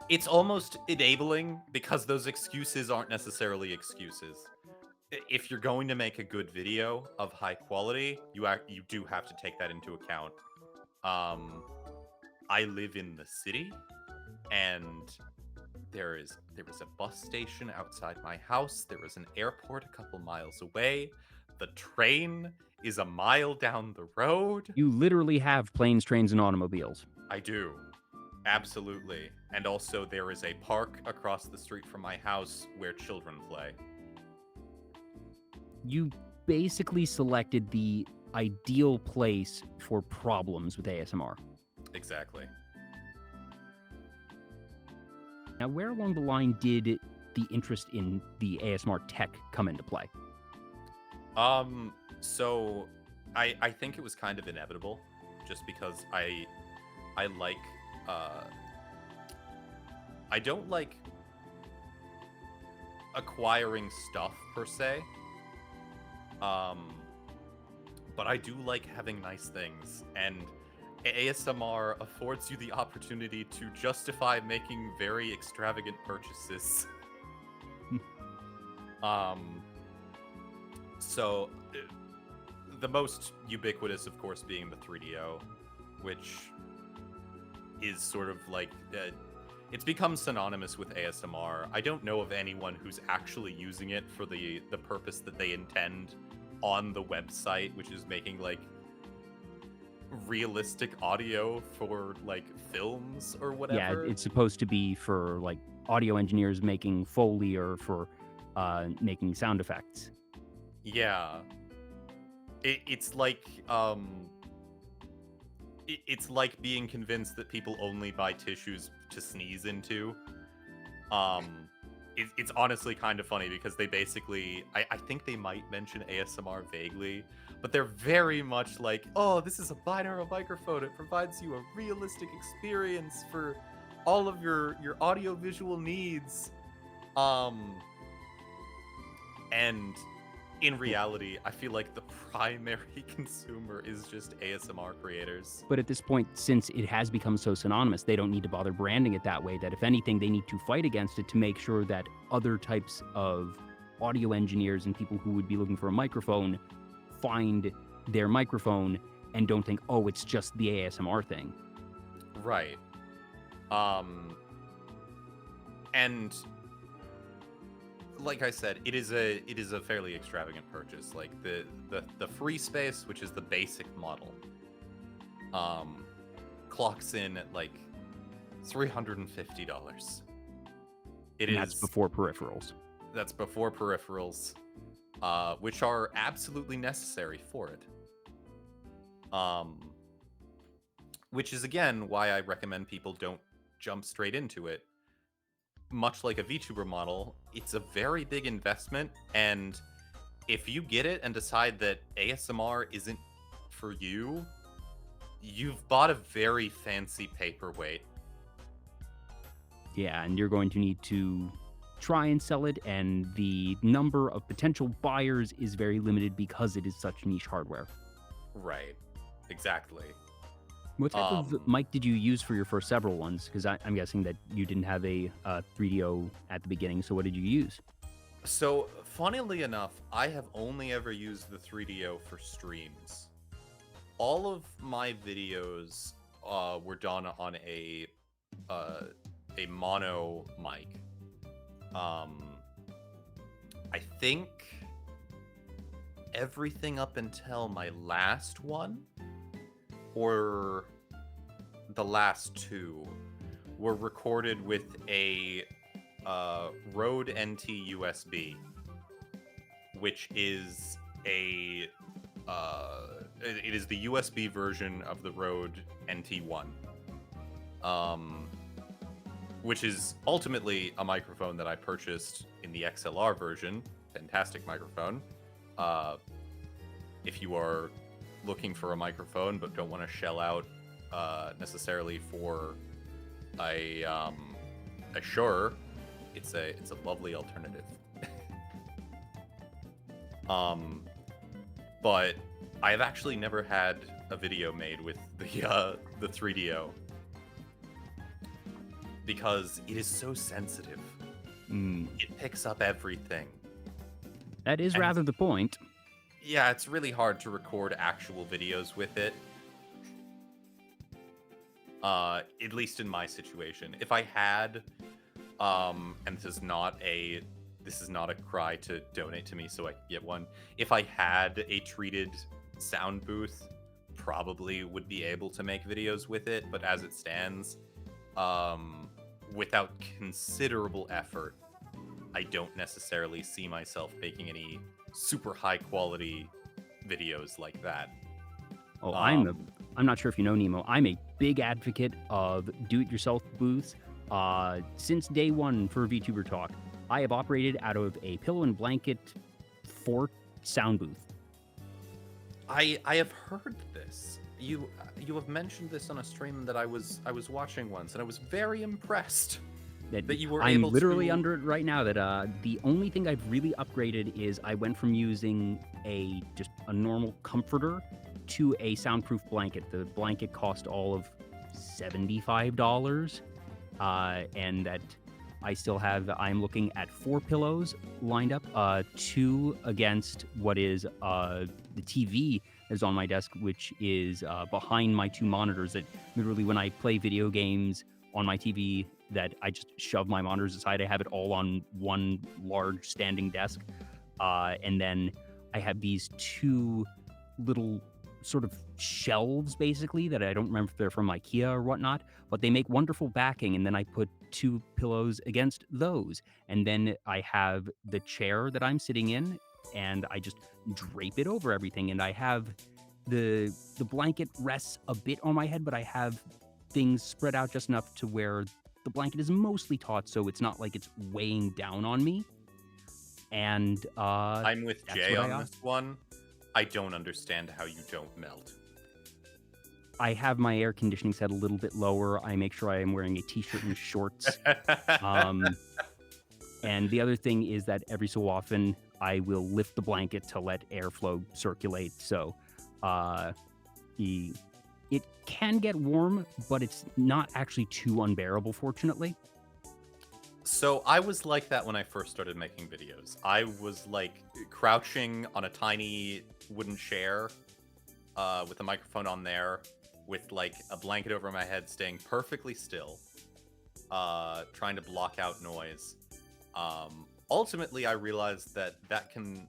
it's almost enabling because those excuses aren't necessarily excuses. If you're going to make a good video of high quality, you do have to take that into account. I live in the city, and there is a bus station outside my house. There is an airport a couple miles away. The train is a mile down the road. You literally have planes, trains, and automobiles. I do. Absolutely. And also there is a park across the street from my house where children play. You basically selected the ideal place for problems with ASMR. Exactly. Now, where along the line did the interest in the ASMR tech come into play? So I think it was kind of inevitable, just because I like I don't like acquiring stuff per se. But I do like having nice things, and ASMR affords you the opportunity to justify making very extravagant purchases. So the most ubiquitous, of course, being the 3DO, which is sort of like it's become synonymous with ASMR. I don't know of anyone who's actually using it for the purpose that they intend on the website, which is making like realistic audio for like films or whatever. Yeah, it's supposed to be for like audio engineers making Foley or for making sound effects. Yeah. It's like it's like being convinced that people only buy tissues to sneeze into. It's honestly kind of funny because they basically, I think they might mention ASMR vaguely, but they're very much like, oh, this is a binaural microphone. It provides you a realistic experience for all of your audio visual needs. And in reality, I feel like the primary consumer is just ASMR creators. But at this point, since it has become so synonymous, they don't need to bother branding it that way. That if anything, they need to fight against it to make sure that other types of audio engineers and people who would be looking for a microphone find their microphone and don't think, oh, it's just the ASMR thing. Right. And like I said, it is a fairly extravagant purchase. Like the free space, which is the basic model, clocks in at like $350. That's before peripherals. That's before peripherals, which are absolutely necessary for it. Which is again why I recommend people don't jump straight into it. Much like a VTuber model, it's a very big investment, and if you get it and decide that ASMR isn't for you, you've bought a very fancy paperweight. Yeah, and you're going to need to try and sell it, and the number of potential buyers is very limited because it is such niche hardware. Right. Exactly. What type of mic did you use for your first several ones? Because I'm guessing that you didn't have a 3DO at the beginning, so what did you use? So, funnily enough, I have only ever used the 3DO for streams. All of my videos were done on a mono mic. I think everything up until my last one, or the last two, were recorded with a Rode NT USB, which is it is the USB version of the Rode NT1, which is ultimately a microphone that I purchased in the XLR version. Fantastic microphone. If you are looking for a microphone but don't want to shell out necessarily for a Shure. It's a lovely alternative. But I have actually never had a video made with the 3DO because it is so sensitive. It picks up everything. That is And rather the point. yeah, it's really hard to record actual videos with it. At least in my situation. If I had, and this is not a cry to donate to me so I can get one. If I had a treated sound booth, probably would be able to make videos with it, but as it stands, without considerable effort, I don't necessarily see myself making any super high quality videos like that. Oh, I'm not sure if you know, Nemo. I'm a big advocate of do-it-yourself booths. Since day one for Vtuber Talk, I have operated out of a pillow and blanket fort sound booth. I have heard this. You have mentioned this on a stream that I was watching once, and I was very impressed that you were I'm able literally to... under it right now. That the only thing I've really upgraded is I went from using just a normal comforter to a soundproof blanket. The blanket cost all of $75, and that I still have. I'm looking at 4 pillows lined up, 2 against what is the TV is on my desk, which is behind my 2 monitors. That literally, when I play video games on my TV, that I just shove my monitors aside. I have it all on one large standing desk, and then I have these 2 little sort of shelves, basically, that I don't remember if they're from IKEA or whatnot, but they make wonderful backing. And then I put 2 pillows against those, and then I have the chair that I'm sitting in, and I just drape it over everything. And I have the blanket rests a bit on my head, but I have things spread out just enough to where the blanket is mostly taut, so it's not like it's weighing down on me. And I'm with Jay on this one. I don't understand how you don't melt. I have my air conditioning set a little bit lower. I make sure I am wearing a t-shirt and shorts. And the other thing is that every so often I will lift the blanket to let airflow circulate. So it can get warm, but it's not actually too unbearable, fortunately. So I was like that when I first started making videos. I was like crouching on a tiny wooden chair with a microphone on there, with like a blanket over my head, staying perfectly still, trying to block out noise. Ultimately, I realized that can...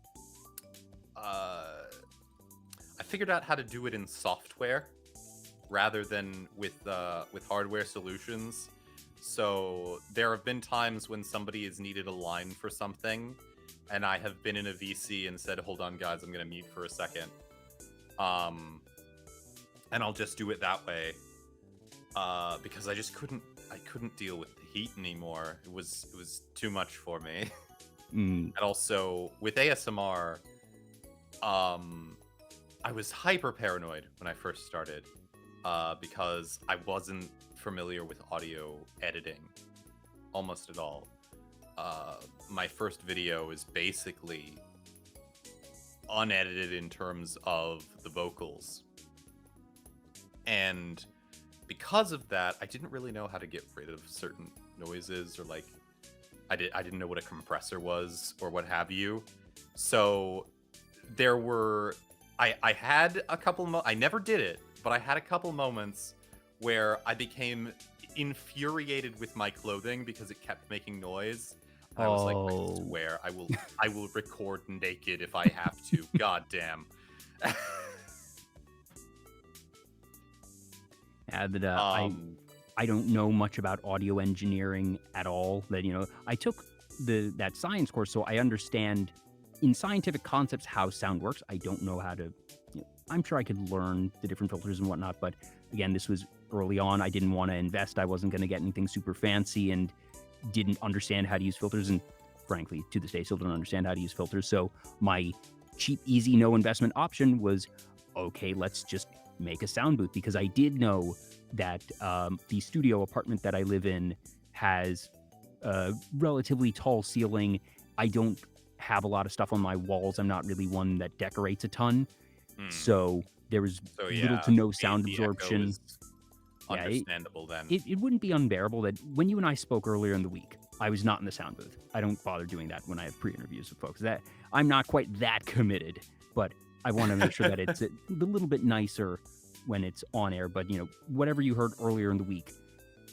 I figured out how to do it in software rather than with hardware solutions. So there have been times when somebody has needed a line for something, and I have been in a VC and said, "Hold on, guys, I'm gonna mute for a second," and I'll just do it that way because I just couldn't deal with the heat anymore. It was too much for me. And also with ASMR, I was hyper paranoid when I first started because I wasn't familiar with audio editing almost at all. My first video is basically unedited in terms of the vocals, and because of that, I didn't really know how to get rid of certain noises, or like I didn't know what a compressor was or what have you. So there were I had a couple I never did it, but I had a couple moments where I became infuriated with my clothing because it kept making noise. And I was like, I swear, I will record naked if I have to. God damn. Yeah, but I don't know much about audio engineering at all. That I took that science course, so I understand in scientific concepts how sound works. I don't know how to. I'm sure I could learn the different filters and whatnot, but again, this was early on. I didn't want to invest. I wasn't going to get anything super fancy, and didn't understand how to use filters. And frankly, to this day, still don't understand how to use filters. So my cheap, easy, no investment option was, okay, let's just make a sound booth, because I did know that the studio apartment that I live in has a relatively tall ceiling. I don't have a lot of stuff on my walls. I'm not really one that decorates a ton. Hmm. So there was So little yeah, to no the sound the echo absorption. is Yeah, understandable then. it wouldn't be unbearable that when you and I spoke earlier in the week, I was not in the sound booth. I don't bother doing that when I have pre-interviews with folks. That I'm not quite that committed, but I want to make sure that it's a little bit nicer when it's on air. But whatever you heard earlier in the week,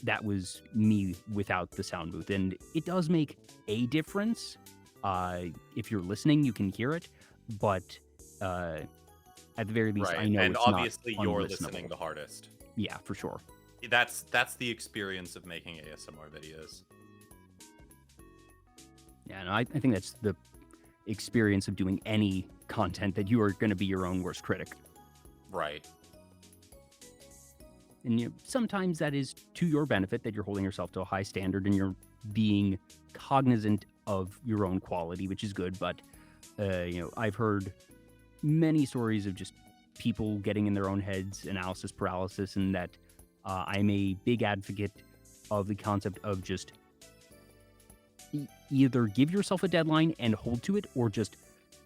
that was me without the sound booth, and it does make a difference. If you're listening, you can hear it, but at the very least, I Right, know and it's not obviously you're listening unlistenable. the hardest. Yeah, for sure. That's the experience of making ASMR videos. Yeah, no, I think that's the experience of doing any content, that you are going to be your own worst critic. Right. And sometimes that is to your benefit, that you're holding yourself to a high standard and you're being cognizant of your own quality, which is good. But, I've heard many stories of just people getting in their own heads, analysis paralysis, and that I'm a big advocate of the concept of just either give yourself a deadline and hold to it, or just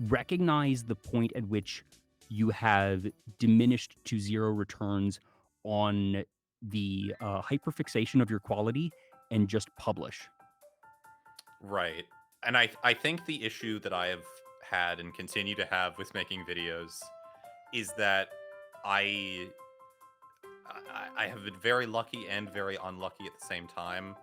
recognize the point at which you have diminished to zero returns on the hyperfixation of your quality, and just publish. Right. And I think the issue that I have had and continue to have with making videos is that I I have been very lucky and very unlucky at the same time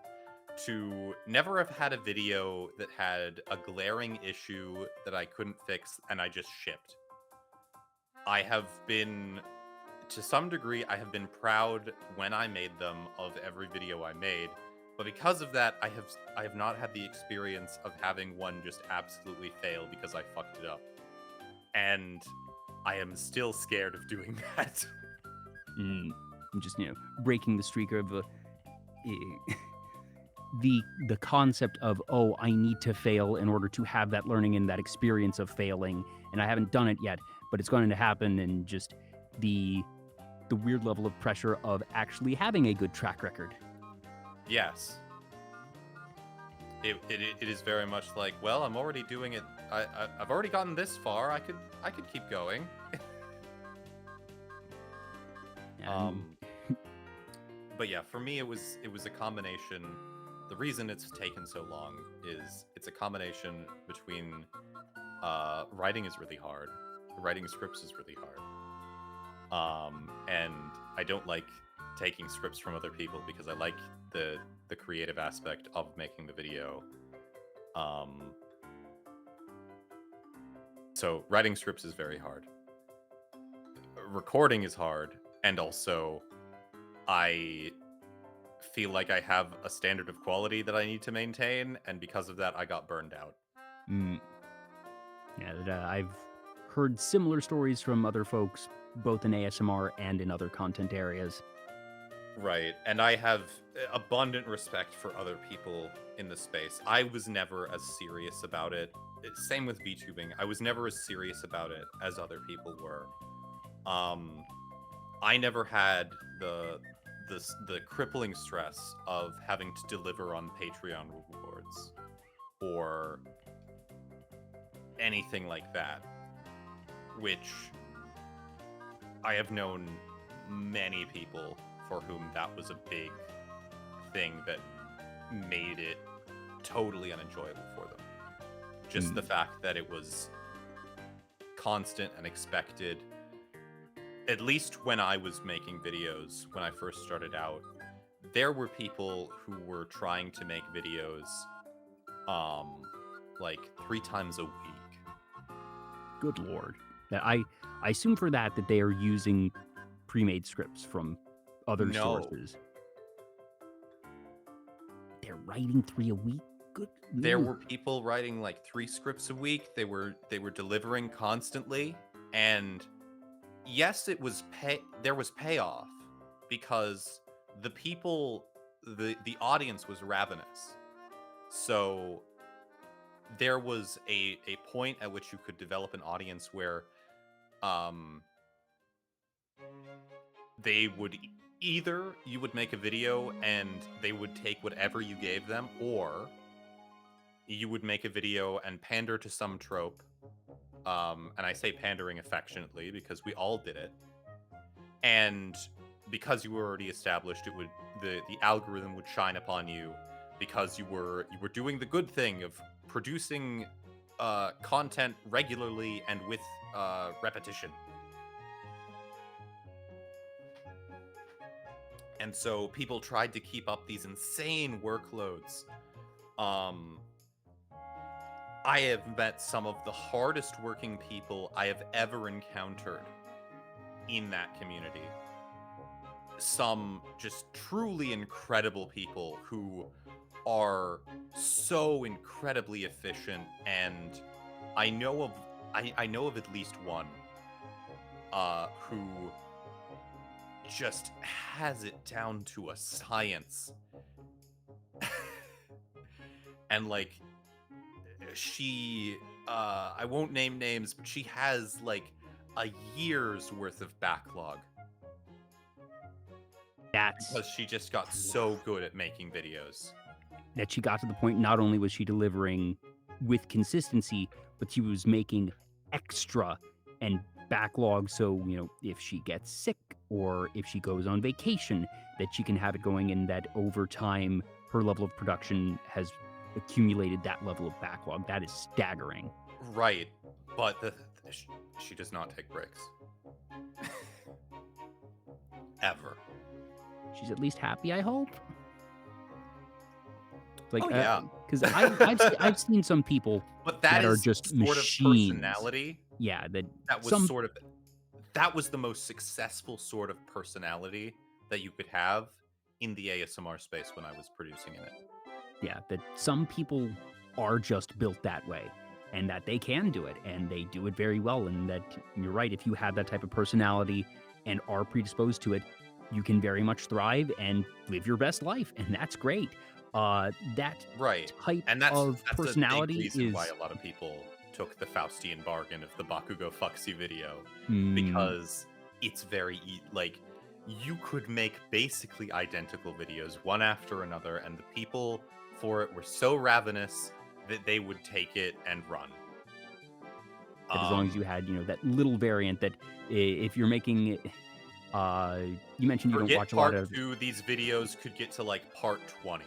to never have had a video that had a glaring issue that I couldn't fix and I just shipped. I have been, to some degree, I have been proud when I made them of every video I made, but because of that, I have not had the experience of having one just absolutely fail because I fucked it up. And I am still scared of doing that. I'm just breaking the streak of the concept of, oh, I need to fail in order to have that learning and that experience of failing, and I haven't done it yet, but it's going to happen, and just the weird level of pressure of actually having a good track record. Yes. It is very much like, well, I'm already doing it. I've already gotten this far. I could keep going. But yeah, for me, it was a combination. The reason it's taken so long is it's a combination between writing is really hard, writing scripts is really hard, and I don't like taking scripts from other people because I like the creative aspect of making the video. So writing scripts is very hard. Recording is hard, and also I feel like I have a standard of quality that I need to maintain, and because of that, I got burned out. Yeah, I've heard similar stories from other folks, both in ASMR and in other content areas. Right, and I have abundant respect for other people in the space. I was never as serious about it. Same with VTubing. I was never as serious about it as other people were. I never had the crippling stress of having to deliver on Patreon rewards or anything like that, which I have known many people for whom that was a big thing that made it totally unenjoyable for them. Just the fact that it was constant and expected. At least when I was making videos, when I first started out, there were people who were trying to make videos like 3 times a week. Good lord. I assume for that they are using pre-made scripts from other sources. They're writing 3 a week? Good. There were people writing like 3 scripts a week. They were delivering constantly, and yes, it was there was payoff because the people, the audience was ravenous. So there was a point at which you could develop an audience where um, they would either you would make a video and they would take whatever you gave them, or you would make a video and pander to some trope. And I say pandering affectionately because we all did it. And because you were already established, it would the algorithm would shine upon you because you were doing the good thing of producing content regularly and with repetition. And so people tried to keep up these insane workloads. I have met some of the hardest working people I have ever encountered in that community. Some just truly incredible people who are so incredibly efficient, and I know of at least one who just has it down to a science. And like she I won't name names, but she has like a year's worth of backlog That's because she just got so good at making videos. that she got to the point not only was she delivering with consistency, but she was making extra and backlog. So, if she gets sick or if she goes on vacation, that she can have it going, and that over time, her level of production has accumulated that level of backlog. That is staggering. Right, but she does not take breaks. Ever. She's at least happy, I hope. Like, oh yeah, because I've seen some people but that are is just sort machines. of personality. Yeah, that was that was the most successful sort of personality that you could have in the ASMR space when I was producing in it. Yeah, that some people are just built that way, and that they can do it, and they do it very well, and that you're right, if you have that type of personality and are predisposed to it, you can very much thrive and live your best life, and that's great. That Right, type and that's of a big personality reason is why a lot of people took the Faustian bargain of the Bakugo Fuxy video, Mm, because it's very like you could make basically identical videos one after another, and the people for it were so ravenous that they would take it and run. that as long as you had, that little variant that if you're making, you mentioned you don't Forget watch a lot part of. 2, these videos could get to like part 20.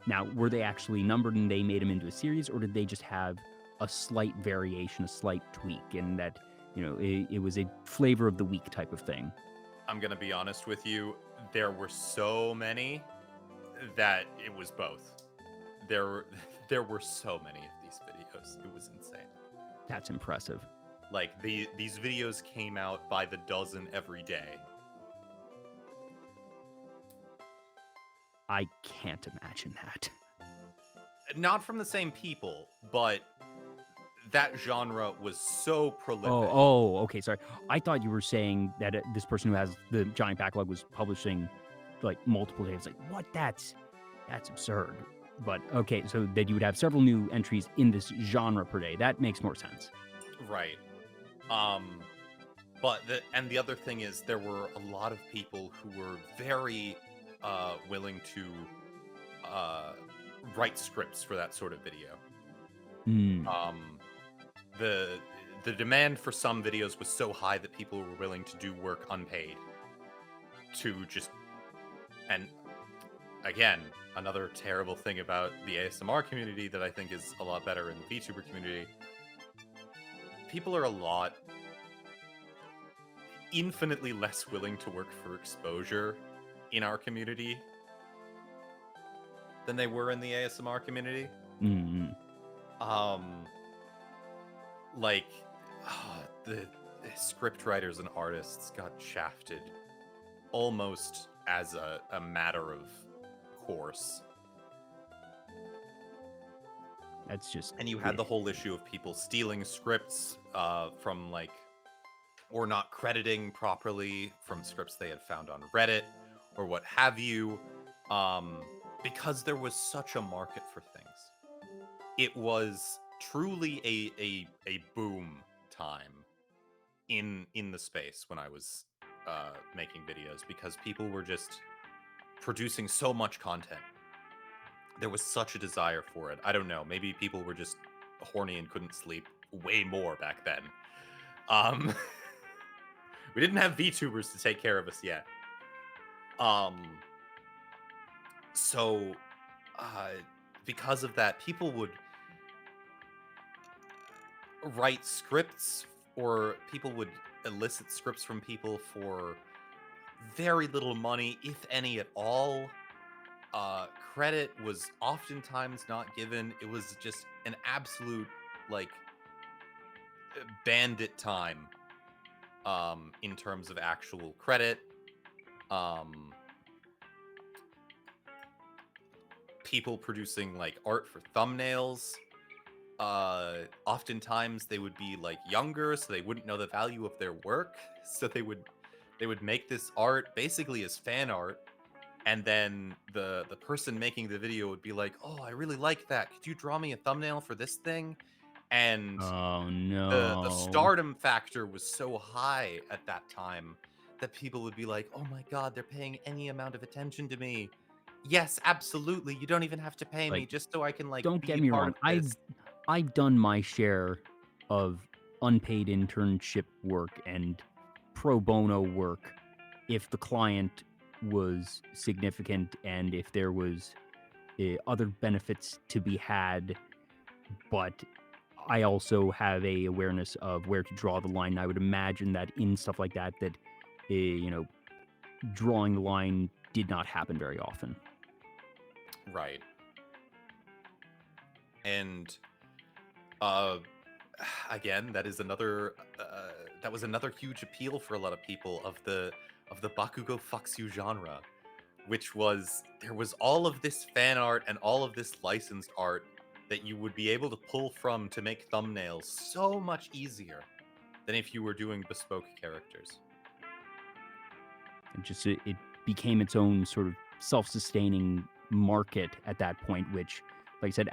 Now, were they actually numbered and they made them into a series, or did they just have a slight variation, a slight tweak, and that, it was a flavor of the week type of thing? I'm gonna be honest with you, there were so many that it was both. There were so many of these videos. It was insane. That's impressive. Like these videos came out by the dozen every day. I can't imagine that. Not from the same people, but that genre was so prolific. Oh, okay, sorry. I thought you were saying that this person who has the giant backlog was publishing like multiple days. Like, what? That's absurd. But okay, so that you would have several new entries in this genre per day. That makes more sense. Right. But the other thing is there were a lot of people who were very willing to write scripts for that sort of video. The demand for some videos was so high that people were willing to do work unpaid to just, and again, another terrible thing about the ASMR community that I think is a lot better in the VTuber community, people are infinitely less willing to work for exposure in our community than they were in the ASMR community. Like the script writers and artists got shafted almost as a matter of course. That's just, and you had the whole issue of people stealing scripts from like, or not crediting properly from scripts they had found on Reddit or what have you, because there was such a market for things. it was truly a boom time in the space when I was making videos, because people were just producing so much content. There was such a desire for it. I don't know. Maybe people were just horny and couldn't sleep way more back then. Um, we didn't have VTubers to take care of us yet. So, uh, because of that, people would write scripts, or people would elicit scripts from people for very little money, if any at all. Credit was oftentimes not given. It was just an absolute, like, bandit time in terms of actual credit. Um People producing like art for thumbnails. Oftentimes they would be like younger, so they wouldn't know the value of their work. So they would make this art basically as fan art, and then the person making the video would be like, "Oh, I really like that. Could you draw me a thumbnail for this thing?" And Oh the no. stardom factor was so high at that time that people would be like, "Oh my god, they're paying any amount of attention to me. Yes, absolutely. You don't even have to pay me, Like, just so I can like don't be get a me part wrong. of I've this." I've done my share of unpaid internship work and pro bono work if the client was significant and if there was other benefits to be had. But I also have a awareness of where to draw the line. I would imagine that in stuff like that, drawing the line did not happen very often. Right. And uh again, that was another huge appeal for a lot of people of the Bakugo fucks you genre, which was, there was all of this fan art and all of this licensed art that you would be able to pull from to make thumbnails so much easier than if you were doing bespoke characters. It became its own sort of self-sustaining market at that point, which, like I said,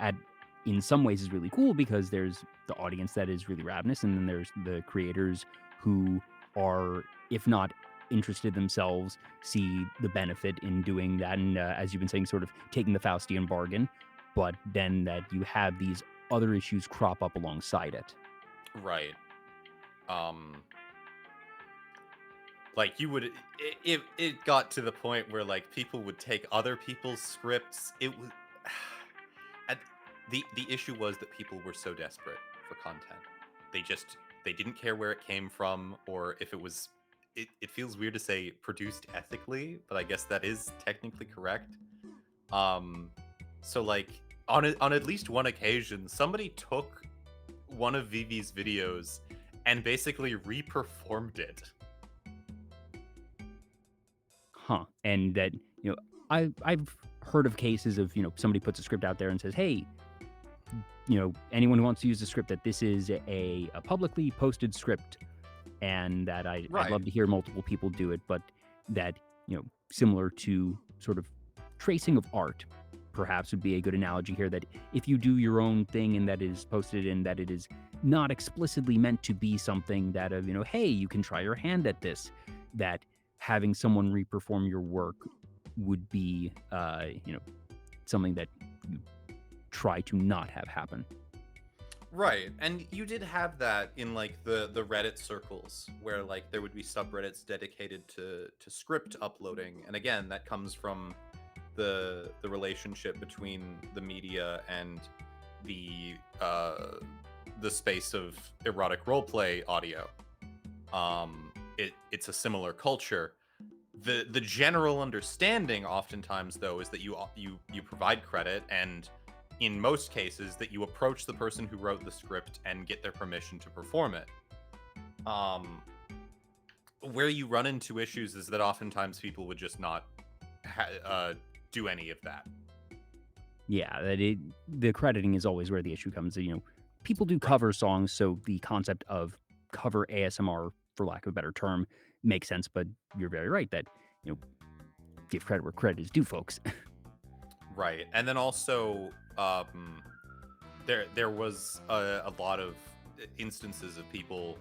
in some ways is really cool because there's the audience that is really ravenous, and then there's the creators who are, if not interested themselves, see the benefit in doing that, and as you've been saying, sort of taking the Faustian bargain, but then that you have these other issues crop up alongside it. Right. Um like you would it got to the point where like people would take other people's scripts. It was at the issue was that people were so desperate for content. They didn't care where it came from, or if it was, it feels weird to say produced ethically, but I guess that is technically correct. Um so like on at least one occasion, somebody took one of Vivi's videos and basically reperformed it. Huh. And that, I've heard of cases of, somebody puts a script out there and says, hey, anyone who wants to use the script, that this is a publicly posted script, and that I'd Right. love to hear multiple people do it, but that, similar to sort of tracing of art, perhaps would be a good analogy here, that if you do your own thing and that is posted and that it is not explicitly meant to be something that of, hey, you can try your hand at this, that having someone reperform your work would be, something that you try to not have happen. Right. And you did have that in like the Reddit circles, where like there would be subreddits dedicated to script uploading. And again, that comes from the relationship between the media and the space of erotic roleplay audio. It's a similar culture. The general understanding oftentimes though is that you provide credit, and in most cases that you approach the person who wrote the script and get their permission to perform it. Where you run into issues is that oftentimes people would just not do any of that. Yeah, the crediting is always where the issue comes. People do Right. cover songs, so the concept of cover ASMR, for lack of a better term, makes sense. But you're very right that give credit where credit is due, folks. Right. And then also there was a lot of instances of people.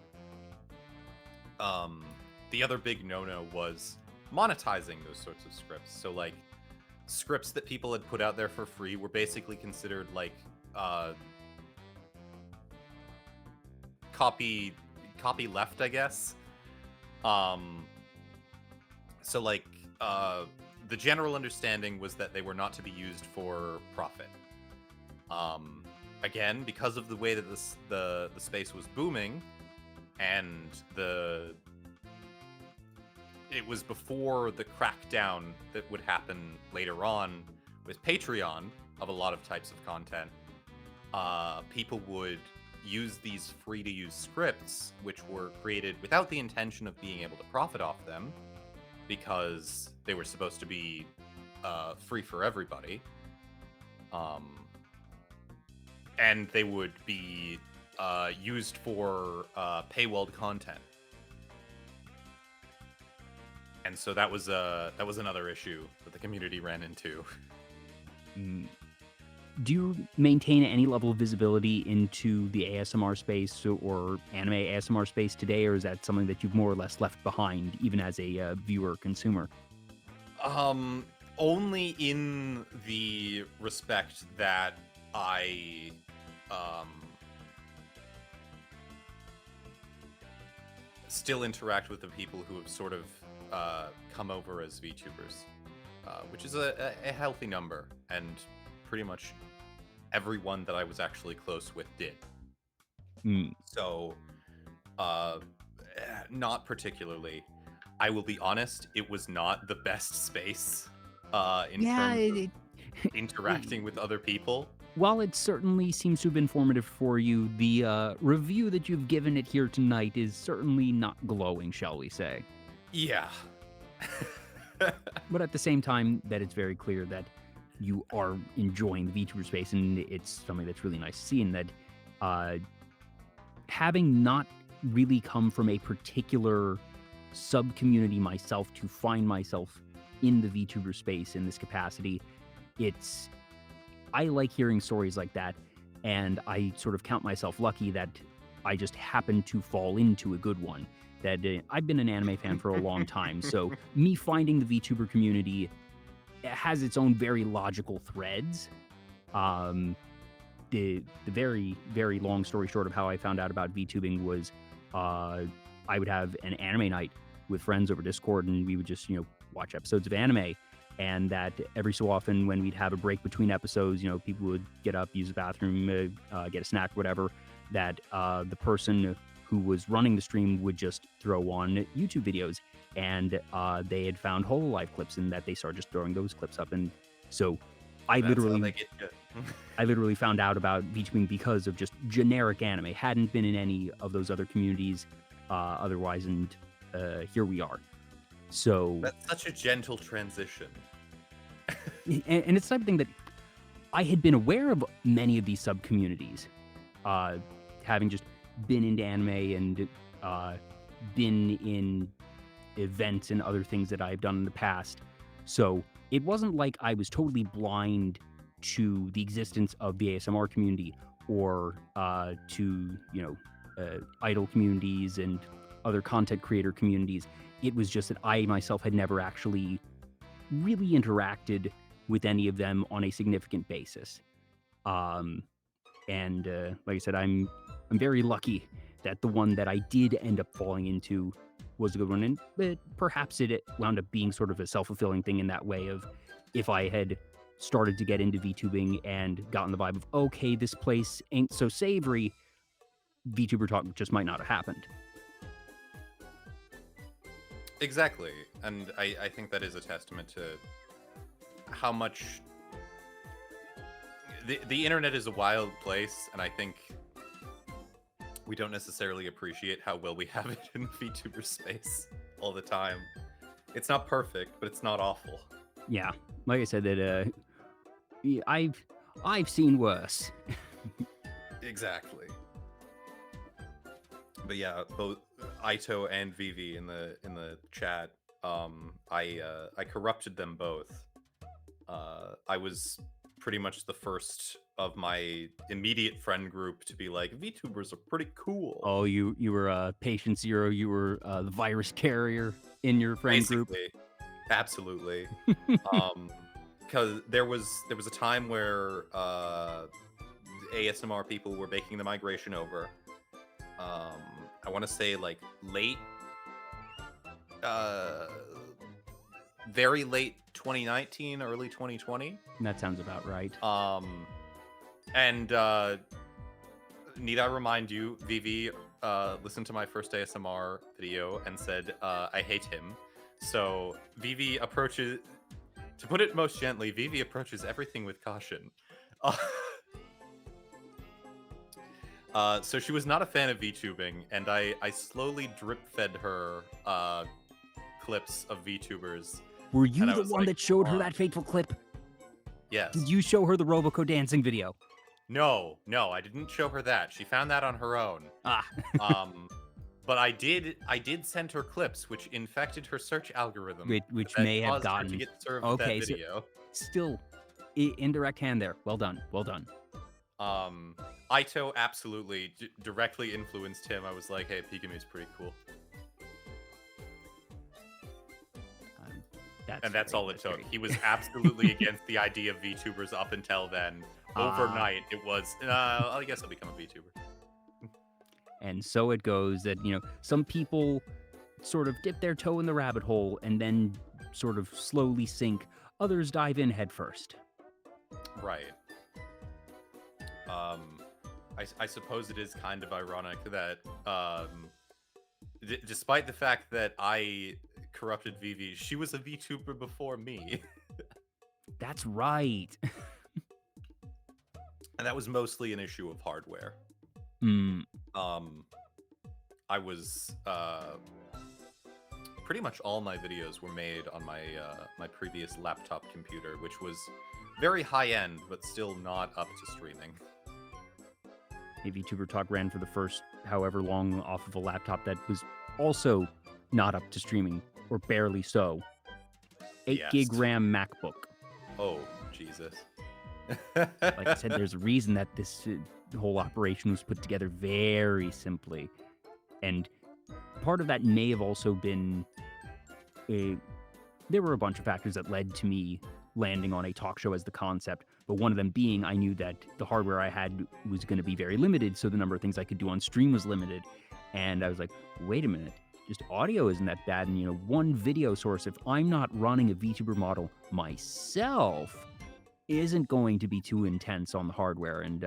The other big no-no was monetizing those sorts of scripts. So like scripts that people had put out there for free were basically considered like copy left, I guess. So like the general understanding was that they were not to be used for profit. Again, because of the way that the space was booming, and it was before the crackdown that would happen later on with Patreon of a lot of types of content. People would use these free-to-use scripts, which were created without the intention of being able to profit off them, because they were supposed to be free for everybody. And they would be used for paywalled content. And so that was another issue that the community ran into. Do you maintain any level of visibility into the ASMR space or anime ASMR space today, or is that something that you've more or less left behind, even as a viewer consumer? Only in the respect that I still interact with the people who have sort of come over as VTubers, which is a healthy number, and pretty much everyone that I was actually close with did. So, not particularly. I will be honest, it was not the best space in terms of interacting with other people. While it certainly seems to have been formative for you, the review that you've given it here tonight is certainly not glowing, shall we say. Yeah. But at the same time, that it's very clear that you are enjoying the VTuber space, and it's something that's really nice to see, and that having not really come from a particular sub-community myself to find myself in the VTuber space in this capacity, I like hearing stories like that, and I sort of count myself lucky that I just happened to fall into a good one. That I've been an anime fan for a long time, so me finding the VTuber community has its own very logical threads. The very, very long story short of how I found out about VTubing was I would have an anime night with friends over Discord, and we would just, watch episodes of anime. And that every so often when we'd have a break between episodes, people would get up, use the bathroom, get a snack, whatever, that the person who was running the stream would just throw on YouTube videos. And they had found Hololive clips, and that they started just throwing those clips up. And so I literally found out about VTubing because of just generic anime. Hadn't been in any of those other communities otherwise, and here we are. So that's such a gentle transition. and it's the type of thing that I had been aware of many of these sub-communities, having just been into anime and been in events and other things that I've done in the past. So it wasn't like I was totally blind to the existence of the ASMR community or to, idol communities and other content creator communities. It was just that I myself had never actually really interacted with any of them on a significant basis. And like I said, I'm very lucky that the one that I did end up falling into was a good one. And but perhaps it wound up being sort of a self-fulfilling thing in that way of, if I had started to get into VTubing and gotten the vibe of, okay, this place ain't so savory, VTuber Talk just might not have happened. Exactly. And I think that is a testament to how much the internet is a wild place, and I think we don't necessarily appreciate how well we have it in the VTuber space all the time. It's not perfect, but it's not awful. Yeah, like I said, that I've seen worse. Exactly. But yeah, both Aito and Vivi in the chat, I corrupted them both. I was pretty much the first of my immediate friend group to be like, VTubers are pretty cool. Oh, you were patient zero. You were the virus carrier in your friend group. Basically, absolutely. Because there was a time where ASMR people were making the migration over. I want to say like late, very late 2019, early 2020. That sounds about right. And need I remind you, Vivi listened to my first ASMR video and said, I hate him. So Vivi approaches, to put it most gently, Vivi approaches everything with caution. So she was not a fan of VTubing, and I slowly drip-fed her clips of VTubers. Were you the one that showed her that fateful clip? Yes. Did you show her the Roboco dancing video? No, I didn't show her that. She found that on her own. But I did send her clips, which infected her search algorithm, which may have gotten her to get served okay. that video. So still, indirect hand there. Well done. Well done. Aito absolutely directly influenced him. I was like, hey, Pigumi's pretty cool. That's all it took. He was absolutely against the idea of VTubers up until then. Overnight, it was, I guess I'll become a VTuber. And so it goes that, some people sort of dip their toe in the rabbit hole and then sort of slowly sink. Others dive in head first. Right. I suppose it is kind of ironic that, despite the fact that I corrupted Vivi, she was a VTuber before me. That's right. And that was mostly an issue of hardware. I was pretty much all my videos were made on my my previous laptop computer, which was very high end, but still not up to streaming. Vtuber Talk ran for the first however long off of a laptop that was also not up to streaming, or barely so. 8 gig RAM MacBook. Oh, Jesus. Like I said, there's a reason that this whole operation was put together very simply. And part of that may have also been there were a bunch of factors that led to me landing on a talk show as the concept, but one of them being I knew that the hardware I had was going to be very limited, so the number of things I could do on stream was limited. And I was like, wait a minute, just audio isn't that bad. And, one video source, if I'm not running a VTuber model myself, isn't going to be too intense on the hardware. And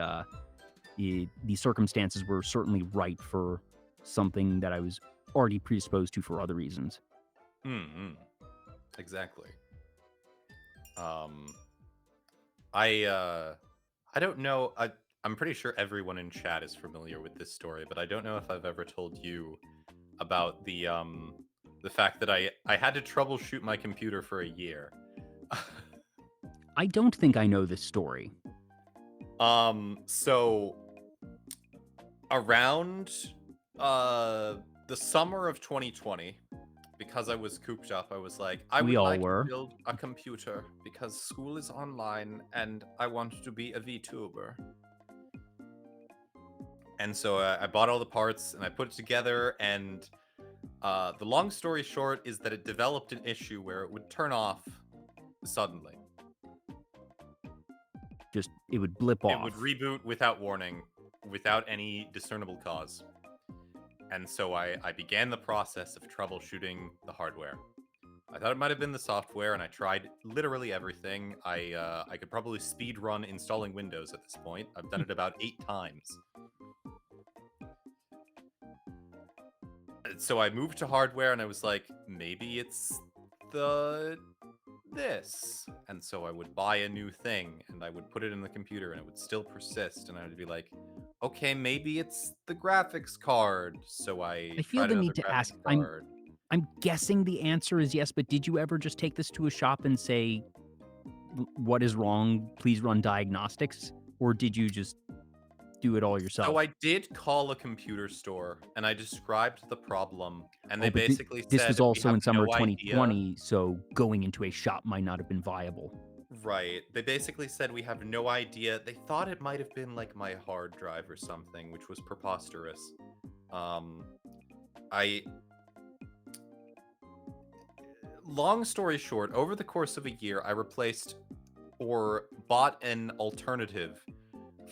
the circumstances were certainly right for something that I was already predisposed to for other reasons. Exactly. I don't know. I'm pretty sure everyone in chat is familiar with this story, but I don't know if I've ever told you about the fact that I had to troubleshoot my computer for a year. I don't think I know this story. So around the summer of 2020, because I was cooped up, I was like, I would like to build a computer because school is online and I want to be a VTuber. And so I bought all the parts and I put it together, and the long story short is that it developed an issue where it would turn off suddenly. Just, it would blip off. It would reboot without warning, without any discernible cause. And so I began the process of troubleshooting the hardware. I thought it might have been the software, and I tried literally everything. I could probably speed run installing Windows at this point. I've done it about 8 times. So I moved to hardware, and I was like, maybe it's this. And so I would buy a new thing, and I would put it in the computer, and it would still persist. And I would be like, okay, maybe it's the graphics card. So I feel the need to ask. I'm guessing the answer is yes, but did you ever just take this to a shop and say, what is wrong? Please run diagnostics? Or did you just do it all yourself? So I did call a computer store and I described the problem, and they basically said this was also in summer 2020, idea. so going into a shop might not have been viable. Right. They basically said we have no idea. They thought it might have been like my hard drive or something, which was preposterous. Um, I Long story short, over the course of a year, I replaced or bought an alternative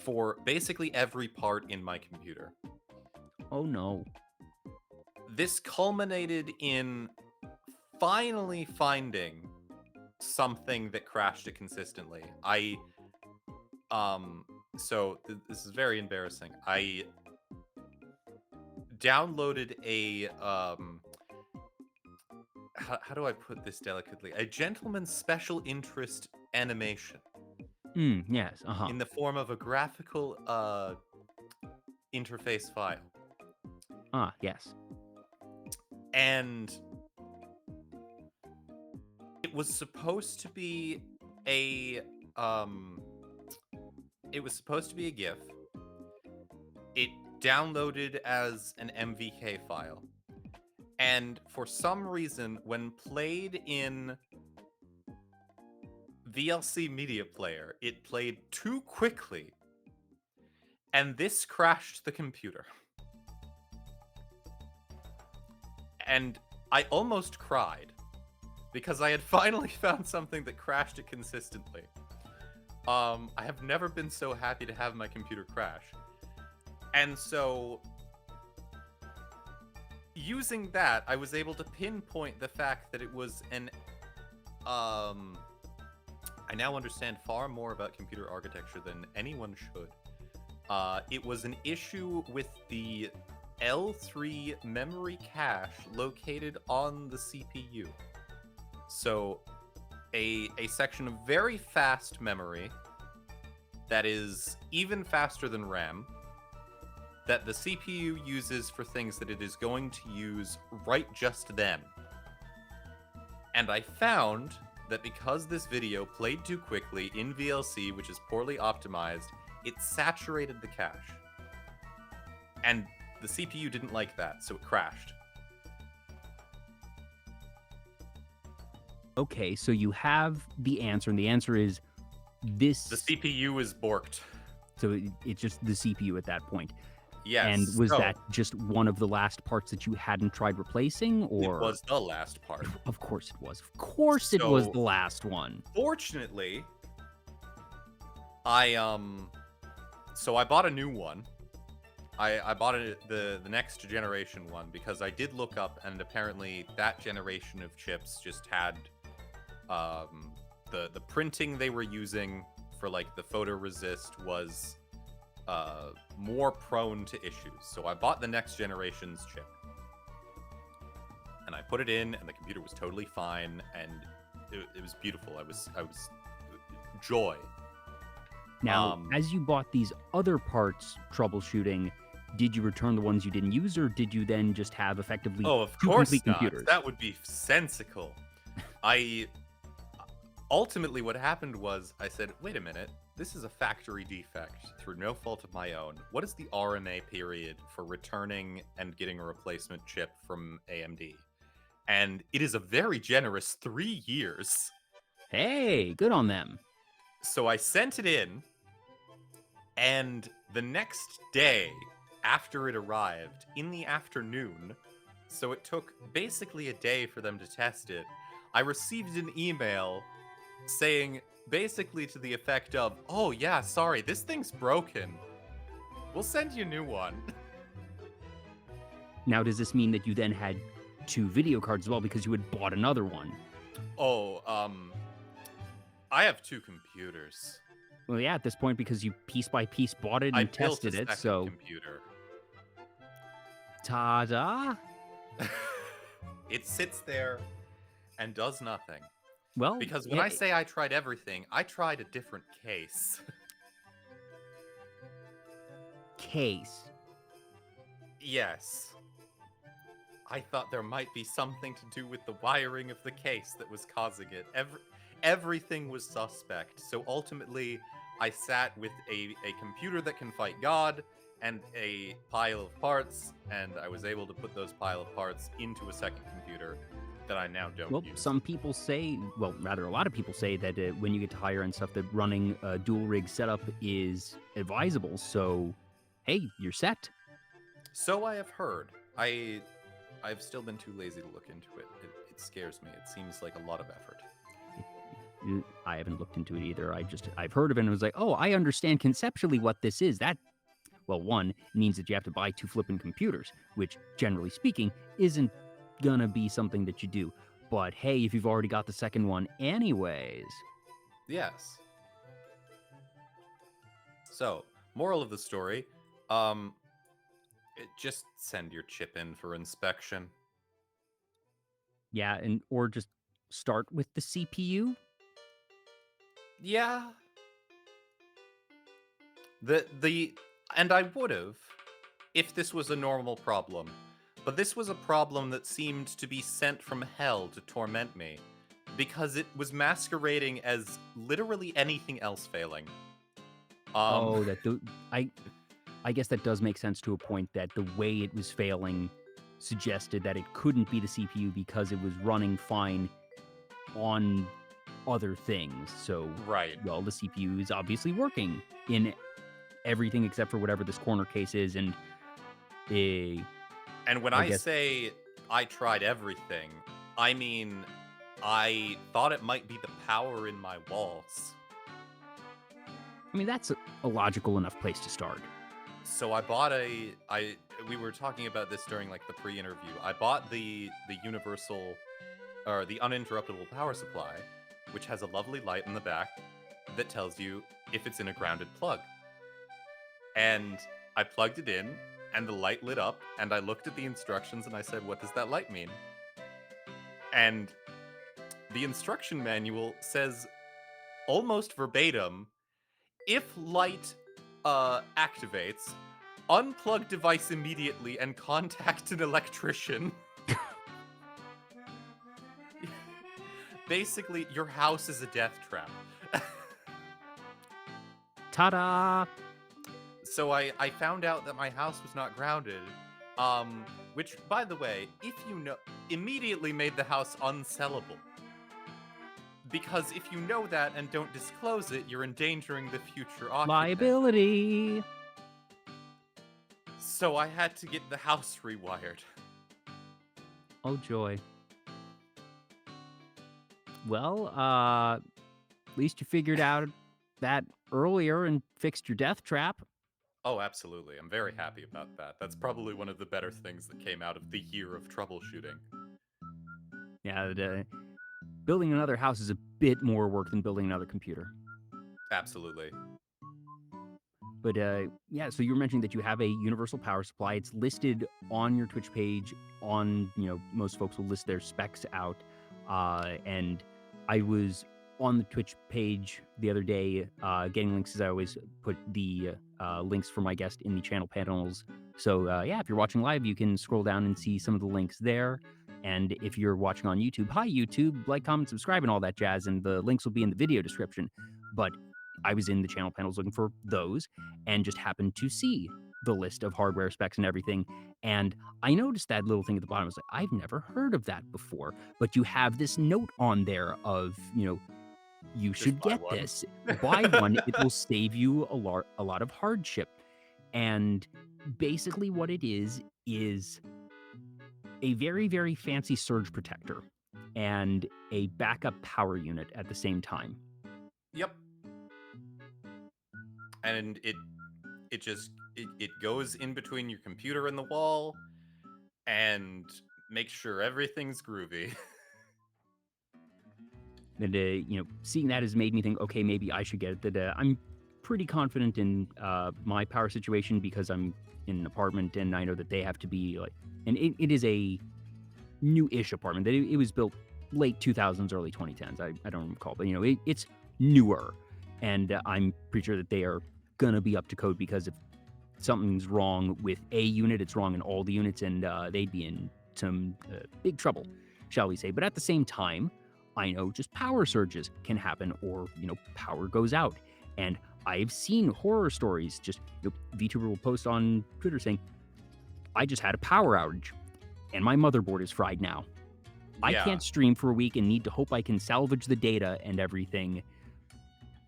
for basically every part in my computer. Oh no. This culminated in finally finding something that crashed it consistently. This is very embarrassing. I downloaded a how do I put this delicately? A gentleman's special interest animation Yes. Uh-huh. in the form of a graphical interface file. Ah, yes. And it was supposed to be a GIF. It downloaded as an MVK file. And for some reason, when played in VLC Media Player, it played too quickly. And this crashed the computer. And I almost cried because I had finally found something that crashed it consistently. I have never been so happy to have my computer crash. And so, using that, I was able to pinpoint the fact that it was an... I now understand far more about computer architecture than anyone should. It was an issue with the L3 memory cache located on the CPU. So, a section of very fast memory that is even faster than RAM that the CPU uses for things that it is going to use right just then. And I found that because this video played too quickly in VLC, which is poorly optimized, it saturated the cache. And the CPU didn't like that, so it crashed. Okay, so you have the answer, and the answer is this. The CPU is borked. So it's just the CPU at that point. Yes. And was that just one of the last parts that you hadn't tried replacing, or? It was the last part. Of course it was. Of course it was the last one. Fortunately, I bought a new one. I bought the next generation one because I did look up, and apparently that generation of chips just had the printing they were using for like the photoresist was more prone to issues. So I bought the next generation's chip. And I put it in, and the computer was totally fine, and it was beautiful. I was joy. Now, as you bought these other parts troubleshooting, did you return the ones you didn't use, or did you then just have effectively two complete computers? That would be sensical. Ultimately, what happened was I said, wait a minute, this is a factory defect through no fault of my own. What is the RMA period for returning and getting a replacement chip from AMD? And it is a very generous 3 years. Hey, good on them. So I sent it in, and the next day after it arrived, in the afternoon, so it took basically a day for them to test it, I received an email saying basically to the effect of, oh yeah, sorry, this thing's broken. We'll send you a new one. Now, does this mean that you then had 2 video cards as well because you had bought another one? Oh, I have 2 computers. Well, yeah, at this point, because you piece by piece bought it and tested it, so... computer. Ta-da! It sits there and does nothing. Well, because when I say I tried everything, I tried a different case. Case? Yes. I thought there might be something to do with the wiring of the case that was causing it. Everything was suspect. So ultimately, I sat with a computer that can fight God and a pile of parts, and I was able to put those pile of parts into a second computer. that I now don't Well, use. some people say, well, rather a lot of people say that when you get to higher end stuff, that running a dual rig setup is advisable. So, hey, you're set. So I have heard. I've still been too lazy to look into it. It scares me. It seems like a lot of effort. I haven't looked into it either. I've heard of it and was like, oh, I understand conceptually what this is. That, well, one means that you have to buy 2 flipping computers, which generally speaking isn't gonna be something that you do. But hey, if you've already got the second one anyways. Yes. So, moral of the story, just send your chip in for inspection. Yeah, or just start with the CPU. Yeah. And I would have if this was a normal problem. But this was a problem that seemed to be sent from hell to torment me because it was masquerading as literally anything else failing. Oh, I guess that does make sense to a point, that the way it was failing suggested that it couldn't be the CPU because it was running fine on other things. So, Right. well, the CPU is obviously working in everything except for whatever this corner case is, and And when I I guess say I tried everything, I mean I thought it might be the power in my walls. I mean that's a logical enough place to start. So we were talking about this during like the pre-interview. I bought the universal or the uninterruptible power supply, which has a lovely light in the back that tells you if it's in a grounded plug. And I plugged it in and the light lit up and I looked at the instructions and I said, "What does that light mean?" And the instruction manual says almost verbatim, if light activates, unplug device immediately and contact an electrician. Basically, your house is a death trap. Ta-da! So I found out that my house was not grounded, which, by the way, if you know, immediately made the house unsellable. Because if you know that and don't disclose it, you're endangering the future occupant. Liability! So I had to get the house rewired. Oh, joy. Well, at least you figured out that earlier and fixed your death trap. Oh, absolutely. I'm very happy about that. That's probably one of the better things that came out of the year of troubleshooting. Yeah, building another house is a bit more work than building another computer. Absolutely. But yeah, so you were mentioning that you have a universal power supply. It's listed on your Twitch page. Most folks will list their specs out. And I was on the Twitch page the other day getting links, as I always put the links for my guest in the channel panels. So yeah, if you're watching live, you can scroll down and see some of the links there. And if you're watching on YouTube, hi YouTube, like, comment, subscribe, and all that jazz. And the links will be in the video description. But I was in the channel panels looking for those and just happened to see the list of hardware specs and everything. And I noticed that little thing at the bottom. I was like, I've never heard of that before. But you have this note on there of, you should get this. Buy one. It will save you a lot of hardship. And basically what it is a very, very fancy surge protector and a backup power unit at the same time. Yep. And it goes in between your computer and the wall and makes sure everything's groovy. And seeing that has made me think, okay, maybe I should get it. That I'm pretty confident in my power situation because I'm in an apartment and I know that they have to be like, and it is a new-ish apartment. That it was built late 2000s, early 2010s. I don't recall, but it's newer, and I'm pretty sure that they are gonna be up to code, because if something's wrong with a unit, it's wrong in all the units, and they'd be in some big trouble, shall we say. But at the same time, I know just power surges can happen, or power goes out, and I've seen horror stories. Just VTuber will post on Twitter saying, "I just had a power outage, and my motherboard is fried now." I Yeah. can't stream for a week and need to hope I can salvage the data and everything.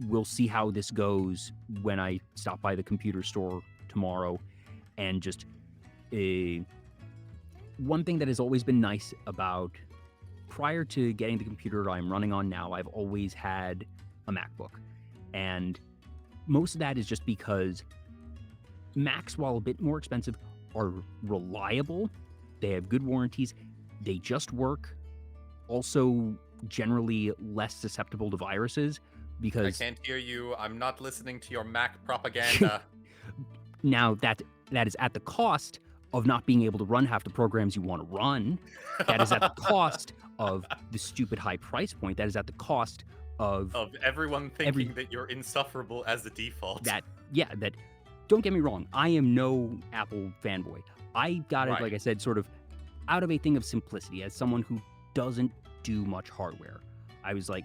We'll see how this goes when I stop by the computer store tomorrow. And just one thing that has always been nice about prior to getting the computer I'm running on now, I've always had a MacBook. And most of that is just because Macs, while a bit more expensive, are reliable. They have good warranties. They just work. Also, generally less susceptible to viruses I because can't hear you. I'm not listening to your Mac propaganda. now that is at the cost of not being able to run half the programs you want to run. That is at the cost of the stupid high price point. That is at the cost of everyone thinking that you're insufferable as the default. that don't get me wrong, I am no Apple fanboy. I got it, Right. like I said, sort of out of a thing of simplicity. As someone who doesn't do much hardware, I was like,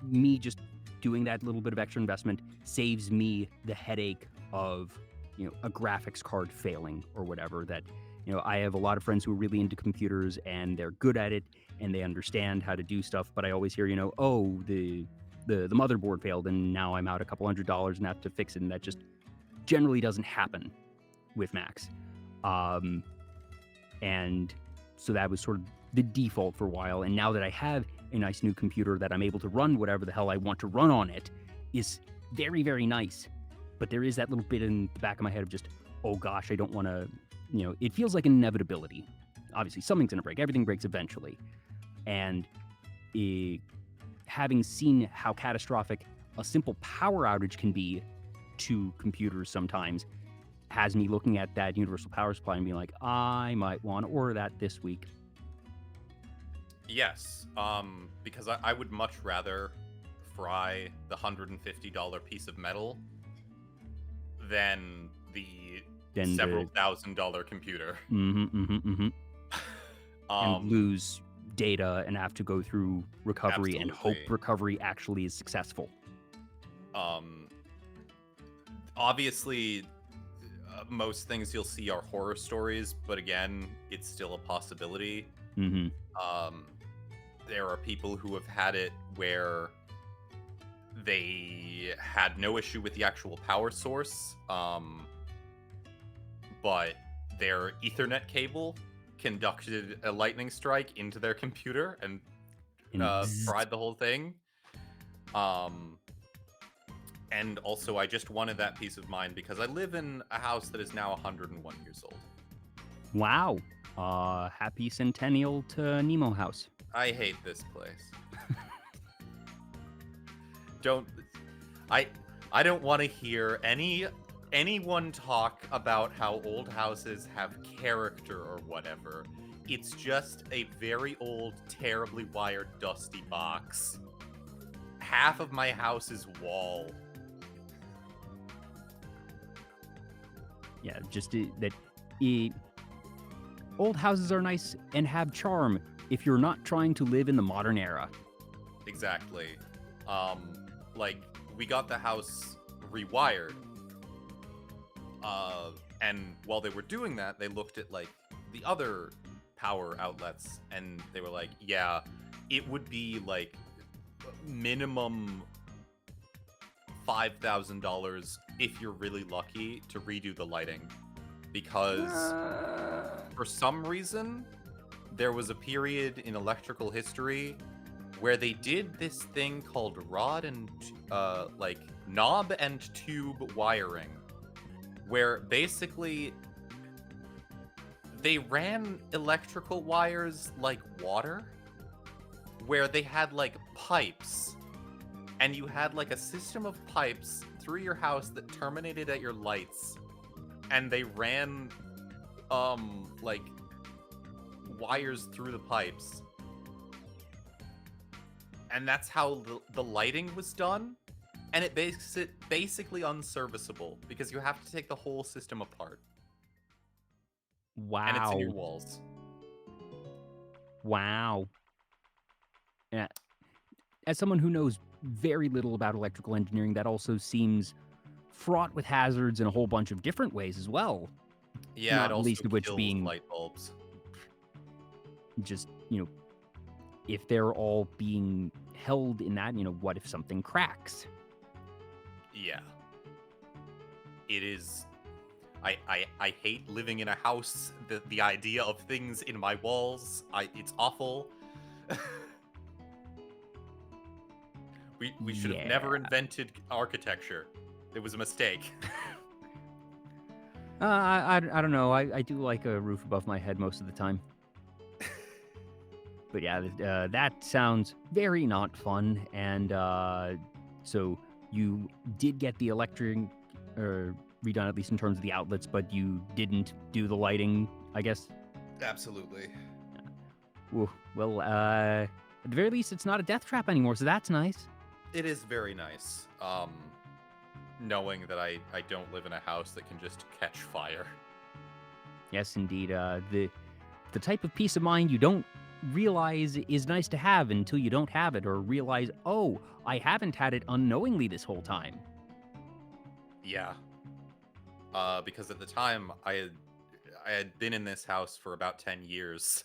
me just doing that little bit of extra investment saves me the headache of, a graphics card failing or whatever. That, I have a lot of friends who are really into computers and they're good at it and they understand how to do stuff, but I always hear, oh, the motherboard failed and now I'm out a couple $100 and have to fix it, and that just generally doesn't happen with Macs. And so that was sort of the default for a while. And now that I have a nice new computer that I'm able to run whatever the hell I want to run on it, is very, very nice. But there is that little bit in the back of my head of just, oh gosh, I don't want to, it feels like an inevitability. Obviously, something's going to break. Everything breaks eventually. And having seen how catastrophic a simple power outage can be to computers sometimes, has me looking at that universal power supply and being like, I might want to order that this week. Yes, because I would much rather fry the $150 piece of metal than the several $1,000 computer. And lose data and have to go through recovery and hope recovery actually is successful. Obviously, most things you'll see are horror stories, but again, it's still a possibility. There are people who have had it where they had no issue with the actual power source, but their Ethernet cable conducted a lightning strike into their computer and fried the whole thing. And also, I just wanted that peace of mind because I live in a house that is now 101 years old. Wow. Happy centennial to Nemo House. I hate this place. I don't want to hear anyone talk about how old houses have character or whatever. It's just a very old, terribly wired, dusty box. Half of my house is wall. Yeah, just that old houses are nice and have charm if you're not trying to live in the modern era. Exactly. Like, we got the house rewired. And while they were doing that, they looked at, like, the other power outlets, and they were like, yeah, it would be, like, minimum $5,000 if you're really lucky to redo the lighting. Because for some reason, there was a period in electrical history where they did this thing called rod and like knob and tube wiring, where basically they ran electrical wires like water, where they had like pipes, and you had like a system of pipes through your house that terminated at your lights, and they ran like wires through the pipes, and that's how the lighting was done, and it makes it basically unserviceable because you have to take the whole system apart. Wow. And it's in your walls. Wow. Yeah. As someone who knows very little about electrical engineering, that also seems fraught with hazards in a whole bunch of different ways as well. Yeah, Not it also least of which kills being light bulbs. just, if they're all being held in that, what if something cracks? Yeah. It is. I hate living in a house. The idea of things in my walls, it's awful. we should have never Yeah. invented architecture. It was a mistake. I don't know. I do like a roof above my head most of the time. But yeah, that sounds very not fun. And so you did get the electric redone, at least in terms of the outlets, but you didn't do the lighting, I guess. Absolutely. Ooh, well, at the very least, it's not a death trap anymore, so that's nice. It is very nice. Knowing that I don't live in a house that can just catch fire. Yes, indeed. The type of peace of mind you don't realize is nice to have until you don't have it, or realize, oh, I haven't had it unknowingly this whole time. Yeah. Because at the time I had been in this house for about 10 years.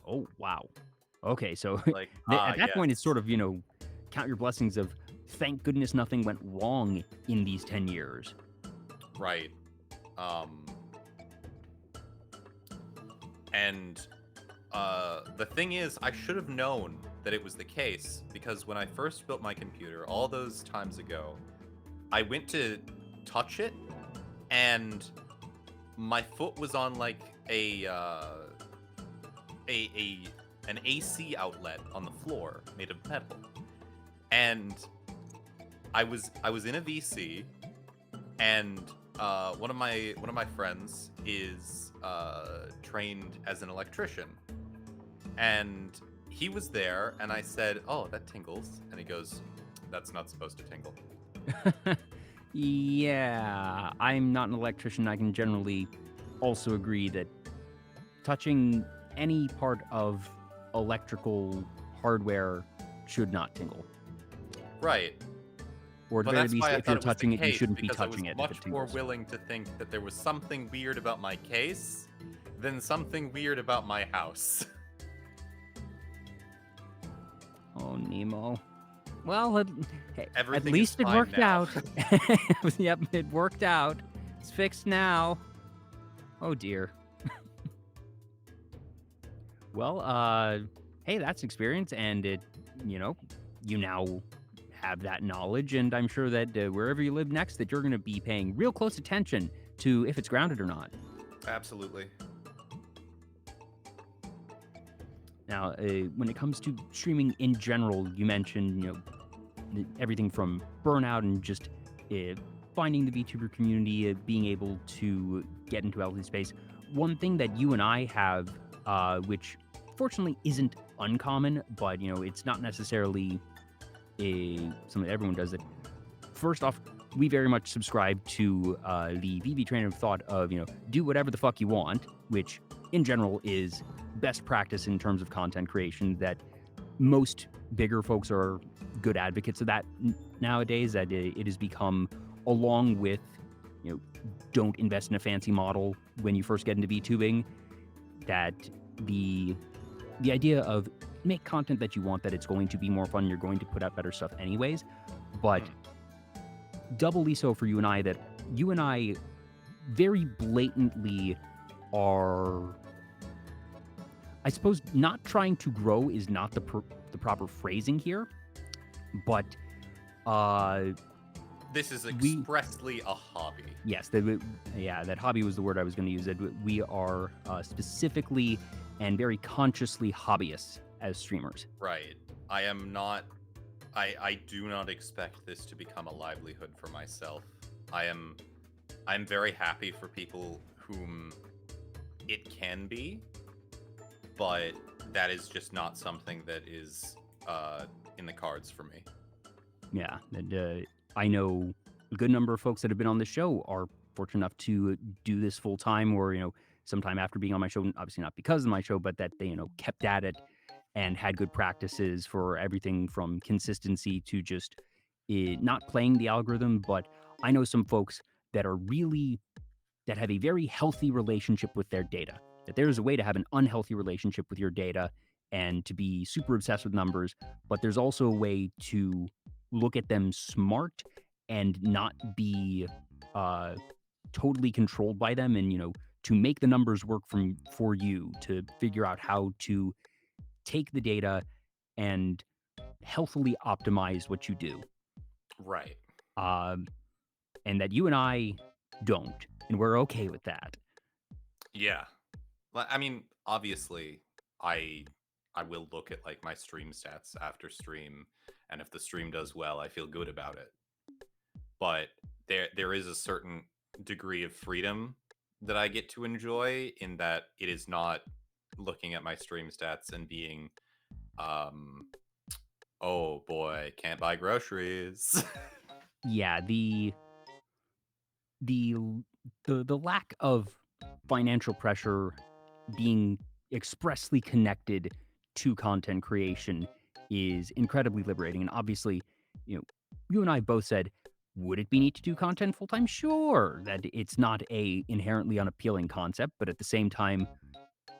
Oh, wow. Okay, so Like, at that point, it's yes. sort of, count your blessings of thank goodness nothing went wrong in these 10 years. Right. And the thing is, I should have known that it was the case, because when I first built my computer all those times ago, I went to touch it, and my foot was on like an AC outlet on the floor made of metal, and I was in a VC, and one of my friends is trained as an electrician, and he was there, and I said, "Oh, that tingles," and he goes, "That's not supposed to tingle." Yeah, I'm not an electrician. I can generally also agree that touching any part of electrical hardware should not tingle. Right. Or at the But very that's least, why I if thought you're it was the touching it, you case, shouldn't be because I was touching it if much it more tingles. willing to think that there was something weird about my case than something weird about my house. Oh, Nemo. Well, at Everything least is it fine worked now. out. Yep, it worked out. It's fixed now. Oh, dear. Well, hey, that's experience, and you now have that knowledge, and I'm sure that wherever you live next, that you're going to be paying real close attention to if it's grounded or not. Absolutely. Now, when it comes to streaming in general, you mentioned, everything from burnout and just finding the VTuber community, being able to get into LD space. One thing that you and I have, which fortunately isn't uncommon, but it's not necessarily something that everyone does. That first off, we very much subscribe to the VB train of thought of do whatever the fuck you want, which in general is best practice in terms of content creation. That most bigger folks are good advocates of that nowadays. That it has become, along with don't invest in a fancy model when you first get into VTubing, that the idea of make content that you want, that it's going to be more fun, you're going to put out better stuff anyways, but doubly so for you and I, that you and I very blatantly are, I suppose, not trying to grow is not the proper phrasing here, but this is expressly a hobby. Yes, that hobby was the word I was going to use. That we are specifically and very consciously hobbyists as streamers. Right. I am not. I do not expect this to become a livelihood for myself. I'm very happy for people whom it can be, but that is just not something that is in the cards for me. Yeah, and I know a good number of folks that have been on the show are fortunate enough to do this full time, or sometime after being on my show. Obviously not because of my show, but that they kept at it and had good practices for everything from consistency to just not playing the algorithm. But I know some folks that have a very healthy relationship with their data. That there is a way to have an unhealthy relationship with your data, and to be super obsessed with numbers, but there's also a way to look at them smart and not be uh, totally controlled by them, and to make the numbers work for you, to figure out how to take the data and healthily optimize what you do. Right. Um, and that you and I don't, and we're okay with that. Yeah. I mean, obviously, I I will look at like my stream stats after stream, and if the stream does well, I feel good about it. But there is a certain degree of freedom that I get to enjoy in that it is not looking at my stream stats and being um oh boy, can't buy groceries. Yeah, the the lack of financial pressure being expressly connected to content creation is incredibly liberating. And obviously, you and I both said, would it be neat to do content full time? Sure, that it's not a inherently unappealing concept, but at the same time,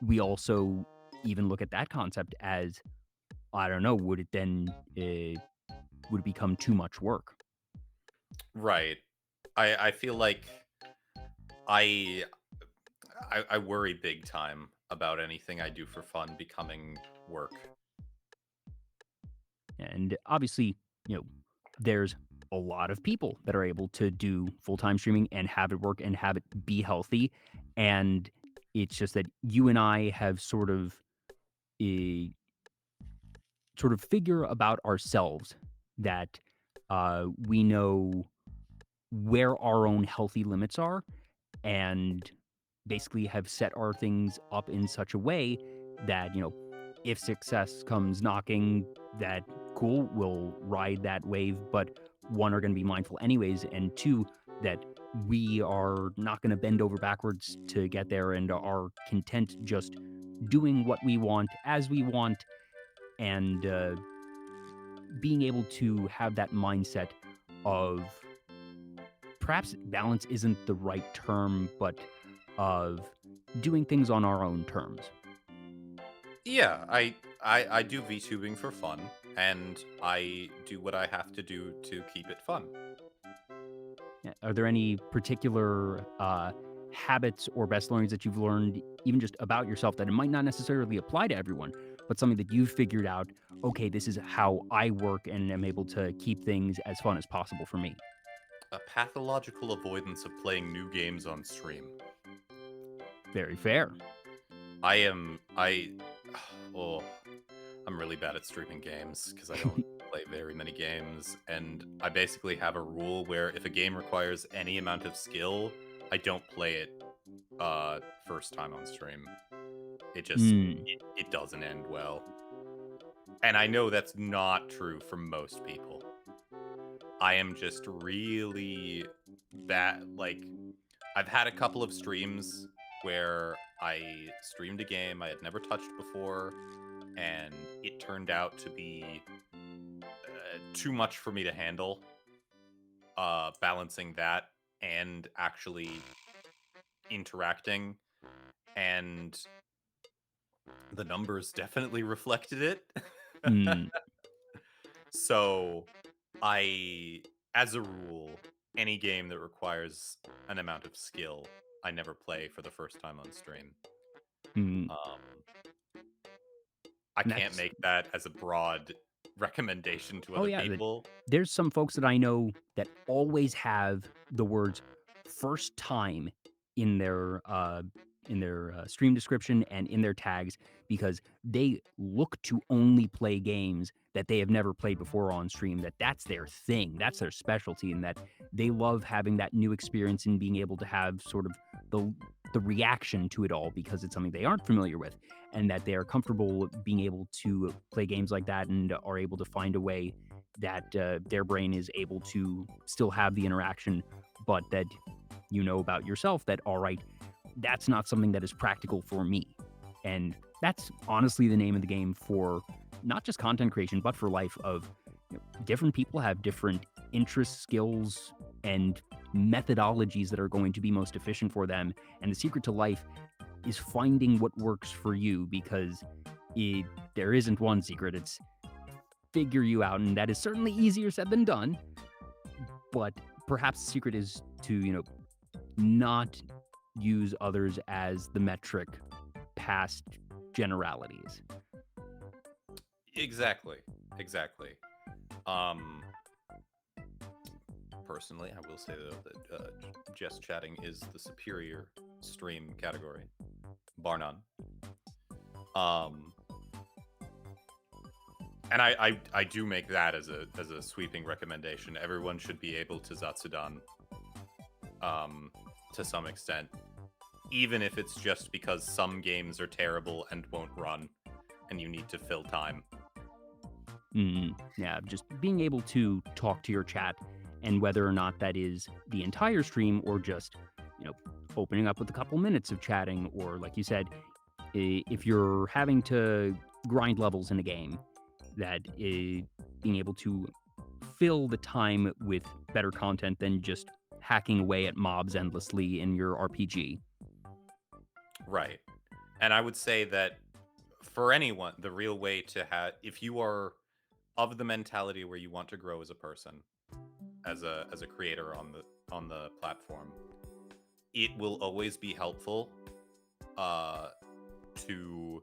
we also even look at that concept as, I don't know, would it then would it become too much work? Right. I feel like I I worry big time about anything I do for fun becoming work. And obviously, you know, there's a lot of people that are able to do full-time streaming and have it work and have it be healthy. And it's just that you and I have a sort of figure about ourselves that we know where our own healthy limits are, and basically have set our things up in such a way that, if success comes knocking, that cool, we'll ride that wave. But one, are going to be mindful anyways, and two, that we are not going to bend over backwards to get there and are content just doing what we want as we want, and being able to have that mindset of, perhaps balance isn't the right term, but of doing things on our own terms. Yeah, I do VTubing for fun, and I do what I have to do to keep it fun. Are there any particular habits or best learnings that you've learned, even just about yourself, that it might not necessarily apply to everyone, but something that you've figured out, okay, this is how I work and am able to keep things as fun as possible for me? A pathological avoidance of playing new games on stream. Very fair. I oh, I'm really bad at streaming games because I don't play very many games, and I basically have a rule where if a game requires any amount of skill, I don't play it first time on stream. It just Hmm. it doesn't end well. And I know that's not true for most people. I am just really bad. Like, I've had a couple of streams where I streamed a game I had never touched before, and it turned out to be too much for me to handle. Balancing that and actually interacting, and the numbers definitely reflected it. Hmm. So, I, as a rule, any game that requires an amount of skill, I never play for the first time on stream. Hmm. Um, I And can't that's make that as a broad recommendation to Oh other yeah, people. there's some folks that I know that always have the words "first time" in their stream description and in their tags, because they look to only play games that they have never played before on stream. That's their thing. That's their specialty, and that they love having that new experience and being able to have sort of the the reaction to it all, because it's something they aren't familiar with, and that they are comfortable being able to play games like that and are able to find a way that their brain is able to still have the interaction, but that about yourself that, all right, that's not something that is practical for me. And that's honestly the name of the game for not just content creation, but for life. Of different people have different interests, skills, and methodologies that are going to be most efficient for them. And the secret to life is finding what works for you, because there isn't one secret. It's figure you out, and that is certainly easier said than done. But perhaps the secret is to, not use others as the metric past generalities. Exactly. Personally, I will say though that just chatting is the superior stream category, bar none. And I do make that as a sweeping recommendation. Everyone should be able to Zatsudan, to some extent, even if it's just because some games are terrible and won't run, and you need to fill time. Yeah, just being able to talk to your chat, and whether or not that is the entire stream or just, opening up with a couple minutes of chatting, or like you said, if you're having to grind levels in a game, that being able to fill the time with better content than just hacking away at mobs endlessly in your RPG. Right. And I would say that for anyone, the real way to have, if you are of the mentality where you want to grow as a person, as a creator on the platform, it will always be helpful to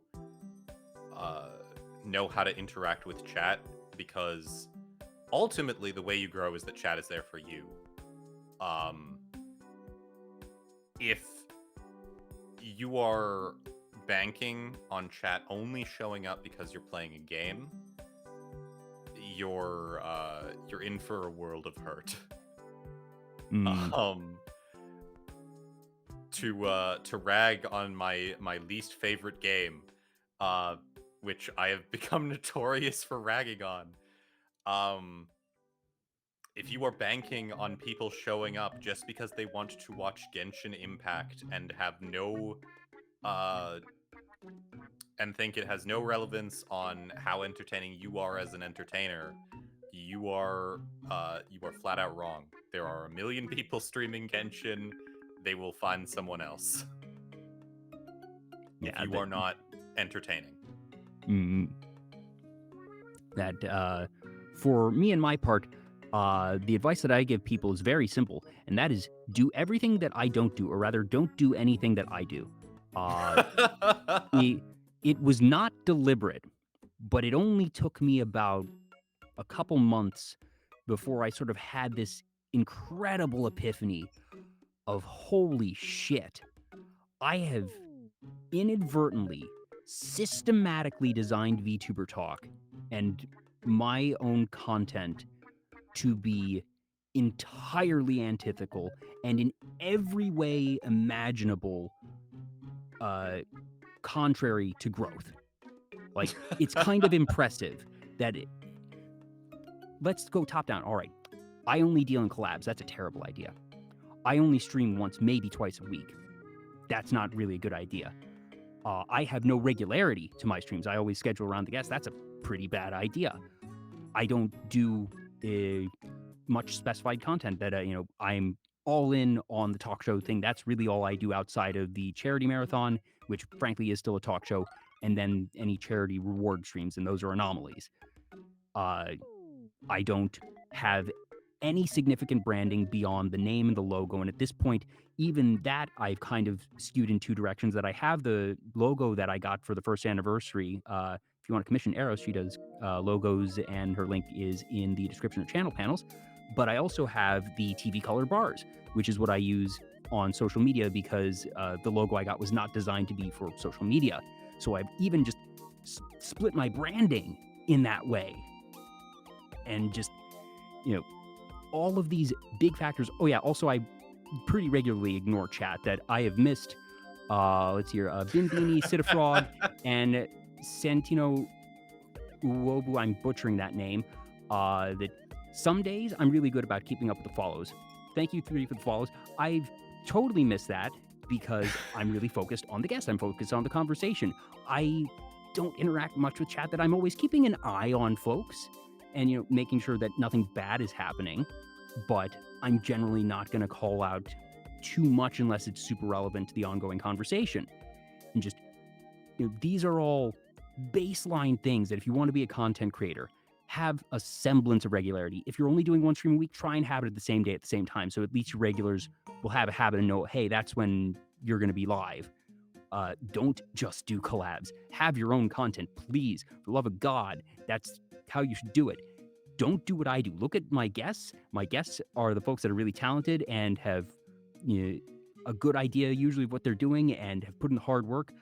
know how to interact with chat, because ultimately the way you grow is that chat is there for you. If you are banking on chat only showing up because you're playing a game, you're in for a world of hurt. To rag on my least favorite game, which I have become notorious for ragging on. If you are banking on people showing up just because they want to watch Genshin Impact and have no and think it has no relevance on how entertaining you are as an entertainer, you are flat out wrong. There are a million people streaming Genshin. They will find someone else. If you are not entertaining. That for me and my part, the advice that I give people is very simple, and that is do everything that I don't do, or rather, don't do anything that I do. It was not deliberate, but it only took me about a couple months before I sort of had this incredible epiphany of holy shit. I have inadvertently, systematically designed Vtuber Talk and my own content to be entirely antithetical and in every way imaginable contrary to growth. Like, it's kind of impressive that let's go top down. All right, I only deal in collabs. That's a terrible idea. I only stream once, maybe twice a week. That's not really a good idea. I have no regularity to my streams. I always schedule around the guests. That's a pretty bad idea. I don't do much specified content that, I'm all in on the talk show thing. That's really all I do outside of the charity marathon, which frankly is still a talk show, and then any charity reward streams, and those are anomalies. I don't have any significant branding beyond the name and the logo, and at this point, even that I've kind of skewed in two directions. That I have the logo that I got for the first anniversary. If you want to commission EROS, she does logos, and her link is in the description of channel panels. But I also have the TV color bars, which is what I use on social media, because the logo I got was not designed to be for social media. So I've even just split my branding in that way. And just, all of these big factors. Oh yeah, also I pretty regularly ignore chat that I have missed. Let's hear Bimbini, Sidafrog, and Sentino Uobu. I'm butchering that name. That some days I'm really good about keeping up with the follows. Thank you, 3, for the follows. I've totally missed that because I'm really focused on the guest. I'm focused on the conversation. I don't interact much with chat, that I'm always keeping an eye on folks and, making sure that nothing bad is happening. But I'm generally not going to call out too much unless it's super relevant to the ongoing conversation. And just, these are all baseline things that if you want to be a content creator, have a semblance of regularity. If you're only doing one stream a week, try and have it at the same day at the same time. So at least your regulars will have a habit and know, hey, that's when you're going to be live. Don't just do collabs. Have your own content, please. For the love of God, that's how you should do it. Don't do what I do. Look at my guests. My guests are the folks that are really talented and have a good idea usually of what they're doing and have put in the hard work.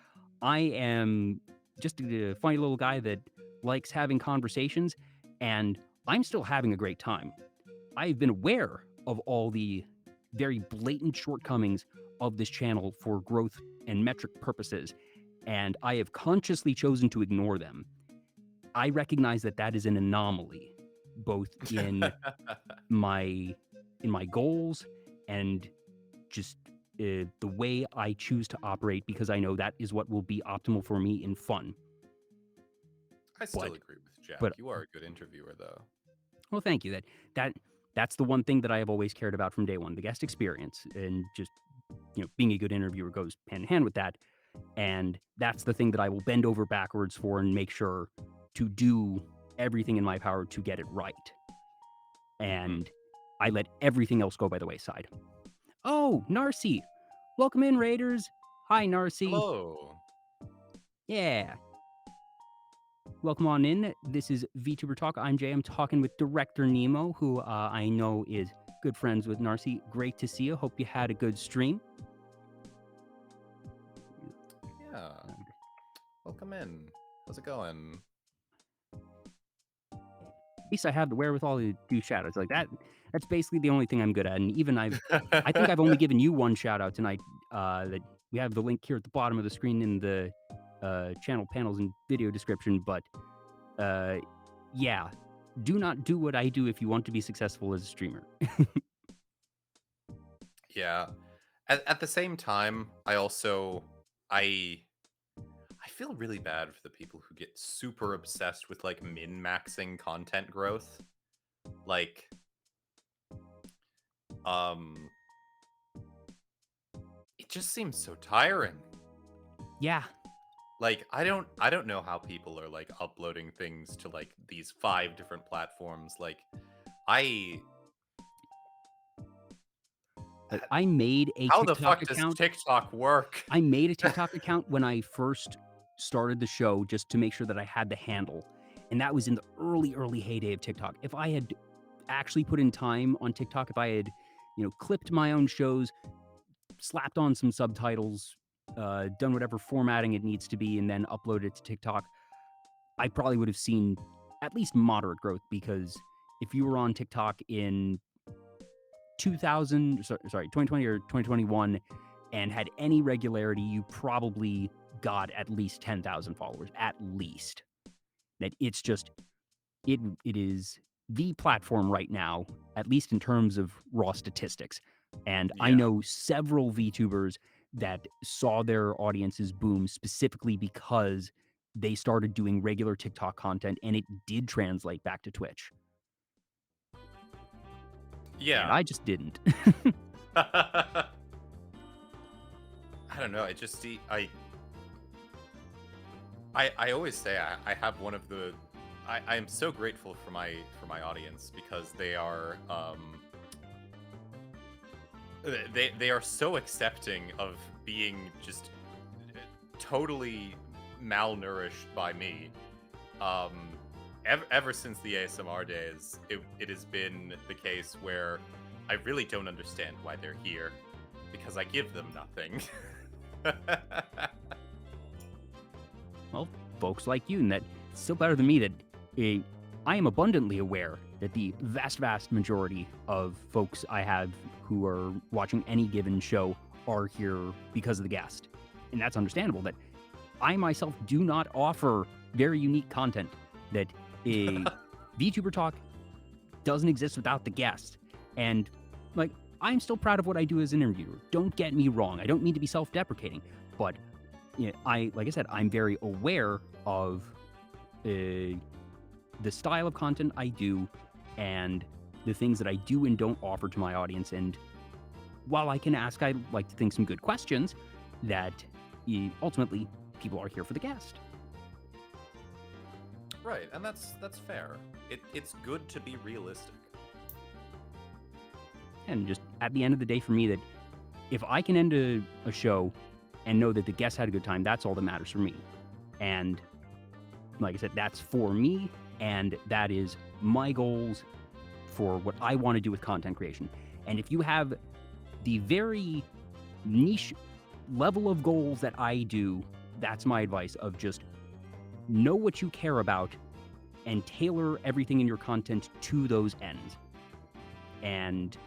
I am just a funny little guy that likes having conversations, and I'm still having a great time. I've been aware of all the very blatant shortcomings of this channel for growth and metric purposes, and I have consciously chosen to ignore them. I recognize that that is an anomaly, both in my goals and just the way I choose to operate, because I know that is what will be optimal for me in fun. I still agree with Jack. but- You are a good interviewer, though. Well, thank you. That's the one thing that I have always cared about from day one, the guest experience, and just being a good interviewer goes hand in hand with that. And that's the thing that I will bend over backwards for and make sure to do everything in my power to get it right. And I let everything else go by the wayside. Oh, Narcy. Welcome in, Raiders. Hi, Narcy. Hello. Yeah. Welcome on in. This is Vtuber Talk. I'm Jay. I'm talking with Director Nemo, who I know is good friends with Narcy. Great to see you. Hope you had a good stream. Yeah. Welcome in. How's it going? At least I have the wherewithal to do shoutouts like that. That's basically the only thing I'm good at. And even I think I've only given you one shout out tonight. That we have the link here at the bottom of the screen in the channel panels and video description. But yeah, do not do what I do if you want to be successful as a streamer. Yeah. At the same time, I feel really bad for the people who get super obsessed with like min-maxing content growth. Like it just seems so tiring. Yeah. Like I don't know how people are like uploading things to like these 5 different platforms. Like I made a how TikTok the fuck account. does TikTok work? I made a TikTok account when I first started the show just to make sure that I had the handle. And that was in the early heyday of TikTok. If I had actually put in time on TikTok, if I had, clipped my own shows, slapped on some subtitles, done whatever formatting it needs to be, and then uploaded it to TikTok, I probably would have seen at least moderate growth, because if you were on TikTok in 2020 or 2021 and had any regularity, you probably got at least 10,000 followers, at least. That it's just, it is the platform right now, at least in terms of raw statistics. And I know several VTubers that saw their audiences boom specifically because they started doing regular TikTok content, and it did translate back to Twitch. Yeah. And I just didn't. I don't know. I always say I have one of the I am so grateful for my audience, because they are they are so accepting of being just totally malnourished by me. Ever since the ASMR days, it has been the case where I really don't understand why they're here, because I give them nothing. Well, folks like you, and that it's still better than me that I am abundantly aware that the vast majority of folks I have who are watching any given show are here because of the guest. And that's understandable, that I myself do not offer very unique content, that VTuber Talk doesn't exist without the guest. And like, I'm still proud of what I do as an interviewer. Don't get me wrong. I don't mean to be self-deprecating, but like I said, I'm very aware of the style of content I do and the things that I do and don't offer to my audience. And while I can ask, I like to think, some good questions, that ultimately people are here for the guest. Right, and that's fair. It's good to be realistic. And just at the end of the day, for me, that if I can end a show and know that the guests had a good time, that's all that matters for me. And like I said, that's for me, and that is my goals for what I want to do with content creation. And if you have the very niche level of goals that I do, that's my advice of just know what you care about and tailor everything in your content to those ends. And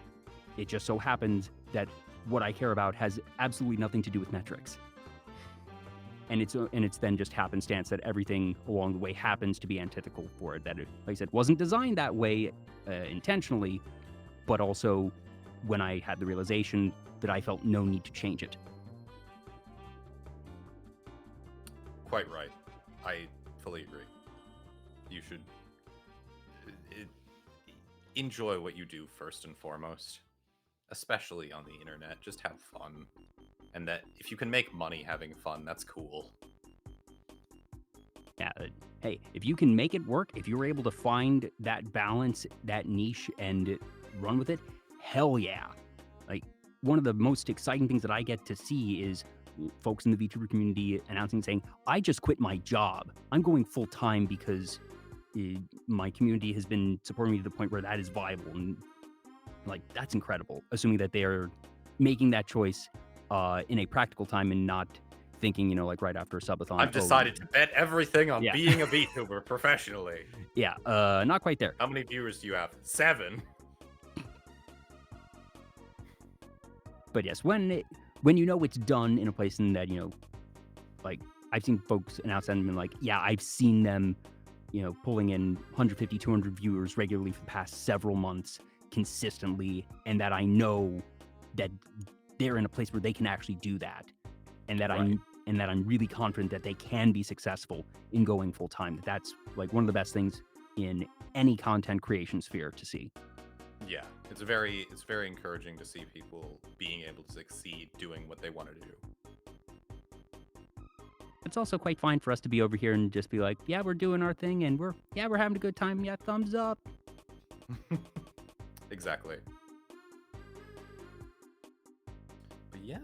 it just so happens that what I care about has absolutely nothing to do with metrics. And it's then just happenstance that everything along the way happens to be antithetical for it. That it, like I said, wasn't designed that way intentionally, but also when I had the realization that I felt no need to change it. Quite right. I fully agree. You should enjoy what you do first and foremost, especially on the internet. Just have fun. And that if you can make money having fun, that's cool. Yeah. Hey, if you can make it work, if you're able to find that balance, that niche, and run with it, hell yeah. Like, one of the most exciting things that I get to see is folks in the VTuber community announcing, saying, I just quit my job. I'm going full time because my community has been supporting me to the point where that is viable. And like, that's incredible, assuming that they're making that choice in a practical time and not thinking, like right after a subathon. I've decided to bet everything on being a VTuber professionally. Yeah, not quite there. How many viewers do you have? 7. But yes, when you know it's done in a place and that, like I've seen folks announce that and been like, yeah, I've seen them, pulling in 150, 200 viewers regularly for the past several months consistently, and that I know that they're in a place where they can actually do that, and that I'm really confident that they can be successful in going full time. That's like one of the best things in any content creation sphere to see. Yeah, it's very encouraging to see people being able to succeed doing what they want to do. It's also quite fine for us to be over here and just be like, yeah, we're doing our thing, and we're having a good time. Yeah, thumbs up. Exactly. But yeah.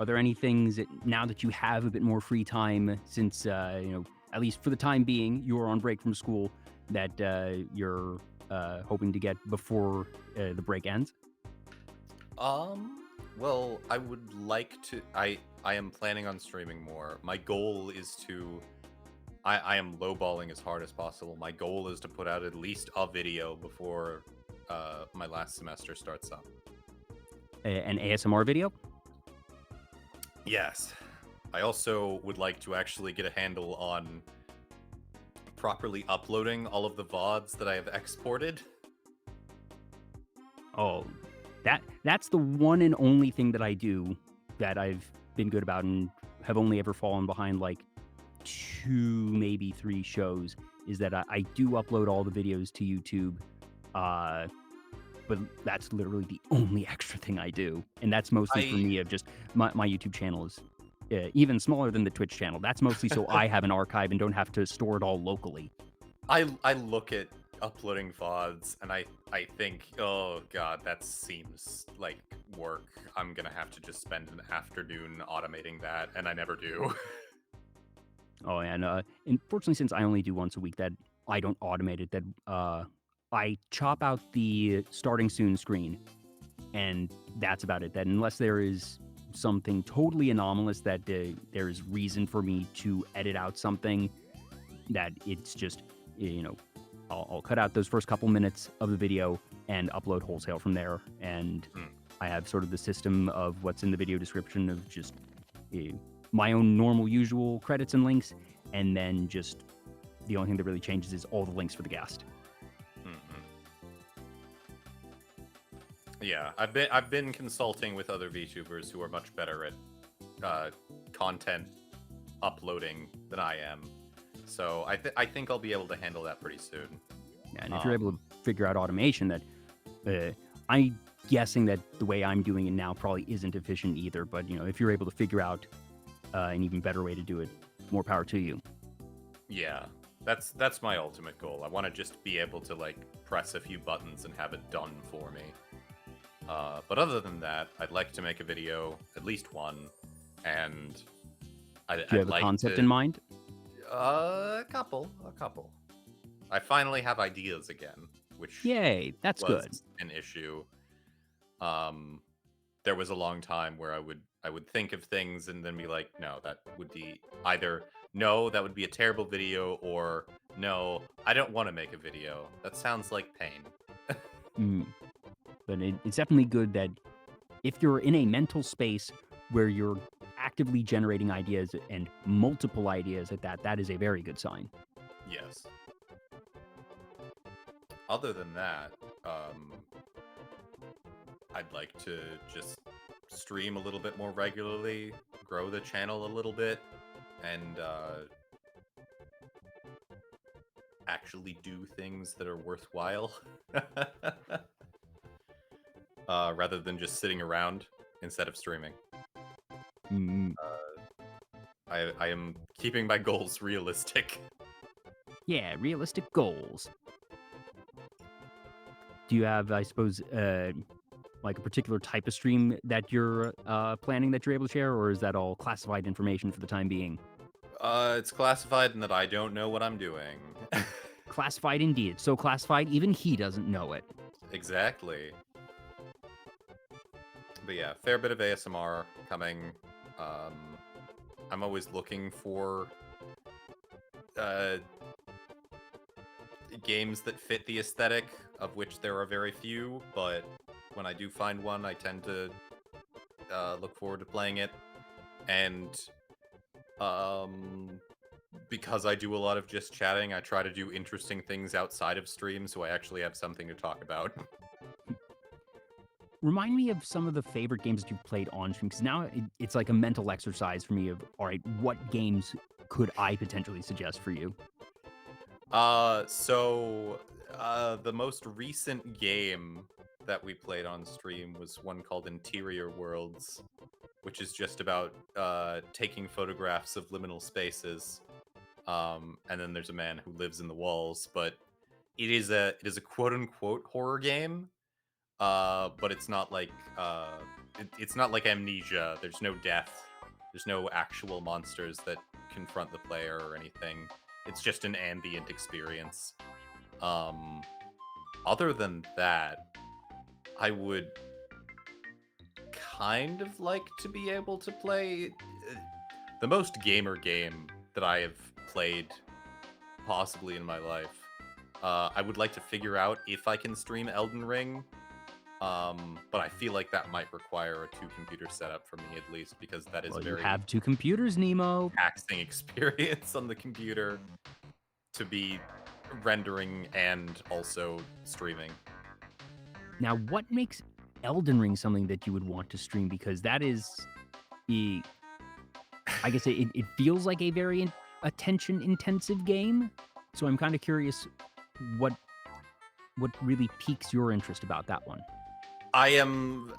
Are there any things that now that you have a bit more free time, since at least for the time being, you're on break from school, that you're hoping to get before the break ends? Well, I would like to. I am planning on streaming more. My goal is to. I am lowballing as hard as possible. My goal is to put out at least a video before my last semester starts up. An ASMR video? Yes. I also would like to actually get a handle on properly uploading all of the VODs that I have exported. Oh, that's the one and only thing that I do that I've been good about and have only ever fallen behind like 2, maybe 3 shows, is that I do upload all the videos to YouTube. But that's literally the only extra thing I do. And that's mostly for me of just my YouTube channel is even smaller than the Twitch channel. That's mostly so I have an archive and don't have to store it all locally. I look at uploading VODs and I think, oh god, that seems like work. I'm gonna have to just spend an afternoon automating that, and I never do. Oh, and unfortunately, since I only do once a week, that I don't automate it. That I chop out the starting soon screen, and that's about it. That unless there is something totally anomalous that there is reason for me to edit out something, that it's just, I'll cut out those first couple minutes of the video and upload wholesale from there. And I have sort of the system of what's in the video description of just my own normal usual credits and links, and then just the only thing that really changes is all the links for the guest. Yeah, I've been consulting with other VTubers who are much better at content uploading than I am, so I think I'll be able to handle that pretty soon. Yeah, and if you're able to figure out automation, that I'm guessing that the way I'm doing it now probably isn't efficient either. But if you're able to figure out an even better way to do it, more power to you. Yeah, That's my ultimate goal. I want to just be able to like press a few buttons and have it done for me. But other than that, I'd like to make a video, at least one, and Do you I'd have a like concept to in mind? a couple. I finally have ideas again, which Yay, that's was good. an issue. There was a long time where I would think of things and then be like, no, that would be either no, that would be a terrible video, or no, I don't want to make a video. That sounds like pain. Mm. But it's definitely good that if you're in a mental space where you're actively generating ideas and multiple ideas at that, that is a very good sign. Yes. Other than that, I'd like to just stream a little bit more regularly, grow the channel a little bit, and actually do things that are worthwhile. Rather than just sitting around instead of streaming. Mm. I am keeping my goals realistic. Yeah, realistic goals. Do you have, I suppose, like a particular type of stream that you're planning that you're able to share, or is that all classified information for the time being? It's classified in that I don't know what I'm doing. Classified indeed. So classified, even he doesn't know it. Exactly. But yeah, fair bit of ASMR coming. I'm always looking for games that fit the aesthetic, of which there are very few, but when I do find one, I tend to look forward to playing it. And because I do a lot of just chatting, I try to do interesting things outside of stream, so I actually have something to talk about. Remind me of some of the favorite games that you've played on stream, because now it's like a mental exercise for me of, all right, what games could I potentially suggest for you? The most recent game that we played on stream was one called Interior Worlds, which is just about taking photographs of liminal spaces. And then there's a man who lives in the walls, but it is a quote unquote horror game. But it's not like it's not like Amnesia. There's no death. There's no actual monsters that confront the player or anything. It's just an ambient experience. Other than that, I would kind of like to be able to play the most gamer game that I have played possibly in my life. I would like to figure out if I can stream Elden Ring. But I feel like that might require a 2-computer setup for me at least, because that is Well, a you very have 2 computers, Nemo. taxing experience on the computer to be rendering and also streaming. Now, what makes Elden Ring something that you would want to stream? Because that is, I guess it feels like a very attention-intensive game. So I'm kind of curious what really piques your interest about that one. I'm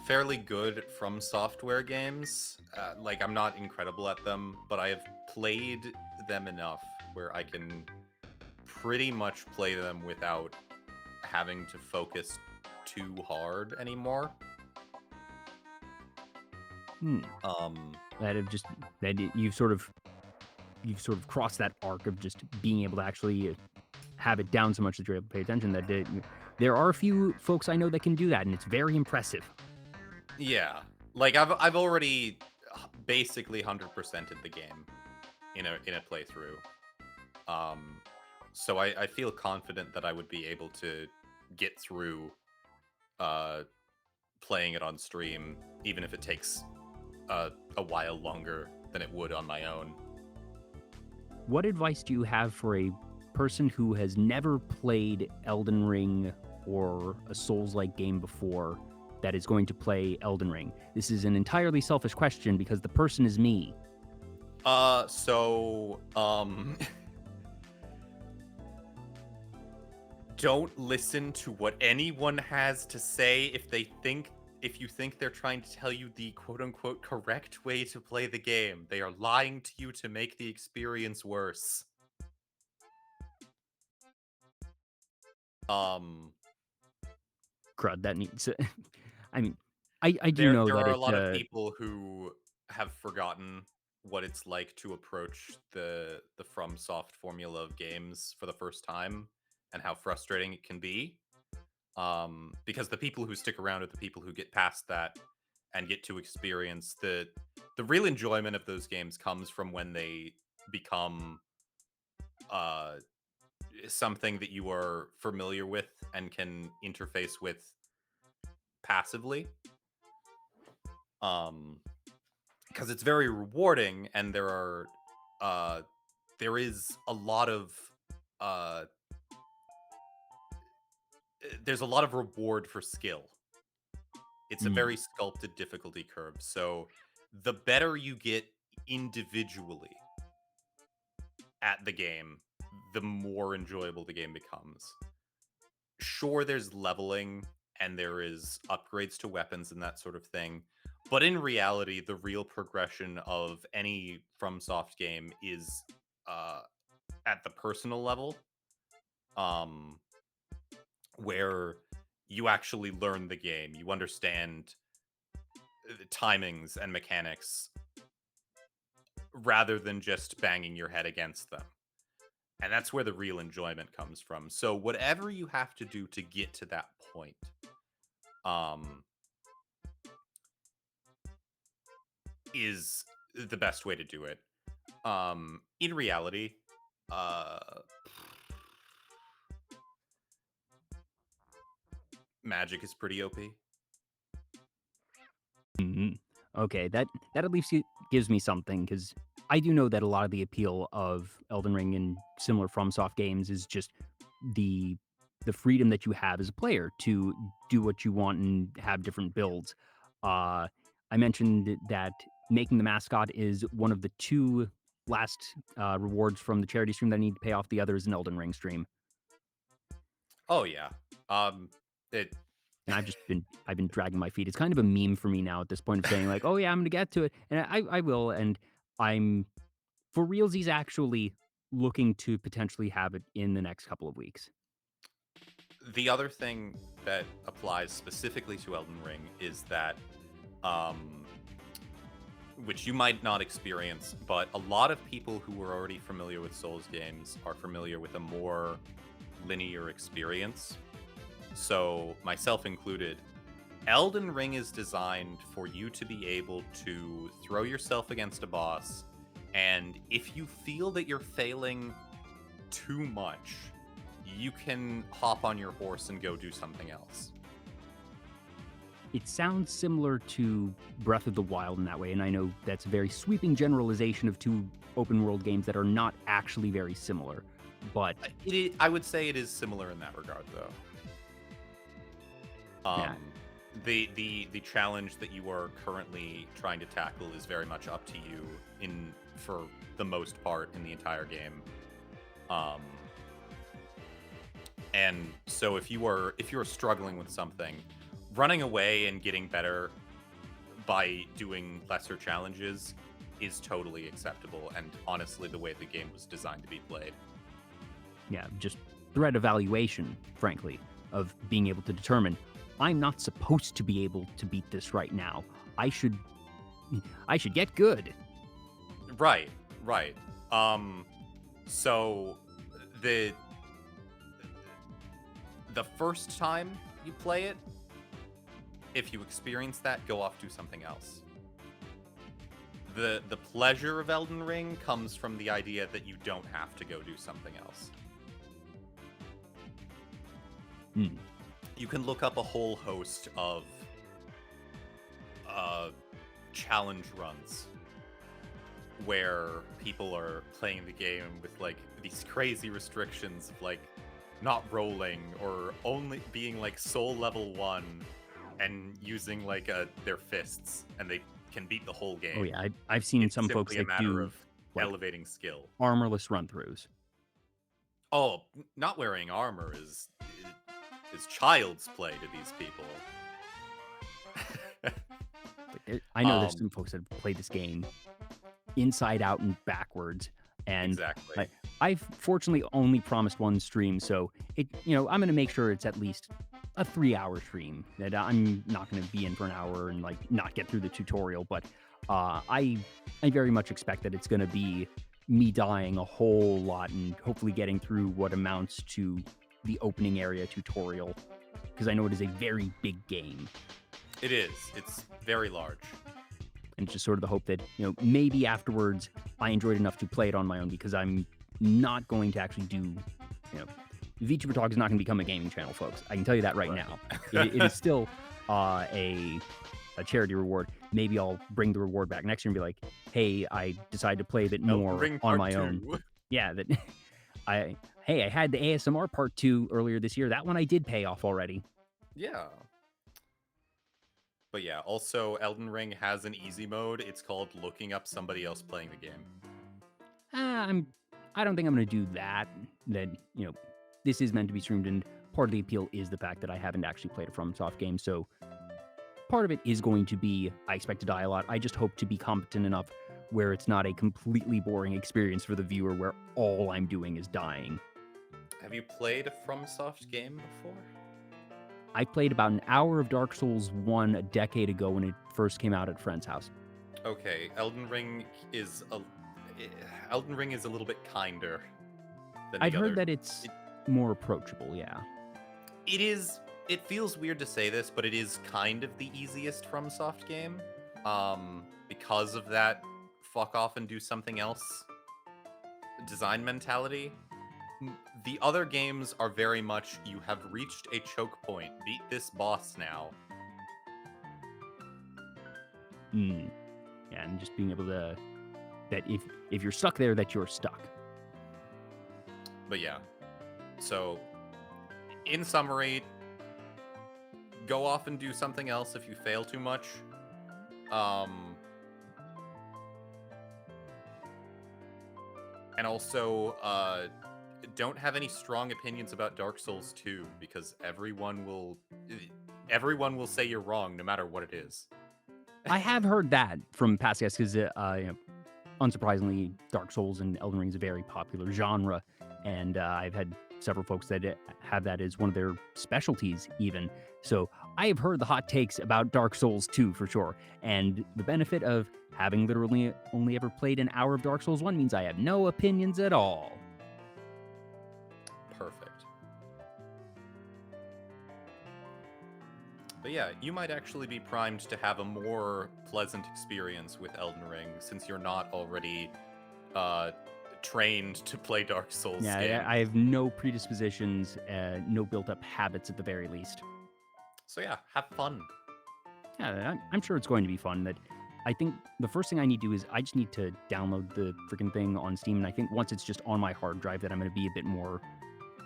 fairly good at From Software games. Like, I'm not incredible at them, but I have played them enough where I can pretty much play them without having to focus too hard anymore. You've sort of crossed that arc of just being able to actually have it down so much that you're able to pay attention. There are a few folks I know that can do that, and it's very impressive. Yeah, like I've already basically 100%ed the game in a playthrough. So I feel confident that I would be able to get through playing it on stream, even if it takes a while longer than it would on my own. What advice do you have for a person who has never played Elden Ring or a Souls-like game before that is going to play Elden Ring? This is an entirely selfish question because the person is me. Don't listen to what anyone has to say if you think they're trying to tell you the quote-unquote correct way to play the game. They are lying to you to make the experience worse. Um, Crud, that needs. I mean, I do there know there that are a it. lot of people who have forgotten what it's like to approach the FromSoft formula of games for the first time and how frustrating it can be. Because the people who stick around are the people who get past that and get to experience the real enjoyment of those games comes from when they become uh something that you are familiar with and can interface with passively. Um because it's very rewarding and uh there is a lot of uh there's a lot of reward for skill. It's a Mm, very sculpted difficulty curve. So the better you get individually at the game, the more enjoyable the game becomes. Sure, there's leveling and there is upgrades to weapons and that sort of thing. But in reality, the real progression of any FromSoft game is uh, at the personal level, um, where you actually learn the game. You understand the timings and mechanics rather than just banging your head against them. And that's where the real enjoyment comes from. So whatever you have to do to get to that point, um, is the best way to do it. In reality, uh, magic is pretty OP. mhm. Okay, that at least gives me something because I do know that a lot of the appeal of Elden Ring and similar FromSoft games is just the the freedom that you have as a player to do what you want and have different builds. Uh, I mentioned that making the mascot is one of the two last rewards from the charity stream that I need to pay off. The other is an Elden Ring stream. Oh yeah. It And I've been dragging my feet. It's kind of a meme for me now at this point of saying like, "Oh yeah, I'm gonna get to it," and I will. And I'm for realsies actually looking to potentially have it in the next couple of weeks. the other thing that applies specifically to Elden Ring is that um which you might not experience, but a lot of people who are already familiar with Souls games are familiar with a more linear experience. So, myself included, Elden Ring is designed for you to be able to throw yourself against a boss, and if you feel that you're failing too much, you can hop on your horse and go do something else. It sounds similar to Breath of the Wild in that way, and I know that's a very sweeping generalization of two open world games that are not actually very similar. But I would say it is similar in that regard, though. yeah, The challenge that you are currently trying to tackle is very much up to you in for the most part in the entire game. Um, and so if you're struggling with something, running away and getting better by doing lesser challenges is totally acceptable and honestly the way the game was designed to be played. yeah, just threat evaluation, frankly, of being able to determine I'm not supposed to be able to beat this right now. I should get good. Right, right. So the the first time you play it, if you experience that, go off do something else. The pleasure of Elden Ring comes from the idea that you don't have to go do something else. Hmm. You can look up a whole host of challenge runs where people are playing the game with like these crazy restrictions of like not rolling or only being like soul level 1 and using like their fists and they can beat the whole game. Oh yeah, I've seen It's some folks simply a that matter do of like elevating skill. armorless run throughs. Oh, not wearing armor is child's play to these people. I know there's um some folks that play this game inside out and backwards, and exactly. like I've fortunately only promised one stream, so I'm gonna make sure it's at least a 3-hour stream. That I'm not gonna be in for an hour and like not get through the tutorial. But I very much expect that it's gonna be me dying a whole lot and hopefully getting through what amounts to the opening area tutorial, because I know it is a very big game. It is. It's very large. And just sort of the hope that, maybe afterwards I enjoyed enough to play it on my own, because I'm not going to actually do, Vtuber Talk is not going to become a gaming channel, folks. I can tell you that right now. It is still a charity reward.Maybe I'll bring the reward back next year and be like, hey, I decided to play a bit more on my own. Yeah, that I had the ASMR part 2 earlier this year. That one I did pay off already. Yeah. But yeah, also Elden Ring has an easy mode. It's called looking up somebody else playing the game. I don't think I'm going to do that. That, this is meant to be streamed, and part of the appeal is the fact that I haven't actually played a FromSoft game, so part of it is going to be I expect to die a lot. I just hope to be competent enough where it's not a completely boring experience for the viewer where all I'm doing is dying. Have you played a FromSoft game before? I played about an hour of Dark Souls 1 a decade ago when it first came out at a friend's house. Okay, Elden Ring is a little bit kinder than I've heard that it's more approachable, yeah. It is. It feels weird to say this, but it is kind of the easiest FromSoft game. Because of that fuck off and do something else design mentality. The other games are very much, you have reached a choke point. Beat this boss now. Yeah, and just being able to, that if you're stuck there, that you're stuck. But yeah. So, in summary, go off and do something else if you fail too much. And also, don't have any strong opinions about Dark Souls 2, because everyone will say you're wrong no matter what it is. I have heard that from past guests, because unsurprisingly, Dark Souls and Elden Ring is a very popular genre, and I've had several folks that have that as one of their specialties even. So I have heard the hot takes about Dark Souls 2 for sure, and the benefit of having literally only ever played an hour of Dark Souls 1 means I have no opinions at all. Perfect. But yeah, you might actually be primed to have a more pleasant experience with Elden Ring, since you're not already trained to play Dark Souls games. Yeah, I have no predispositions, no built-up habits at the very least. So yeah, have fun. Yeah, I'm sure it's going to be fun. That I think the first thing I need to do is I just need to download the freaking thing on Steam, and I think once it's just on my hard drive, that I'm going to be a bit more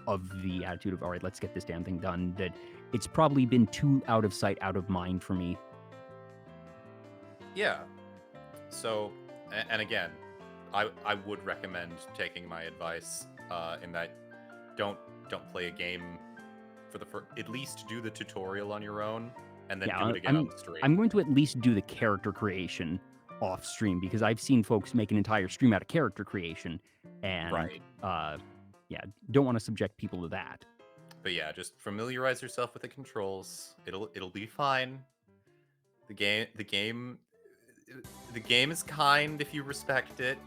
of the attitude of, all right, let's get this damn thing done. That it's probably been too out of sight, out of mind for me. Yeah. So, and again, I would recommend taking my advice in that don't play a game for at least do the tutorial on your own, and then do it again on the stream. I'm going to at least do the character creation off stream, because I've seen folks make an entire stream out of character creation, and don't want to subject people to that. But yeah, just familiarize yourself with the controls. It'll be fine. The game is kind if you respect it,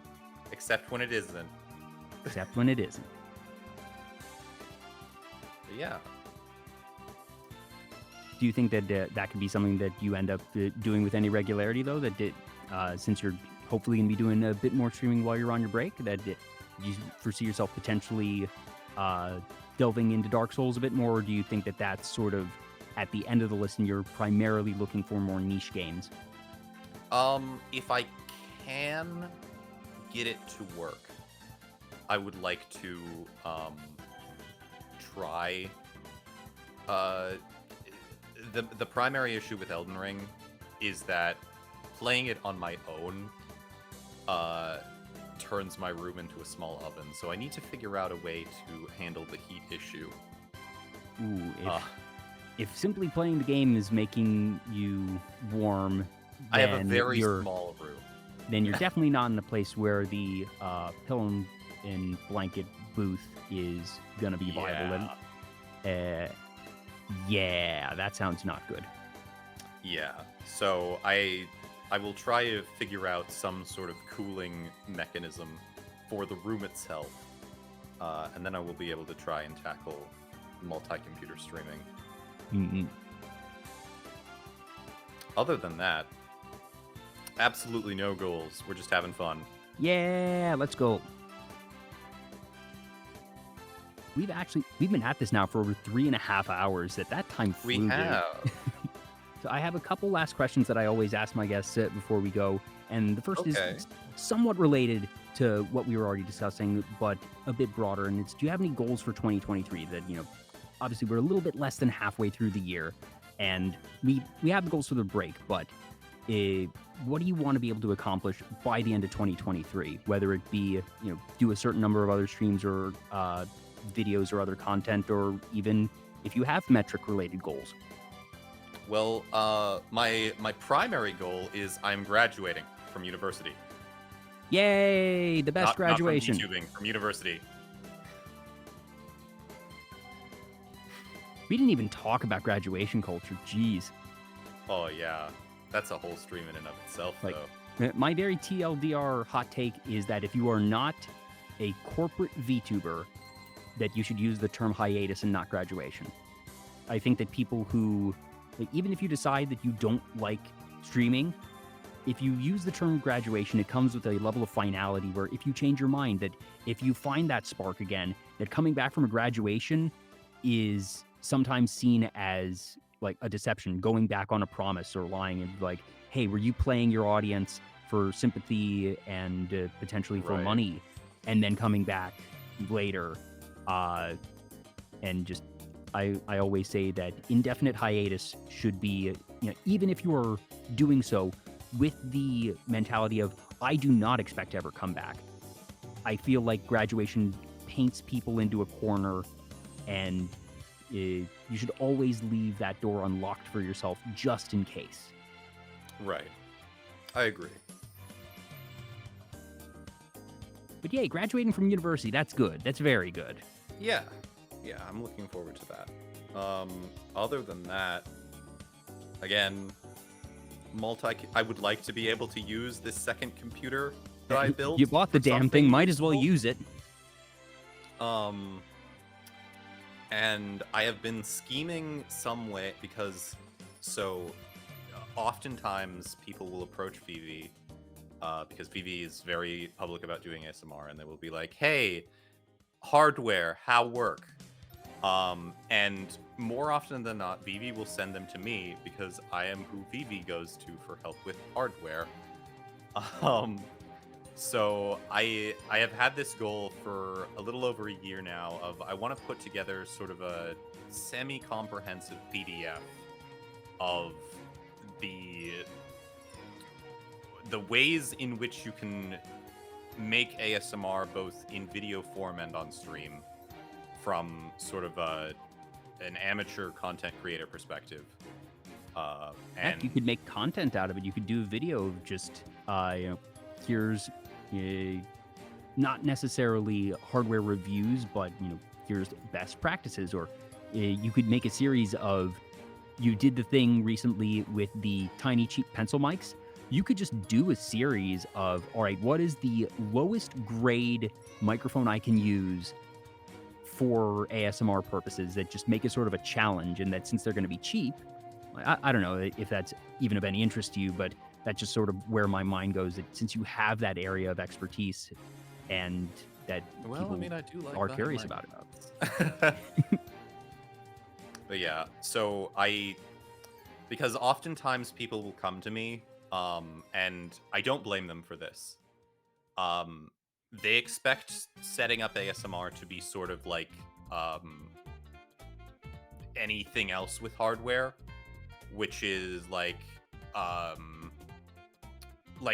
except when it isn't. Except when it isn't. But yeah. Do you think that that could be something that you end up doing with any regularity, though? That since you're hopefully going to be doing a bit more streaming while you're on your break, that do you foresee yourself potentially delving into Dark Souls a bit more, or do you think that that's sort of at the end of the list and you're primarily looking for more niche games? If I can get it to work, I would like to try. The primary issue with Elden Ring is that playing it on my own turns my room into a small oven, so I need to figure out a way to handle the heat issue. Ooh, if simply playing the game is making you warm, I have a very small room. Then you're definitely not in a place where the and blanket booth is gonna be viable. Then, yeah, that sounds not good. Yeah. So I will try to figure out some sort of cooling mechanism for the room itself, and then I will be able to try and tackle multi-computer streaming. Mm-mm. Other than that, absolutely no goals. We're just having fun. Yeah, let's go. We've been at this now for over 3.5 hours. That time flew. We dude. have. So I have a couple last questions that I always ask my guests before we go. And the first is somewhat related to what we were already discussing, but a bit broader. And it's, do you have any goals for 2023 that, obviously we're a little bit less than halfway through the year and we have the goals for the break, but what do you want to be able to accomplish by the end of 2023? Whether it be, do a certain number of other streams or videos or other content, or even if you have metric related goals. Well, my primary goal is I'm graduating from university. Yay! The best graduation. Not from YouTubing, from university. We didn't even talk about graduation culture. Jeez. Oh yeah, that's a whole stream in and of itself, though. My very TLDR hot take is that if you are not a corporate VTuber, that you should use the term hiatus and not graduation. I think that people who, even if you decide that you don't like streaming, if you use the term graduation, it comes with a level of finality where if you change your mind, that if you find that spark again, that coming back from a graduation is sometimes seen as like a deception, going back on a promise or lying, and like, hey, were you playing your audience for sympathy and potentially for money, and then coming back later, and just I always say that indefinite hiatus should be, even if you are doing so with the mentality of, I do not expect to ever come back. I feel like graduation paints people into a corner, and you should always leave that door unlocked for yourself just in case. Right. I agree. But yeah, graduating from university, that's good. That's very good. Yeah. Yeah, I'm looking forward to that. Other than that, again, I would like to be able to use this second computer that I built. You bought the damn thing, might as well use it. And I have been scheming some way, because oftentimes people will approach VV, because VV is very public about doing ASMR, and they will be like, hey, hardware, how work? And more often than not, VV will send them to me because I am who VV goes to for help with hardware. So I have had this goal for a little over a year now of, I want to put together sort of a semi-comprehensive PDF of the ways in which you can make ASMR both in video form and on stream, from sort of an amateur content creator perspective. Heck, you could make content out of it. You could do a video of just, here's not necessarily hardware reviews, but here's best practices. Or you could make a series of, you did the thing recently with the tiny cheap pencil mics. You could just do a series of, all right, what is the lowest grade microphone I can use for ASMR purposes, that just make it sort of a challenge, and that since they're going to be cheap, I don't know if that's even of any interest to you, but that's just sort of where my mind goes, that since you have that area of expertise and that people I do like are curious about it. But yeah, so because oftentimes people will come to me, and I don't blame them for this. They expect setting up ASMR to be sort of like anything else with hardware, which is like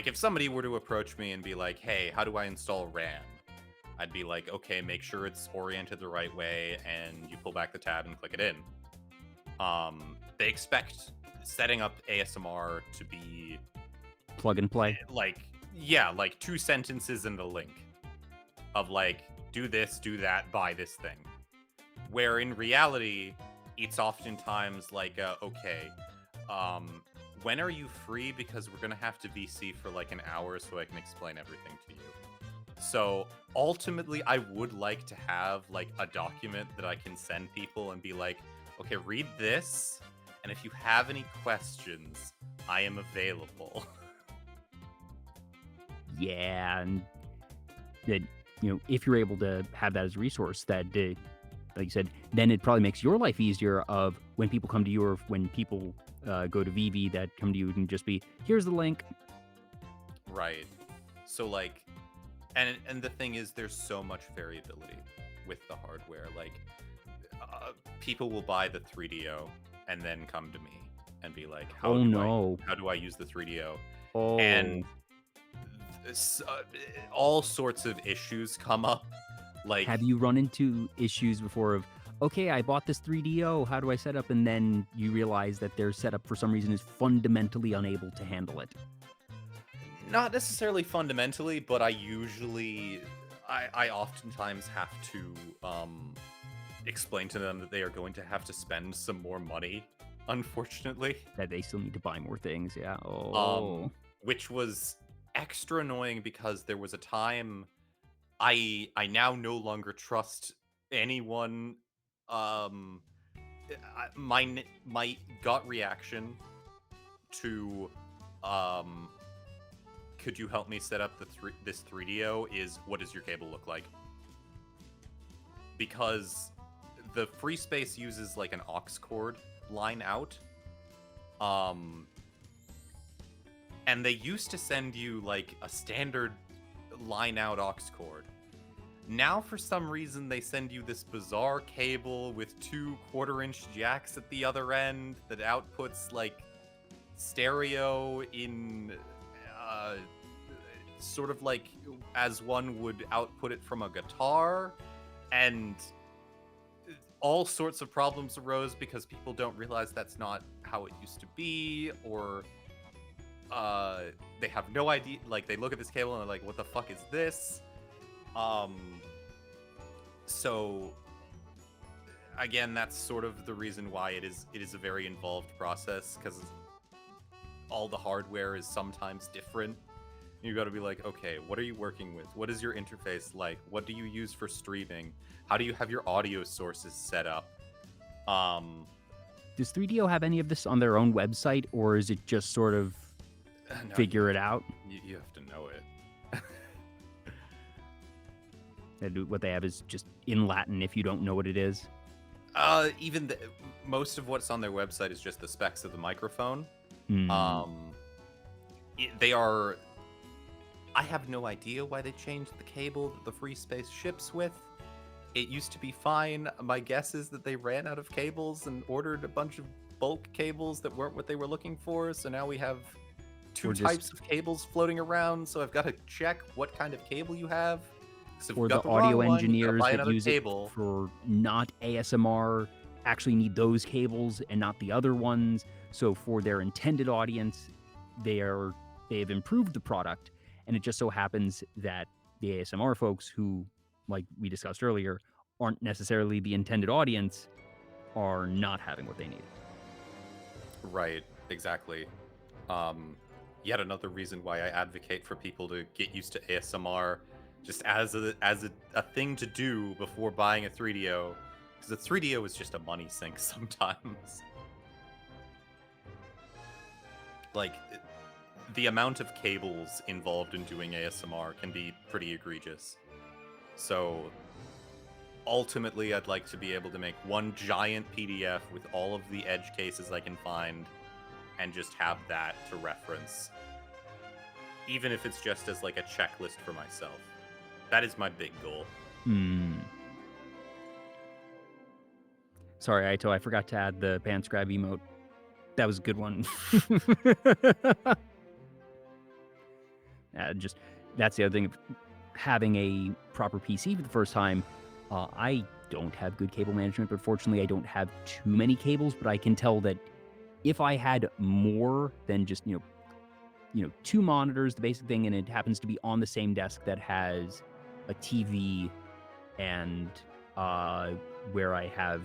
if somebody were to approach me and be like, hey, how do I install RAM? I'd be like, okay, make sure it's oriented the right way, and you pull back the tab and click it in. They expect setting up ASMR to be plug and play. Like 2 sentences and a link. of like, do this, do that, buy this thing. Where in reality, it's oftentimes like, okay, when are you free? Because we're going to have to VC for like an hour so I can explain everything to you. So ultimately, I would like to have like a document that I can send people and be like, okay, read this. And if you have any questions, I am available. Yeah, and that, if you're able to have that as a resource, that like you said, then it probably makes your life easier of when people come to you, or when people go to VV that come to you, and just be, here's the link. Right. So like, and the thing is, there's so much variability with the hardware. Like, people will buy the 3DO and then come to me and be like, how do I use the 3DO? Oh. And all sorts of issues come up. Like, have you run into issues before of, okay, I bought this 3DO, how do I set up? And then you realize that their setup for some reason is fundamentally unable to handle it. Not necessarily fundamentally, but I oftentimes have to explain to them that they are going to have to spend some more money, unfortunately. That they still need to buy more things, yeah. Oh. Which was extra annoying because there was a time I now no longer trust anyone. My gut reaction to could you help me set up this 3DO is, what does your cable look like? Because the free space uses like an aux cord line out. And they used to send you like a standard line out aux cord. Now for some reason they send you this bizarre cable with 2 1/4-inch jacks at the other end that outputs like stereo in sort of like as one would output it from a guitar, and all sorts of problems arose because people don't realize that's not how it used to be, or they have no idea. Like, they look at this cable and they're like, what the fuck is this? So again, that's sort of the reason why it is a very involved process, because all the hardware is sometimes different. You got to be like, okay, what are you working with? What is your interface like? What do you use for streaming? How do you have your audio sources set up? Does 3DO have any of this on their own website, or is it just sort of figure it out? You have to know it. And what they have is just in Latin if you don't know what it is? Even most of what's on their website is just the specs of the microphone. They are... I have no idea why they changed the cable that the free space ships with. It used to be fine. My guess is that they ran out of cables and ordered a bunch of bulk cables that weren't what they were looking for. So now we have 2 types of cables floating around. So I've got to check what kind of cable you have. Or the audio engineers that use it for not ASMR actually need those cables and not the other ones. So for their intended audience, they have improved the product. And it just so happens that the ASMR folks who, like we discussed earlier, aren't necessarily the intended audience, are not having what they need. Right, exactly. Yet another reason why I advocate for people to get used to ASMR just as a thing to do before buying a 3DO, because the 3DO is just a money sink sometimes. Like, the amount of cables involved in doing ASMR can be pretty egregious. So ultimately, I'd like to be able to make one giant PDF with all of the edge cases I can find and just have that to reference. Even if it's just as like a checklist for myself. That is my big goal. Sorry, Aito, I forgot to add the pants grab emote. That was a good one. That's the other thing of having a proper PC for the first time. I don't have good cable management, but fortunately I don't have too many cables, but I can tell that if I had more than just, 2 monitors, the basic thing, and it happens to be on the same desk that has a TV, and where I have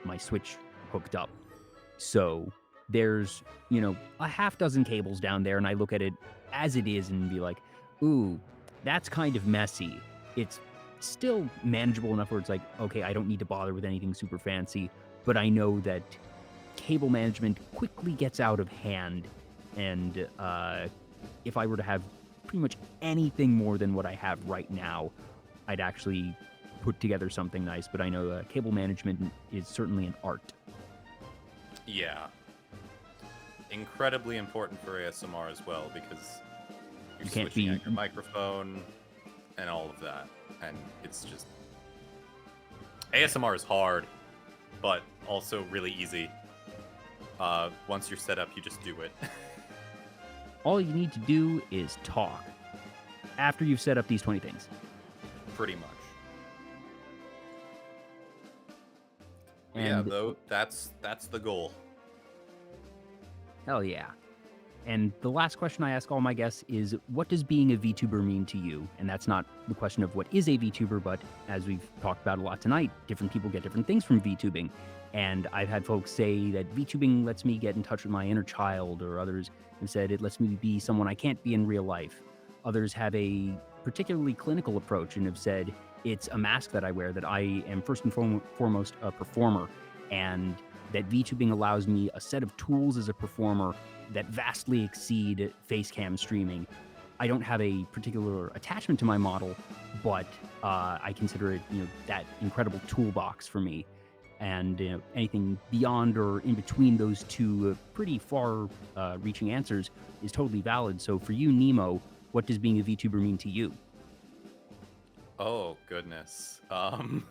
my Switch hooked up. So there's, a half dozen cables down there, and I look at it as it is and be like, ooh, that's kind of messy. It's still manageable enough where it's like, okay, I don't need to bother with anything super fancy, but I know that cable management quickly gets out of hand, and if I were to have pretty much anything more than what I have right now, I'd actually put together something nice. But I know cable management is certainly an art. Yeah. Incredibly important for ASMR as well, because you're switching out your microphone and all of that. And it's just... ASMR is hard, but also really easy. Once you're set up, you just do it. All you need to do is talk after you've set up these 20 things. Pretty much. And yeah, though, that's the goal. Hell yeah. And the last question I ask all my guests is, what does being a VTuber mean to you? And that's not the question of what is a VTuber, but as we've talked about a lot tonight, different people get different things from VTubing. And I've had folks say that VTubing lets me get in touch with my inner child, or others have said it lets me be someone I can't be in real life. Others have a particularly clinical approach and have said it's a mask that I wear, that I am first and foremost a performer, and that VTubing allows me a set of tools as a performer that vastly exceed facecam streaming. I don't have a particular attachment to my model, but I consider it, that incredible toolbox for me. And anything beyond or in between those two pretty far-reaching answers is totally valid. So for you, Nemo, what does being a VTuber mean to you? Oh, goodness. That's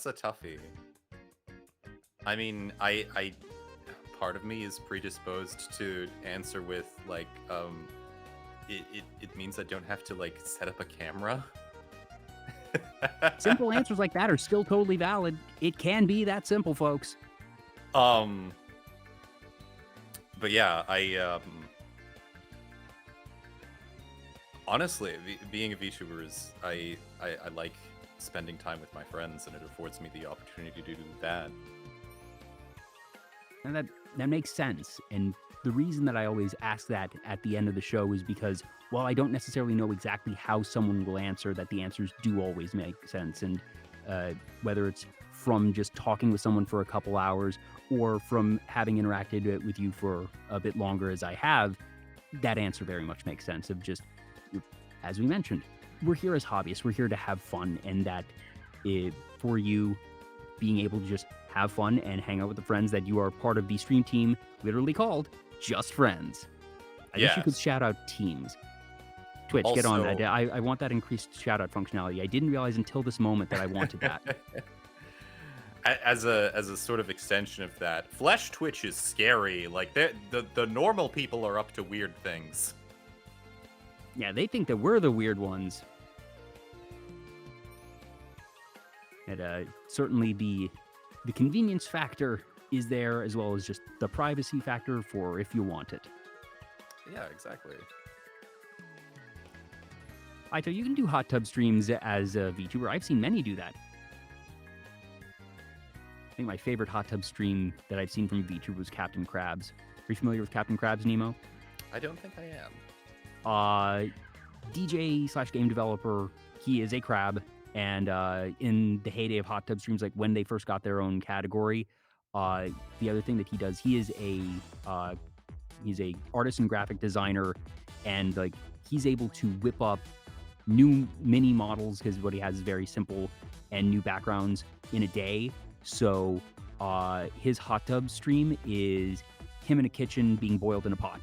a toughie. I mean, I part of me is predisposed to answer with, like, it means I don't have to, like, set up a camera. Simple answers like that are still totally valid. It can be that simple, folks. But yeah, honestly, being a VTuber is, I like spending time with my friends, and it affords me the opportunity to do that. And that makes sense. And the reason that I always ask that at the end of the show is because while I don't necessarily know exactly how someone will answer, that the answers do always make sense. And whether it's from just talking with someone for a couple hours or from having interacted with you for a bit longer as I have, that answer very much makes sense. Of just, as we mentioned, we're here as hobbyists. We're here to have fun, and that for you, being able to just have fun and hang out with the friends that you are part of the stream team, literally called Just Friends. I wish you could shout out teams. Twitch, also, get on that. I want that increased shout out functionality. I didn't realize until this moment that I wanted that. As a sort of extension of that, Flesh Twitch is scary. Like, the normal people are up to weird things. Yeah, they think that we're the weird ones. And certainly the convenience factor is there, as well as just the privacy factor for if you want it. Yeah, exactly. Aito, you can do hot tub streams as a VTuber. I've seen many do that. I think my favorite hot tub stream that I've seen from a VTuber was Captain Krabs. Are you familiar with Captain Krabs, Nemo? I don't think I am. DJ/game developer. He is a crab. And in the heyday of hot tub streams, like when they first got their own category, the other thing that he does, he's a artist and graphic designer, and like he's able to whip up new mini models, because what he has is very simple, and new backgrounds in a day. So his hot tub stream is him in a kitchen being boiled in a pot.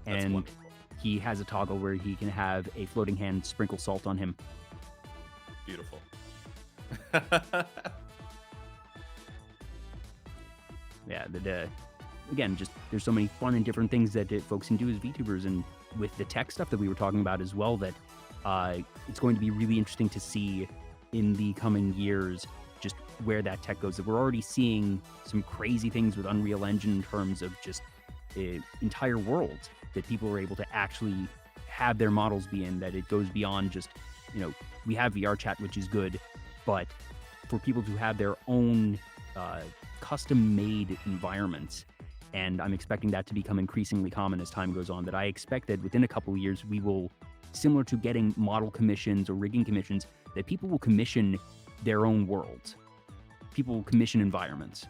That's and wonderful. He has a toggle where he can have a floating hand sprinkle salt on him. Beautiful. Yeah, again, just there's so many fun and different things that folks can do as VTubers, and with the tech stuff that we were talking about as well, that it's going to be really interesting to see in the coming years just where that tech goes. That we're already seeing some crazy things with Unreal Engine in terms of just entire worlds that people are able to actually have their models be in, that it goes beyond just, we have VR chat, which is good, but for people to have their own custom-made environments. And I'm expecting that to become increasingly common as time goes on, that I expect that within a couple of years, we will, similar to getting model commissions or rigging commissions, that people will commission their own worlds. People will commission environments.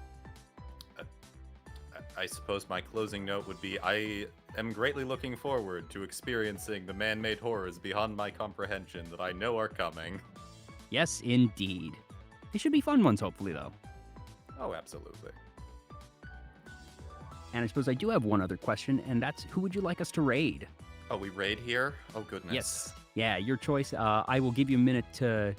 I suppose my closing note would be, I am greatly looking forward to experiencing the man-made horrors beyond my comprehension that I know are coming. Yes, indeed. They should be fun ones, hopefully, though. Oh, absolutely. And I suppose I do have one other question, and that's, who would you like us to raid? Oh, we raid here? Oh, goodness. Yes. Yeah, your choice. I will give you a minute to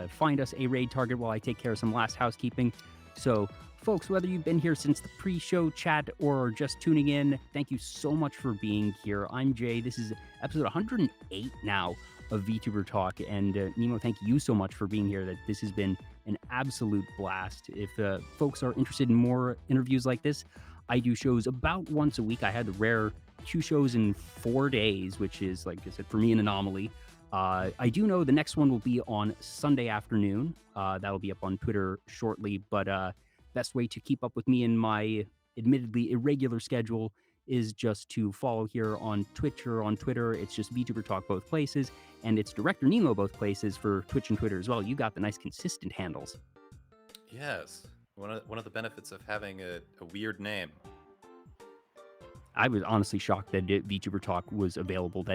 find us a raid target while I take care of some last housekeeping. So, folks, whether you've been here since the pre-show chat or just tuning in, thank you so much for being here. I'm Jay. This is episode 108 now of Vtuber Talk. And Nemo, thank you so much for being here. That this has been an absolute blast. If folks are interested in more interviews like this, I do shows about once a week. I had the rare 2 shows in 4 days, which is, like I said, for me, an anomaly. I do know the next one will be on Sunday afternoon. That'll be up on Twitter shortly. But best way to keep up with me in my admittedly irregular schedule is just to follow here on Twitch or on Twitter. It's just VTuber Talk both places, and it's Director Nemo both places for Twitch and Twitter as well. You got the nice consistent handles. Yes. One of the benefits of having a weird name. I was honestly shocked that VTuber Talk was available.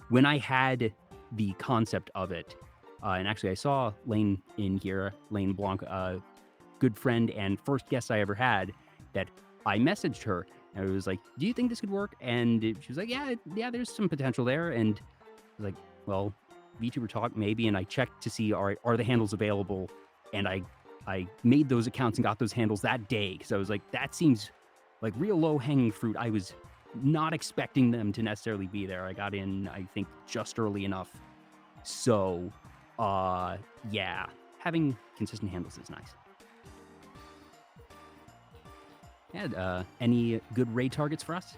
When I had the concept of it, and actually I saw Lane in here, Lane Blanc, good friend and first guest I ever had, that I messaged her and it was like, "Do you think this could work?" And she was like, "Yeah, there's some potential there." And I was like, "Well, VTuber Talk maybe." And I checked to see, all right, are the handles available? And I made those accounts and got those handles that day because I was like, that seems like real low-hanging fruit. I was not expecting them to necessarily be there. I got in, I think, just early enough. So, yeah, having consistent handles is nice. Yeah, any good raid targets for us?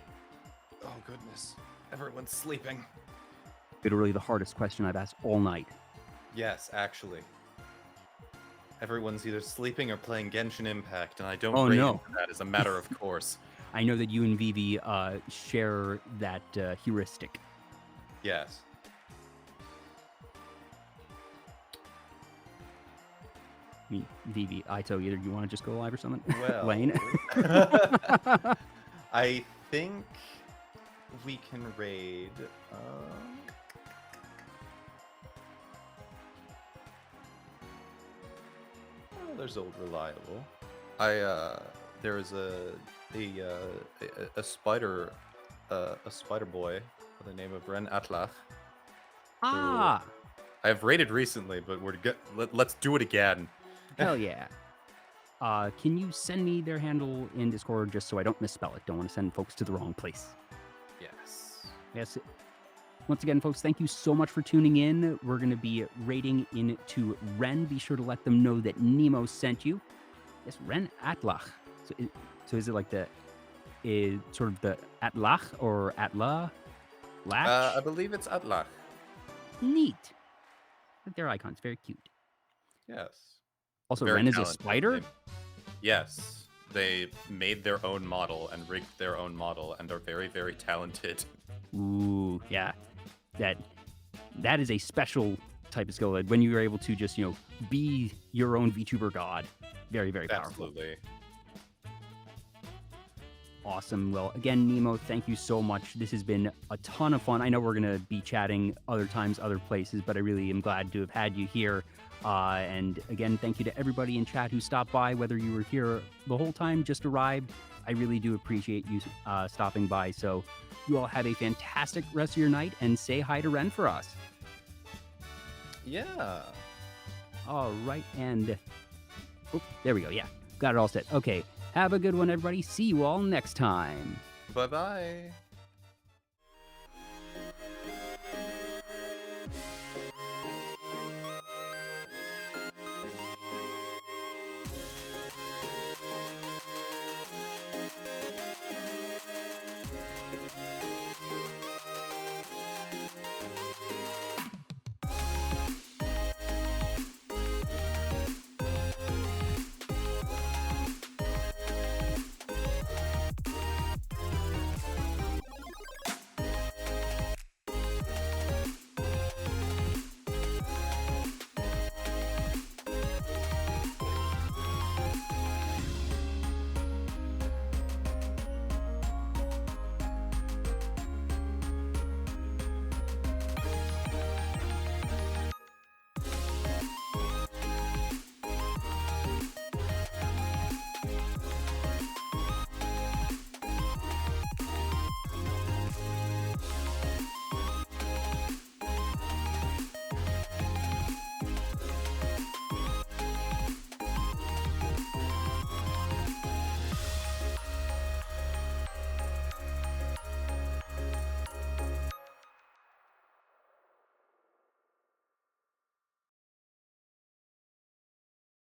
Oh, goodness. Everyone's sleeping. Literally the hardest question I've asked all night. Yes, actually. Everyone's either sleeping or playing Genshin Impact, and I don't Oh, rate no. into that as a matter of course. I know that you and Vivi share that heuristic. Yes. I mean, Vivi, Ito, either you want to just go live or something? Well, Lane? I think we can raid. There's Old Reliable. There is a spider boy by the name of Ren Atlach. Ah! I have raided recently, but let's do it again. Hell yeah. Can you send me their handle in Discord just so I don't misspell it? Don't want to send folks to the wrong place. Yes. Yes. Once again, folks, thank you so much for tuning in. We're going to be raiding into Ren. Be sure to let them know that Nemo sent you. Yes, Ren Atlach. So is it like sort of the Atlach or Atla? Latch? I believe it's Atlach. Neat. I think their icon's very cute. Yes. Also, Very Ren is a talented spider? name. Yes. They made their own model and rigged their own model and are very, very talented. Ooh, yeah. That is a special type of skill. When you are able to just, be your own VTuber god. Very, very powerful. Absolutely. Awesome. Well, again, Nemo, thank you so much. This has been a ton of fun. I know we're going to be chatting other times, other places, but I really am glad to have had you here. And again, thank you to everybody in chat who stopped by, whether you were here the whole time, just arrived. I really do appreciate you stopping by. So you all have a fantastic rest of your night and say hi to Ren for us. Yeah. All right. And there we go. Yeah, got it all set. Okay. Have a good one, everybody. See you all next time. Bye-bye.